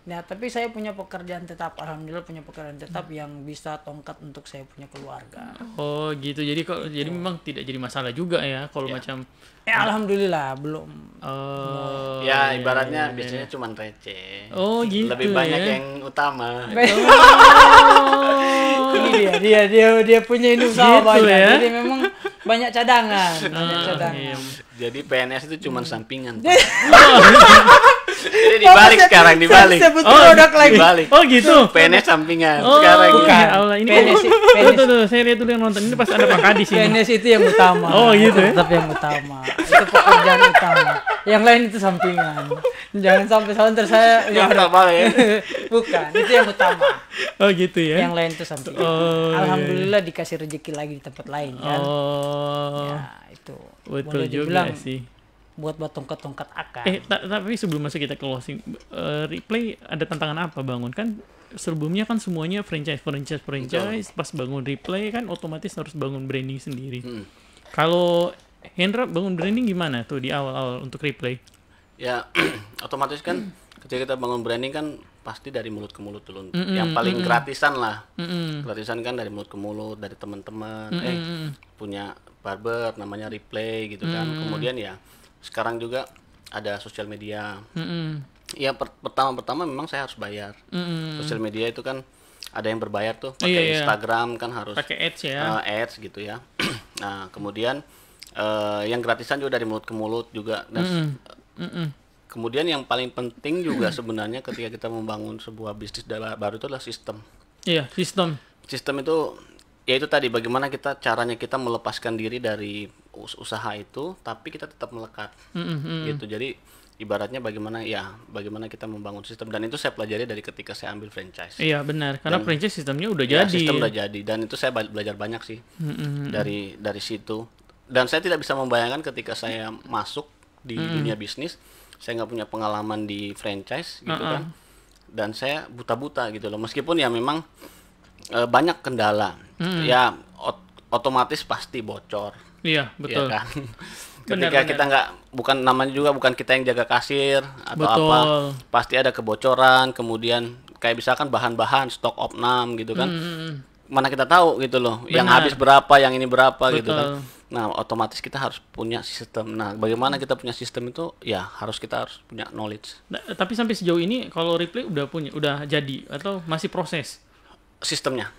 ya tapi saya punya pekerjaan tetap, alhamdulillah punya pekerjaan tetap yang bisa tongkat untuk saya punya keluarga. Oh gitu, jadi jadi memang tidak jadi masalah juga ya kalau macam. Alhamdulillah belum. Ya ibaratnya biasanya cuma receh. Oh gitu. Lebih banyak yang utama. Ini dia punya ini usaha gitu banyak, ya? jadi memang banyak cadangan. Iya. Jadi PNS itu cuma sampingan. Jadi dibalik sekarang, dibalik. Sebut produk lagi. Dibalik. Oh gitu. PNS sampingan. Oh, Sekarang bukan. Ya Allah, ini tuh, saya lihat dulu yang nonton ini pas ada Pak Kadi sini. PNS itu yang utama. Oh gitu ya. Tetap yang utama. Itu pekerjaan utama. Yang lain itu sampingan. Jangan sampai santer saya. Ya, ya. Bukan, itu yang utama. Oh gitu ya. Yang lain itu sampingan. Oh, alhamdulillah dikasih rezeki lagi di tempat lain kan. Oh. Ya, itu. Betul juga sih. Buat tongkat-tongkat akar. Tapi sebelum masuk kita closing, Replay ada tantangan apa bangun kan? Sebelumnya kan semuanya franchise. Pas bangun Replay kan otomatis harus bangun branding sendiri. Kalau Hendra bangun branding gimana tuh di awal-awal untuk Replay? Ya otomatis kan ketika kita bangun branding kan pasti dari mulut ke mulut dulu. Yang paling gratisan lah. Gratisan kan dari mulut ke mulut, dari teman-teman. Punya barber namanya Replay gitu kan. Kemudian ya sekarang juga ada sosial media. Ya pertama memang saya harus bayar. Sosial media itu kan ada yang berbayar tuh, pakai Instagram kan harus pakai ads ya. Ads gitu ya. Nah kemudian yang gratisan juga dari mulut ke mulut juga. Dan kemudian yang paling penting juga sebenarnya ketika kita membangun sebuah bisnis baru itu adalah sistem. Iya, sistem. Sistem itu ya itu tadi bagaimana caranya kita melepaskan diri dari usaha itu tapi kita tetap melekat. Gitu. Jadi ibaratnya bagaimana kita membangun sistem, dan itu saya pelajari dari ketika saya ambil franchise. Iya, benar. Karena franchise sistemnya udah jadi. Sistem udah jadi, dan itu saya belajar banyak sih. Dari situ. Dan saya tidak bisa membayangkan ketika saya masuk di dunia bisnis, saya nggak punya pengalaman di franchise gitu kan, dan saya buta-buta gitu loh, meskipun ya memang banyak kendala, ya otomatis pasti bocor. Iya betul. Ya kan? Ketika kita bukan kita yang jaga kasir atau apa, pasti ada kebocoran. Kemudian kayak misalkan bahan-bahan stok opnam gitu kan, mana kita tahu gitu loh, yang habis berapa, yang ini berapa gitu kan. Nah, otomatis kita harus punya sistem. Nah, bagaimana kita punya sistem itu? Ya, kita harus punya knowledge. Tapi sampai sejauh ini kalau Replay udah jadi atau masih proses? Sistemnya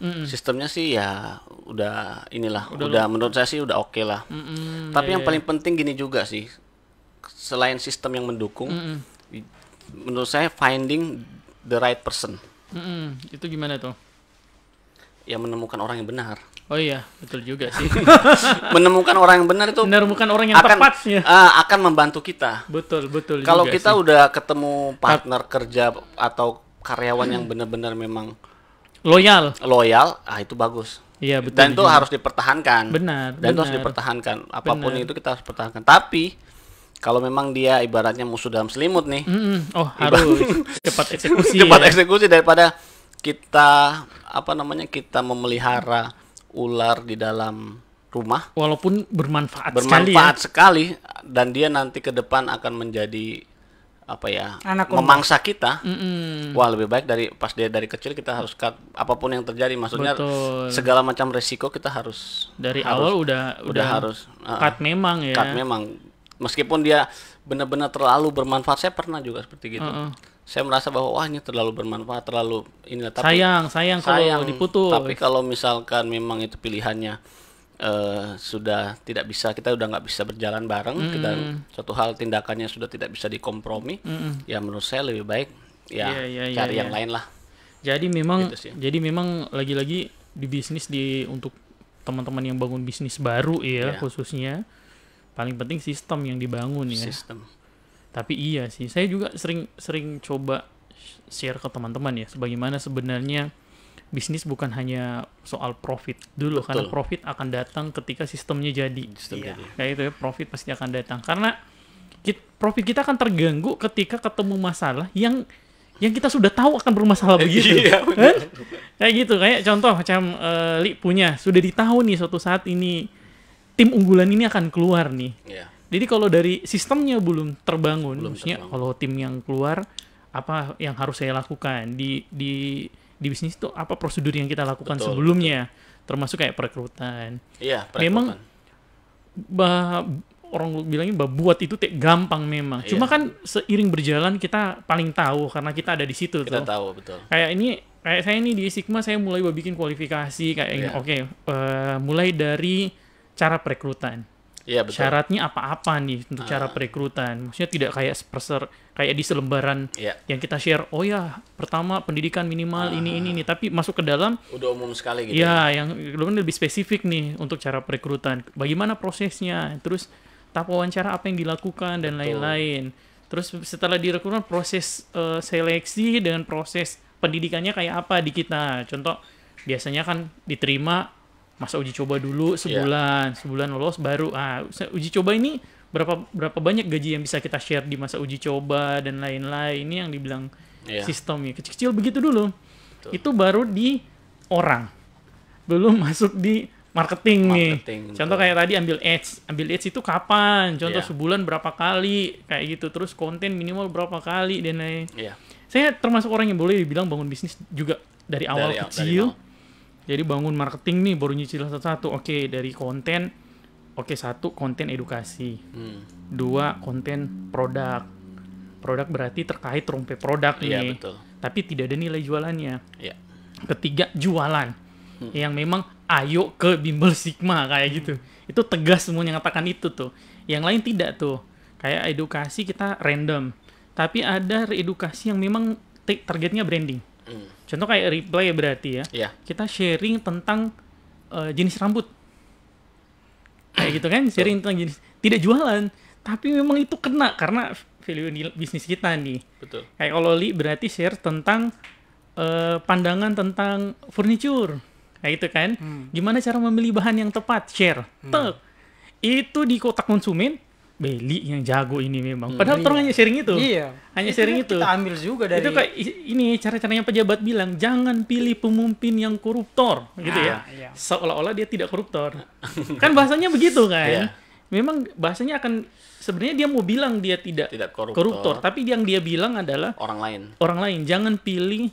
sih ya udah menurut saya sih udah oke lah. Tapi yang paling penting gini juga sih, selain sistem yang mendukung, menurut saya finding the right person. Itu gimana tuh? Ya menemukan orang yang benar. Oh iya, betul juga sih. Menemukan orang yang benar itu menemukan orang yang tepat ya. Akan membantu kita. Betul Kalau kita udah ketemu partner kerja atau karyawan yang benar-benar memang loyal, itu bagus. Iya, betul. Dan itu harus dipertahankan. Benar. Dan itu harus dipertahankan. Apapun itu kita harus pertahankan. Tapi kalau memang dia ibaratnya musuh dalam selimut nih, harus cepat eksekusi. Eksekusi daripada kita kita memelihara ular di dalam rumah. Walaupun bermanfaat sekali dan dia nanti ke depan akan menjadi apa ya, Anaconda. memangsa kita. Wah, lebih baik pas dia dari kecil kita harus cut apapun yang terjadi, maksudnya Betul. segala macam resiko kita harus Dari awal udah harus cut memang ya. cut memang, meskipun dia benar-benar terlalu bermanfaat. Saya pernah juga seperti gitu. Saya merasa bahwa wah ini terlalu bermanfaat, terlalu inilah, tapi sayang kalau diputus. Tapi kalau misalkan memang itu pilihannya sudah tidak bisa, kita udah nggak bisa berjalan bareng, kita suatu hal tindakannya sudah tidak bisa dikompromi, ya menurut saya lebih baik ya cari yang lain lah. Jadi memang Gitu sih. Lagi-lagi di bisnis, untuk teman-teman yang bangun bisnis baru ya, khususnya paling penting sistem yang dibangun ya. Sistem. Tapi iya sih, saya juga sering coba share ke teman-teman ya, sebagaimana sebenarnya bisnis bukan hanya soal profit dulu. Betul. Karena profit akan datang ketika sistemnya jadi. Jadi. Kayak itu ya, profit pasti akan datang. Karena profit kita akan terganggu ketika ketemu masalah yang kita sudah tahu akan bermasalah begitu. Iya, benar. Kayak gitu, kayak contoh macam Li punya, sudah ditahu nih suatu saat ini tim unggulan ini akan keluar nih. Iya. Jadi kalau dari sistemnya belum terbangun, maksudnya terbangun. kalau tim yang keluar, apa yang harus saya lakukan di bisnis itu, apa prosedur yang kita lakukan Betul, sebelumnya, termasuk kayak perekrutan. Iya, Memang orang bilangnya buat itu gampang memang. Iya. Cuma kan seiring berjalan kita paling tahu karena kita ada di situ kita tuh. tahu betul. Kayak saya ini di Sigma, saya mulai bikin kualifikasi kayak ini. Iya. Oke, mulai dari cara perekrutan. Iya, betul. Syaratnya apa-apa nih untuk cara perekrutan. Maksudnya tidak kayak kayak di selembaran Iya. yang kita share. Oh ya, pertama pendidikan minimal ini nih, tapi masuk ke dalam Udah umum sekali gitu. ya yang lebih spesifik nih untuk cara perekrutan. Bagaimana prosesnya? Terus tahap wawancara apa yang dilakukan dan lain-lain. Terus setelah direkrut, proses seleksi dan proses pendidikannya kayak apa di kita. Contoh biasanya kan diterima masa uji coba dulu sebulan lolos baru uji coba ini berapa banyak gaji yang bisa kita share di masa uji coba dan lain-lain. Ini yang dibilang sistemnya kecil-kecil begitu dulu. Betul. Itu baru di orang, belum masuk di marketing nih. Contoh kayak tadi ambil ads itu kapan, contoh sebulan berapa kali kayak gitu, terus konten minimal berapa kali dan lain. Saya termasuk orang yang boleh dibilang bangun bisnis juga dari awal kecil. Jadi bangun marketing nih baru nyicil satu-satu. Oke, dari konten. Oke, 1 konten edukasi. 2 konten produk. Produk berarti terkait rompe produk nih. Iya, betul. Tapi tidak ada nilai jualannya. Iya. Ketiga, jualan. Yang memang ayo ke Bimbel Sigma kayak gitu. Itu tegas semuanya ngatakan itu tuh. Yang lain tidak tuh. Kayak edukasi kita random. Tapi ada edukasi yang memang targetnya branding. Contoh kayak Reply berarti ya. Iya. Kita sharing tentang jenis rambut. Kayak gitu kan, sharing tentang jenis. Tidak jualan, tapi memang itu kena karena value bisnis kita nih. Betul. Kayak kalau Li berarti share tentang pandangan tentang furniture. Kayak gitu kan. Gimana cara memilih bahan yang tepat, share. Itu di kotak konsumen Beli yang jago ini memang. Padahal orang hanya sharing itu. Iya. Hanya sharing itu. Kita ambil juga dari. Itu kayak ini cara-caranya pejabat bilang, jangan pilih pemimpin yang koruptor, gitu ya. Iya. Seolah-olah dia tidak koruptor. Kan bahasanya begitu kan. Iya. Memang bahasanya akan sebenarnya dia mau bilang dia tidak koruptor, tapi yang dia bilang adalah orang lain. Jangan pilih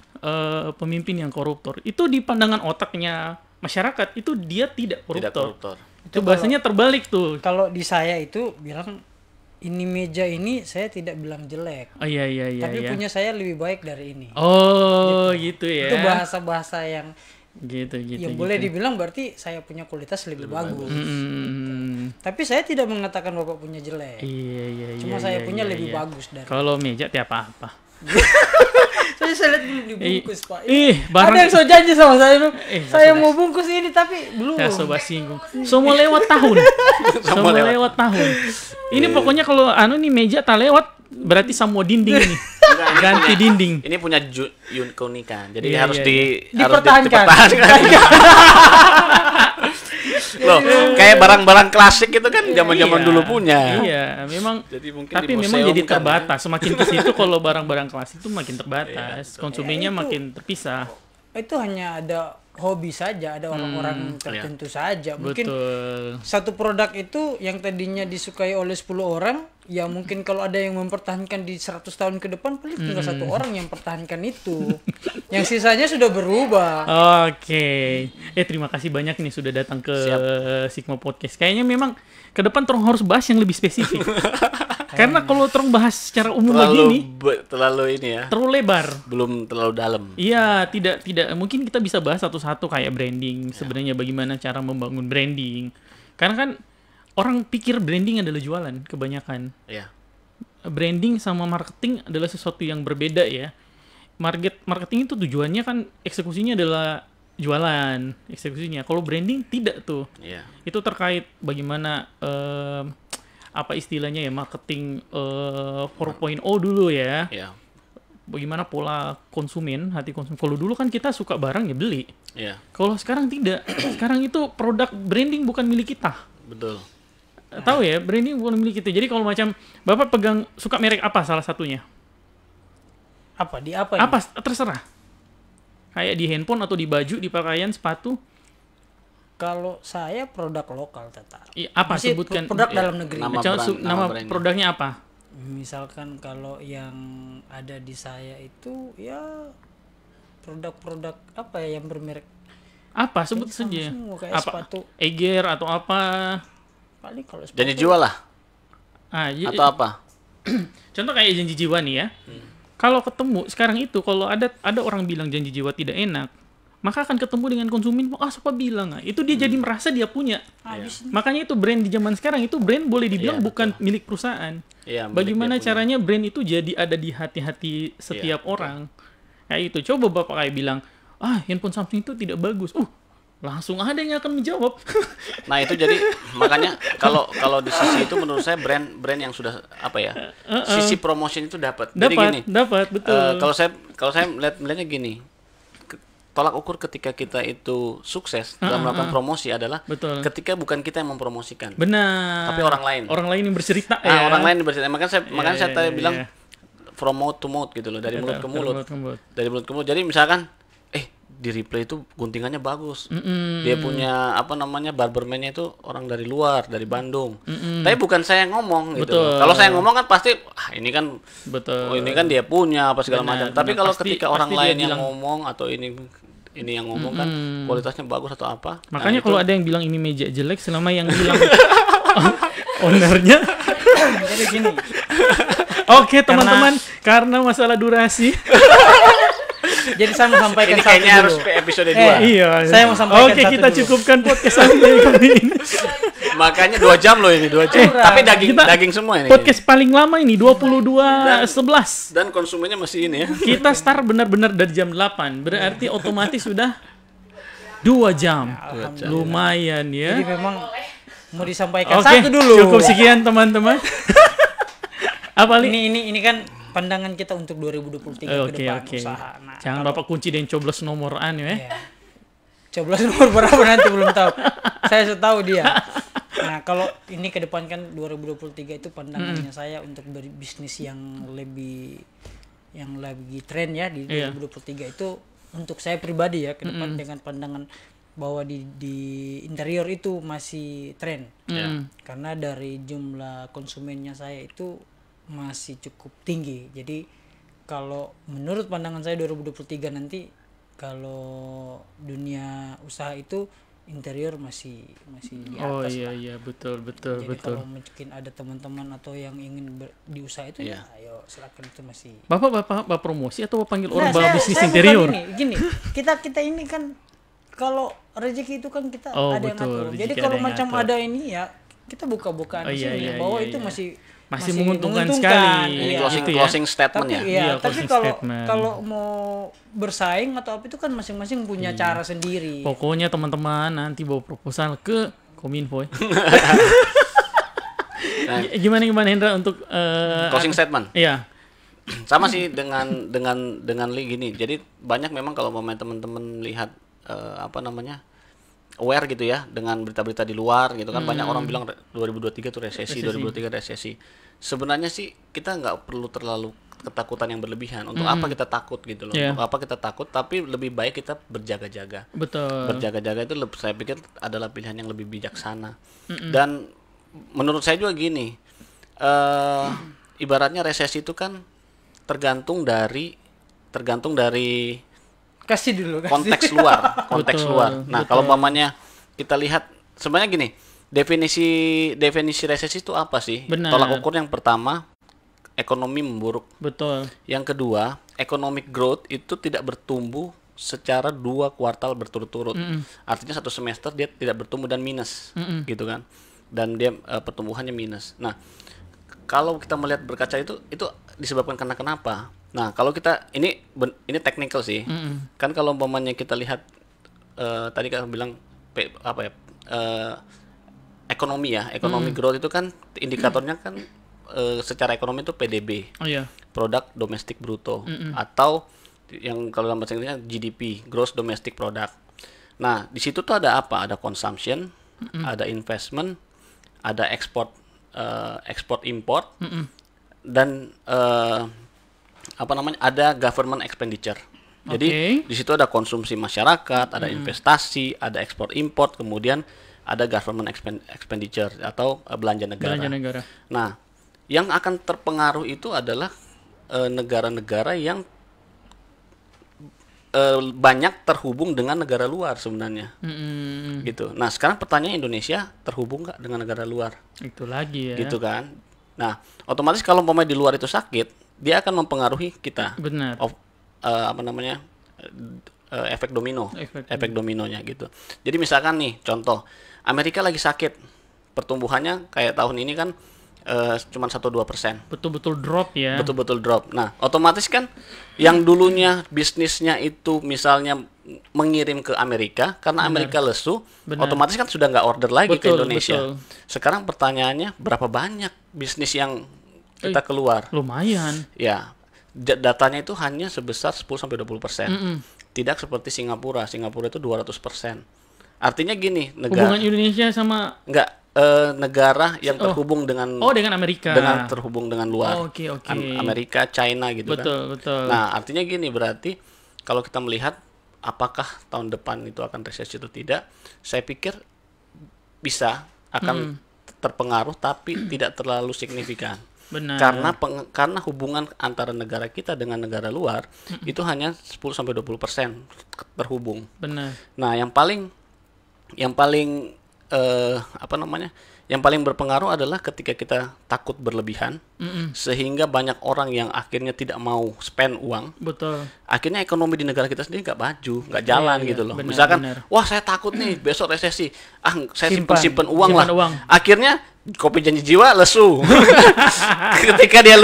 pemimpin yang koruptor. Itu di pandangan otaknya masyarakat itu dia tidak koruptor. Itu bahasanya terbalik tuh. Kalau di saya itu bilang ini meja ini saya tidak bilang jelek. Oh iya. Tapi punya saya lebih baik dari ini. Oh, gitu ya. Itu bahasa-bahasa yang gitu. Yang boleh dibilang berarti saya punya kualitas lebih bagus. Tapi saya tidak mengatakan Bapak punya jelek. Iya. Cuma saya punya lebih bagus dari. Kalau meja tiap apa? Saya lihat belum dibungkus, Pak. Barang... Ada yang so janji sama saya tuh. Saya mau bungkus ini tapi belum. Saya sobat singgung. Semua lewat tahun. Semua lewat tahun. Ini pokoknya kalau nih meja tak lewat berarti semua dinding ini. Ganti dinding. Ini punya keunikan. Jadi Iya, harus dipertahankan. Loh, kayak barang-barang klasik itu kan zaman-zaman dulu punya. Iya, memang. Jadi mungkin tapi memang jadi terbatas. Semakin ke situ kalau barang-barang klasik itu makin terbatas. Konsumennya makin terpisah. Itu hanya ada hobi saja, ada orang-orang tertentu saja. Mungkin Betul. satu produk itu yang tadinya disukai oleh 10 orang, ya mungkin kalau ada yang mempertahankan di 100 tahun ke depan paling tinggal satu orang yang pertahankan itu. Yang sisanya sudah berubah. Oke. Terima kasih banyak nih sudah datang ke Sigma Podcast. Kayaknya memang ke depan Trong harus bahas yang lebih spesifik. Karena kalau Trong bahas secara umum begini terlalu ini ya. Terlalu lebar. Belum terlalu dalam. Iya, tidak mungkin kita bisa bahas satu-satu kayak branding, sebenarnya bagaimana cara membangun branding. Karena kan orang pikir branding adalah jualan kebanyakan. Iya. Branding sama marketing adalah sesuatu yang berbeda ya. Marketing itu tujuannya kan eksekusinya adalah jualan, eksekusinya. Kalau branding tidak tuh. Iya. Itu terkait bagaimana apa istilahnya ya, marketing 4.0 dulu ya. Iya. Bagaimana pola konsumen, hati konsumen. Kalau dulu kan kita suka barang ya beli. Iya. Kalau sekarang tidak. Sekarang itu produk branding bukan milik kita. Betul. Tahu ya, branding bukan milik kita. Jadi kalau macam Bapak pegang suka merek apa salah satunya? Apa di apa? Apa terserah. Kayak di handphone atau di baju, di pakaian, sepatu. Kalau saya produk lokal tetap. Iya, apa Masih sebutkan produk dalam negeri. Nama produknya apa? Misalkan kalau yang ada di saya itu ya produk-produk apa ya yang bermerek. Apa sebut saja? Semua, kayak apa? sepatu. Eger atau apa? Paling kalau sepatu. Janji jual lah. Atau apa? Contoh kayak janji jiwa nih ya. Kalau ketemu sekarang itu kalau ada orang bilang janji jiwa tidak enak, maka akan ketemu dengan konsumen, siapa bilang? Itu dia jadi merasa dia punya. Makanya itu brand di zaman sekarang itu brand boleh dibilang bukan milik perusahaan. Bagaimana caranya brand itu jadi ada di hati-hati setiap orang. Kayak itu. Coba Bapak kayak bilang, handphone Samsung itu tidak bagus. Langsung ada yang akan menjawab. Nah itu jadi makanya kalau di sisi itu menurut saya brand yang sudah apa ya, sisi promotion itu dapat. Jadi gini, dapat betul. Kalau saya melihatnya gini, tolak ukur ketika kita itu sukses dalam melakukan promosi adalah ketika bukan kita yang mempromosikan. Benar. Tapi orang lain. Orang lain yang bercerita ya. Orang lain yang bercerita. Makanya saya tadi bilang from mouth to mouth gitu loh, dari mulut ke mulut. Dari mulut ke mulut. Jadi misalkan di replay itu guntingannya bagus. Dia punya barberman-nya itu orang dari luar, dari Bandung. Tapi bukan saya yang ngomong gitu. Kalau saya ngomong kan pasti ini kan ini kan dia punya apa segala macam. Tapi kalau ketika orang lain yang ngomong atau ini yang ngomong kan kualitasnya bagus atau apa. Makanya kalau ada yang bilang ini meja jelek, selama yang bilang ownernya jadi gini. Oke, teman-teman, karena masalah durasi jadi saya mau sampaikan ini kayaknya harus episode 2. Iya. Saya mau sampaikan Oke, kita cukupkan podcast sampai kali ini. Makanya 2 jam loh ini, 2 jam. Tapi daging semua ini. Podcast paling lama ini 22:11. Dan konsumennya masih ini ya. Kita start benar-benar dari jam 8. Berarti otomatis sudah 2 jam. Lumayan ya. Jadi memang mau disampaikan satu dulu. Cukup sekian teman-teman. Apa ini kan pandangan kita untuk 2023 ke depan usaha. Nah, jangan Bapak kunci dan coblos nomor ya. Coblos nomor berapa nanti belum tahu. Saya sudah tahu dia. Nah, kalau ini ke depan kan 2023 itu pandangannya saya untuk berbisnis yang lebih tren ya di 2023 itu untuk saya pribadi ya ke depan dengan pandangan bahwa di interior itu masih tren. Karena dari jumlah konsumennya saya itu masih cukup tinggi. Jadi kalau menurut pandangan saya 2023 nanti kalau dunia usaha itu interior masih di atas. Iya betul. Jadi kalau mungkin ada teman-teman atau yang ingin di usaha itu ayo silakan, itu masih. Bapak promosi atau panggil orang bisnis interior? Gini, kita ini kan kalau rezeki itu kan kita ada yang atur. Jadi kalau macam ada ini ya kita buka-bukaan di sini bahwa itu masih menguntungkan sekali. Ini closing statement ya. Tapi kalau mau bersaing atau apa itu kan masing-masing punya cara sendiri. Pokoknya teman-teman nanti bawa proposal ke Kominfo. Gimana Hendra untuk closing statement? Iya. Sama sih dengan gini. Jadi banyak memang kalau mau teman-teman lihat aware gitu ya dengan berita-berita di luar gitu kan, banyak orang bilang 2023 itu resesi. 2023 resesi. Sebenarnya sih kita nggak perlu terlalu ketakutan yang berlebihan. Untuk apa kita takut gitu loh? Untuk apa kita takut? Tapi lebih baik kita berjaga-jaga. Betul. Berjaga-jaga itu saya pikir adalah pilihan yang lebih bijaksana. Dan menurut saya juga gini, ibaratnya resesi itu kan tergantung dari Kasih dulu. konteks luar. Nah, kalau umpamanya kita lihat sebenarnya gini, definisi resesi itu apa sih? Benar. Tolak ukur yang pertama, ekonomi memburuk. Betul. Yang kedua, economic growth itu tidak bertumbuh secara 2 kuartal berturut-turut. Artinya 1 semester dia tidak bertumbuh dan minus, gitu kan? Dan dia pertumbuhannya minus. Nah, kalau kita melihat berkaca itu disebabkan karena kenapa? Nah, kalau kita ini technical sih. Kan kalau umpamanya kita lihat tadi kan bilang ekonomi ya, ekonomi growth itu kan indikatornya kan secara ekonomi itu PDB. Oh iya. Produk domestik bruto, atau yang kalau dalam bahasa Inggrisnya GDP, Gross Domestic Product. Nah, di situ tuh ada apa? Ada consumption, ada investment, ada export import, dan ada government expenditure. Jadi di situ ada konsumsi masyarakat, ada investasi, ada ekspor import, kemudian ada government expenditure atau belanja negara. Nah, yang akan terpengaruh itu adalah negara-negara yang banyak terhubung dengan negara luar sebenarnya, gitu. Nah, sekarang pertanyaan, Indonesia terhubung nggak dengan negara luar? Itu lagi ya. Gitu kan. Nah, otomatis kalau pemain di luar itu sakit, dia akan mempengaruhi kita. Benar. Efek domino, efek dominonya gitu. Jadi misalkan nih, contoh, Amerika lagi sakit, pertumbuhannya kayak tahun ini kan cuma 1-2%. Betul-betul drop ya. Betul-betul drop. Nah, otomatis kan yang dulunya bisnisnya itu misalnya mengirim ke Amerika, karena Amerika lesu, otomatis kan sudah nggak order lagi ke Indonesia. Sekarang pertanyaannya, berapa banyak bisnis yang kita keluar? Lumayan. Ya, datanya itu hanya sebesar 10-20%. Tidak seperti Singapura. Singapura itu 200%. Artinya gini, hubungan Indonesia sama negara yang terhubung dengan Amerika, terhubung dengan luar. Amerika, China gitu kan. Betul. Nah, artinya gini, berarti kalau kita melihat apakah tahun depan itu akan resesi atau tidak, saya pikir bisa akan terpengaruh, tapi tidak terlalu signifikan. Benar. Karena hubungan antara negara kita dengan negara luar itu hanya 10-20% terhubung. Benar. Nah, yang paling yang paling berpengaruh adalah ketika kita takut berlebihan, sehingga banyak orang yang akhirnya tidak mau spend uang. Betul. Akhirnya ekonomi di negara kita sendiri nggak maju, nggak jalan gitu loh. Misalkan, wah saya takut nih besok resesi, saya simpen uang lah. Akhirnya kopi janji jiwa lesu. ketika dia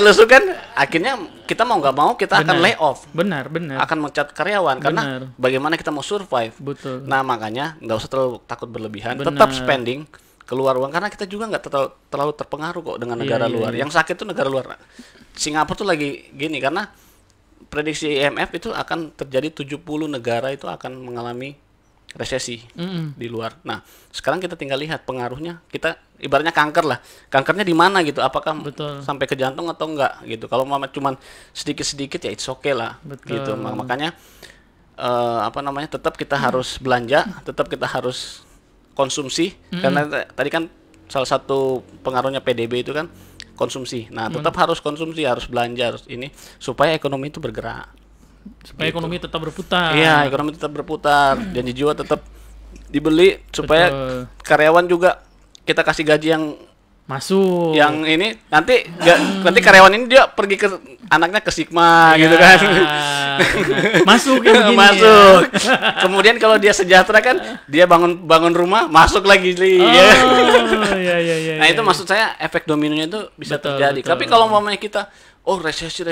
lesu kan, akhirnya kita mau nggak mau kita akan lay off. Benar. Akan mencat karyawan karena bagaimana kita mau survive. Betul. Nah, makanya nggak usah terlalu takut berlebihan, tetap spending, keluar uang, karena kita juga nggak terlalu terpengaruh kok dengan negara luar. Yang sakit tuh negara luar. Singapura tuh lagi gini karena prediksi IMF itu akan terjadi 70 negara itu akan mengalami resesi di luar. Nah, sekarang kita tinggal lihat pengaruhnya. Kita ibaratnya kanker lah. Kankernya di mana gitu? Apakah sampai ke jantung atau enggak gitu? Kalau cuma sedikit-sedikit ya it's okay lah. Gitu. Makanya tetap kita harus belanja, tetap kita harus konsumsi, karena tadi kan salah satu pengaruhnya PDB itu kan konsumsi. Nah, tetap harus konsumsi, harus belanja, harus ini supaya ekonomi itu bergerak. Supaya ekonomi tetap berputar. Iya, ekonomi tetap berputar. Janji jiwa tetap dibeli supaya karyawan juga kita kasih gaji yang masuk. Yang ini nanti karyawan ini dia pergi ke anaknya ke Sigma gitu kan. Masuk ya begini. Masuk. Ya. Kemudian kalau dia sejahtera kan dia bangun rumah, masuk lagi iya. Nah, itu maksud saya efek dominonya itu bisa terjadi. Tapi kalau umpamanya kita resesi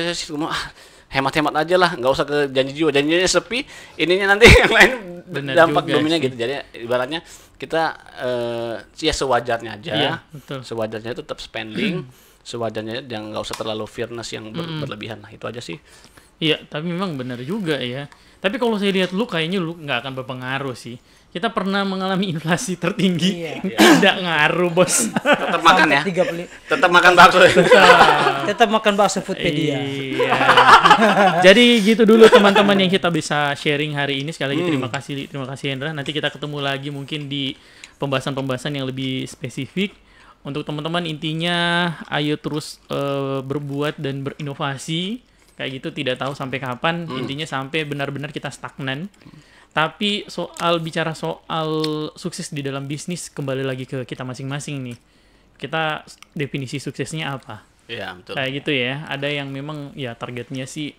hemat-hemat aja lah, nggak usah ke janji jiwa, janjinya sepi, ininya nanti yang lain dampak dominya gitu. Jadi ibaratnya kita sewajarnya aja, sewajarnya tetap spending, sewajarnya yang nggak usah terlalu fearness yang berlebihan. Nah, itu aja sih. Iya, tapi memang benar juga ya. Tapi kalau saya lihat kayaknya nggak akan berpengaruh sih. Kita pernah mengalami inflasi tertinggi, tidak ngaruh bos. Tetap makan ya. Tetap makan bakso. Tetap makan bakso Foodpedia. Iya. Jadi gitu dulu teman-teman yang kita bisa sharing hari ini. Sekali lagi terima kasih Hendra. Nanti kita ketemu lagi mungkin di pembahasan-pembahasan yang lebih spesifik. Untuk teman-teman intinya ayo terus berbuat dan berinovasi. Kayak gitu, tidak tahu sampai kapan, intinya sampai benar-benar kita stagnan. Tapi bicara soal sukses di dalam bisnis, kembali lagi ke kita masing-masing nih. Kita definisi suksesnya apa? Iya, betul. Kayak gitu ya. Ada yang memang ya targetnya sih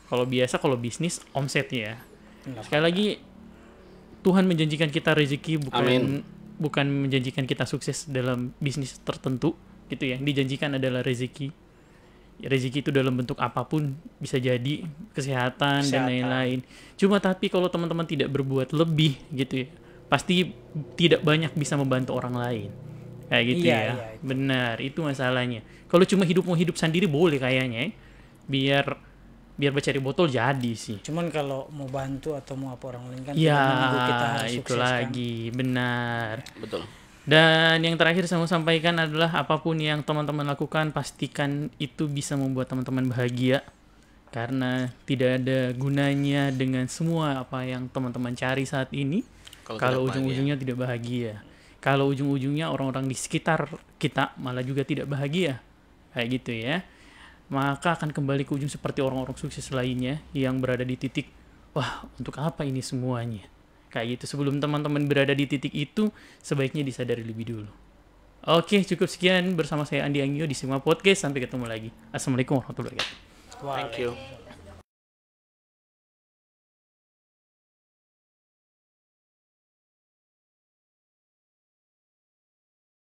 kalau bisnis omset ya. Sekali lagi Tuhan menjanjikan kita rezeki, bukan menjanjikan kita sukses dalam bisnis tertentu gitu ya. Yang dijanjikan adalah rezeki. Rezeki itu dalam bentuk apapun, bisa jadi kesehatan dan lain-lain. Cuma tapi kalau teman-teman tidak berbuat lebih gitu ya, pasti tidak banyak bisa membantu orang lain. Kayak gitu ya. Iya. Benar, itu masalahnya. Kalau cuma mau hidup sendiri boleh kayaknya ya. Biar bercari botol jadi sih. Cuman kalau mau bantu atau mau apa orang lain kan ya, kita harus itu lagi, benar. Betul. Dan yang terakhir saya mau sampaikan adalah apapun yang teman-teman lakukan, pastikan itu bisa membuat teman-teman bahagia. Karena tidak ada gunanya dengan semua apa yang teman-teman cari saat ini kalau ujung-ujungnya tidak bahagia. Kalau ujung-ujungnya orang-orang di sekitar kita malah juga tidak bahagia. Kayak gitu ya. Maka akan kembali ke ujung seperti orang-orang sukses lainnya yang berada di titik, wah untuk apa ini semuanya? Kayak gitu, sebelum teman-teman berada di titik itu, sebaiknya disadari lebih dulu. Oke, cukup sekian bersama saya Andi Angio di Sigma Podcast. Sampai ketemu lagi. Assalamualaikum warahmatullahi wabarakatuh. Thank you.